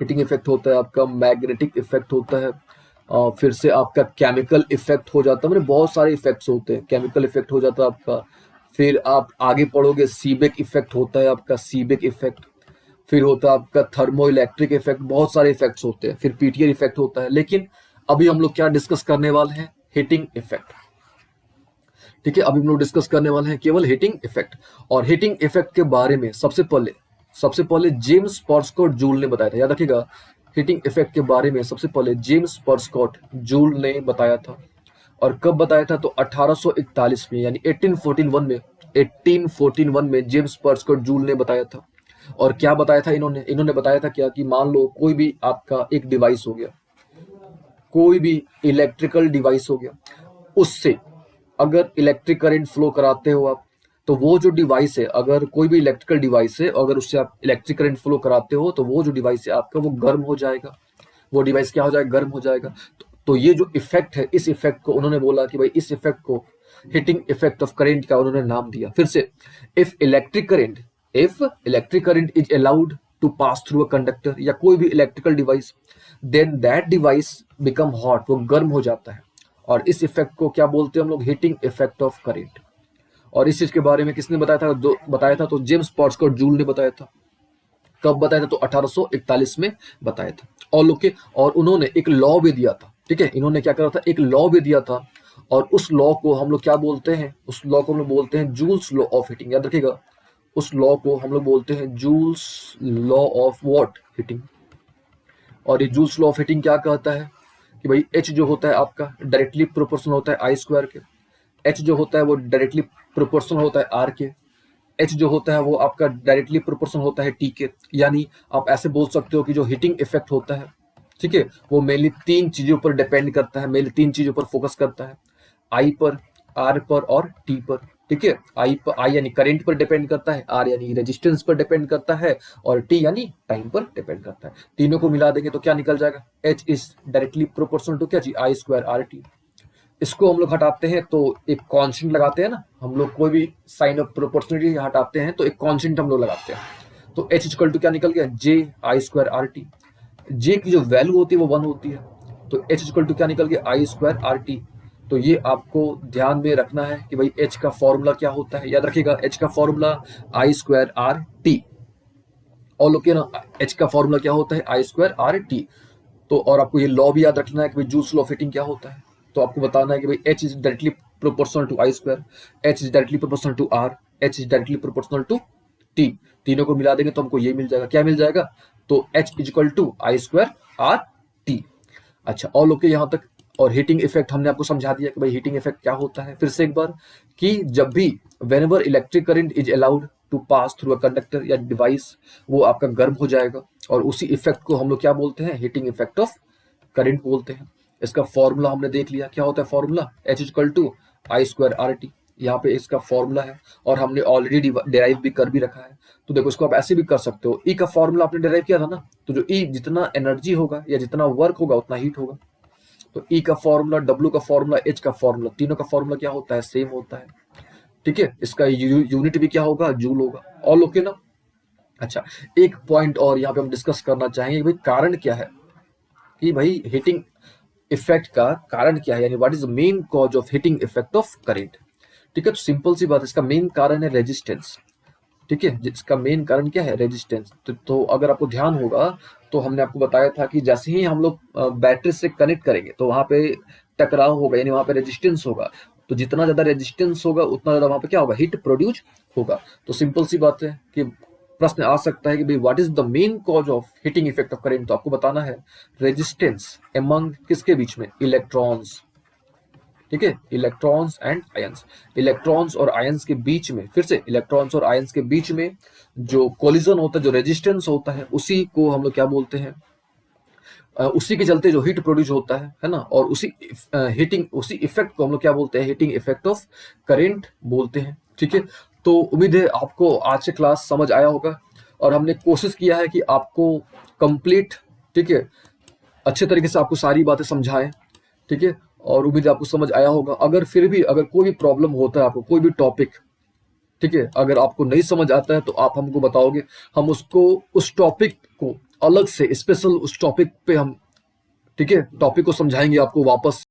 हीटिंग इफेक्ट होता है आपका, मैग्नेटिक इफेक्ट होता है, फिर से आपका केमिकल इफेक्ट हो जाता है, मतलब बहुत सारे इफेक्ट्स होते हैं। केमिकल इफेक्ट हो जाता है आपका, फिर आप आगे पढ़ोगे सीबेक इफेक्ट होता है आपका, सीबेक इफेक्ट। फिर होता है आपका थर्मो इलेक्ट्रिक इफेक्ट, बहुत सारे इफेक्ट्स होते हैं। फिर पीटीआर इफेक्ट होता है। लेकिन अभी हम लोग क्या डिस्कस करने वाले हैं? Heating effect. ठीक है, अभी हम लोग डिस्कस करने वाले हैं केवल हीटिंग इफेक्ट। और हीटिंग इफेक्ट के बारे में सबसे पहले जेम्स पर्सकॉट जूल ने बताया था। याद रखिएगा, हीटिंग इफेक्ट के बारे में सबसे पहले जेम्स पर्सकॉट जूल ने बताया था। और कब बताया था? तो 1841 में, यानी 1841 में जेम्स पर्सकॉट जूल ने बताया था। और क्या बताया था इन्होंने बताया था क्या, कि मान लो कोई भी आपका एक डिवाइस हो गया, कोई भी इलेक्ट्रिकल डिवाइस हो गया, उससे अगर इलेक्ट्रिक करंट फ्लो कराते हो आप, तो वो जो डिवाइस है, अगर कोई भी इलेक्ट्रिकल डिवाइस है, अगर उससे आप इलेक्ट्रिक करंट फ्लो कराते हो, तो वो जो डिवाइस है आपका, वो गर्म हो जाएगा। वो डिवाइस क्या हो जाएगा? गर्म हो जाएगा। तो ये जो इफेक्ट है, इस इफेक्ट को उन्होंने बोला कि भाई इस इफेक्ट को हीटिंग इफेक्ट ऑफ करंट का उन्होंने नाम दिया। फिर से, if electric current is allowed to pass through a conductor, या कोई भी electrical device, then that device become hot, वो गर्म हो जाता है। और इस इफेक्ट को क्या बोलते हैं हम लोग? Heating effect of current. और इस चीज के बारे में किसने बताया था? बताया था तो जेम्स पर्सकॉट जूल ने बताया था। कब बताया था? तो 1841 में बताया था। और लोग के, और उन्होंने एक लॉ भी दिया था। ठीक है, इन्होंने क्या करा था? एक लॉ भी दिया था। और उस लॉ को हम लोग क्या बोलते हैं? उस लॉ को हम लोग बोलते हैं जूल्स लॉ ऑफ हीटिंग। याद रखिएगा, उस लॉ को हम लोग बोलते हैं joules law of what? Heating. और ये जूल्स लॉ ऑफ हीटिंग क्या कहता है कि भाई एच जो होता है आपका डायरेक्टली प्रोपोर्शनल होता है आई स्क्वायर के। एच जो होता है वो डायरेक्टली प्रोपोर्शनल होता है आर के। एच जो होता है वो आपका डायरेक्टली प्रोपोर्शनल होता है टी के। यानी आप ऐसे बोल सकते हो कि जो हीटिंग इफेक्ट होता है, ठीक है, वो मेनली तीन चीजों पर डिपेंड करता है, मेनली तीन चीजों पर फोकस करता है, आई पर, आर पर और टी पर। ठीक है, आई यानी करंट पर डिपेंड करता है, आर यानी रेजिस्टेंस पर डिपेंड करता है, और टी यानी टाइम पर डिपेंड करता है। तीनों को मिला देंगे तो क्या निकल जाएगा? H is directly proportional to क्या जी? I square R T. इसको हम लोग हटाते हैं तो एक कांस्टेंट लगाते हैं ना हम लोग, कोई भी साइन ऑफ प्रोपोर्शनलिटी हटाते हैं तो एक कांस्टेंट हम लोग लगाते हैं। तो एच इक्वल टू क्या निकल गया? जे आई स्क्वायर आर टी। जे की जो वैल्यू होती है वो 1 होती है। तो एच इक्वल टू क्या निकल गया? आई स्क्वायर आर टी। तो ये आपको ध्यान में रखना है कि भाई एच का फॉर्मूला क्या होता है। याद रखिएगा, एच का formula I square R T. और लोग ना, एच का फॉर्मूला क्या होता है? आई स्क्वायर आर टी। तो और आपको ये लॉ भी याद रखना है कि भाई जूल्स लॉ ऑफ हीटिंग क्या होता है। तो आपको बताना है कि भाई H is directly proportional to I square, H is directly proportional to R, H is directly proportional to T. तीनों को मिला देंगे तो हमको ये मिल जाएगा। क्या मिल जाएगा? तो H is equal to I square R T. अच्छा, और लोग के यहाँ तक। और हीटिंग इफेक्ट हमने आपको समझा दिया कि भाई हीटिंग इफेक्ट क्या होता है। फिर से एक बार, कि जब भी whenever electric current is allowed to pass through a conductor या डिवाइस, वो आपका गर्म हो जाएगा। और उसी इफेक्ट को हम लोग क्या बोलते हैं? हीटिंग इफेक्ट ऑफ करंट बोलते हैं। इसका फॉर्मूला हमने देख लिया, क्या होता है formula? H equal to I square R T. यहाँ पे इसका फॉर्मूला है, और हमने ऑलरेडी डिराइव भी कर भी रखा है। तो देखो, इसको आप ऐसे भी कर सकते हो। ई का फॉर्मूला आपने डिराइव किया था ना, तो जो ई जितना एनर्जी होगा या जितना वर्क होगा उतना हीट होगा। तो ई का फॉर्मूला, डब्ल्यू का फॉर्मूला, एच का फॉर्मूला, तीनों का फॉर्मूला क्या होता है? सेम होता है। ठीक है, इसका यूनिट भी क्या होगा? जूल होगा। ऑल ओके ना? अच्छा, एक पॉइंट और यहाँ पे हम डिस्कस करना चाहेंगे, भाई कारण क्या है, कि भाई हीटिंग इफेक्ट का कारण क्या है, यानी what is the main cause of heating effect of current. ठीक है, तो सिंपल सी बात है, इसका मेन कारण है रेजिस्टेंस। ठीक है, जिसका मेन कारण क्या है? रेजिस्टेंस। तो अगर आपको ध्यान होगा, तो हमने आपको बताया था कि जैसे ही हम लोग बैटरी से कनेक्ट करेंगे तो वहां पे टकराव होगा, यानी वहां पे रेजिस्टेंस होगा। तो जितना ज्यादा रेजिस्टेंस होगा उतना ज्यादा वहां पे क्या होगा? हीट प्रोड्यूस होगा। तो सिंपल सी बात है कि प्रश्न आ सकता है कि भाई what is the main cause of heating effect of current. तो आपको बताना है रेजिस्टेंस एमंग किसके बीच में? इलेक्ट्रॉन्स। ठीक है, इलेक्ट्रॉन्स एंड आयंस। इलेक्ट्रॉन्स और आयंस के बीच में, फिर से इलेक्ट्रॉन्स और आयंस के बीच में जो कोलिजन होता है, जो रेजिस्टेंस होता है, उसी को हम लोग क्या बोलते हैं? उसी के चलते जो हीट प्रोड्यूस होता है ना, और उसी हीटिंग, उसी इफेक्ट को हम लोग क्या बोलते हैं? हीटिंग इफेक्ट ऑफ करंट बोलते हैं। ठीक है, तो उम्मीद है आपको आज से क्लास समझ आया होगा, और हमने कोशिश किया है कि आपको कंप्लीट, ठीक है, अच्छे तरीके से आपको सारी बातें समझाएं। ठीक है, और उम्मीद है आपको समझ आया होगा। अगर फिर भी अगर कोई भी प्रॉब्लम होता है आपको, कोई भी टॉपिक, ठीक है, अगर आपको नहीं समझ आता है तो आप हमको बताओगे, हम उसको, उस टॉपिक को अलग से स्पेशल उस टॉपिक पे हम, ठीक है, टॉपिक को समझाएंगे आपको वापस।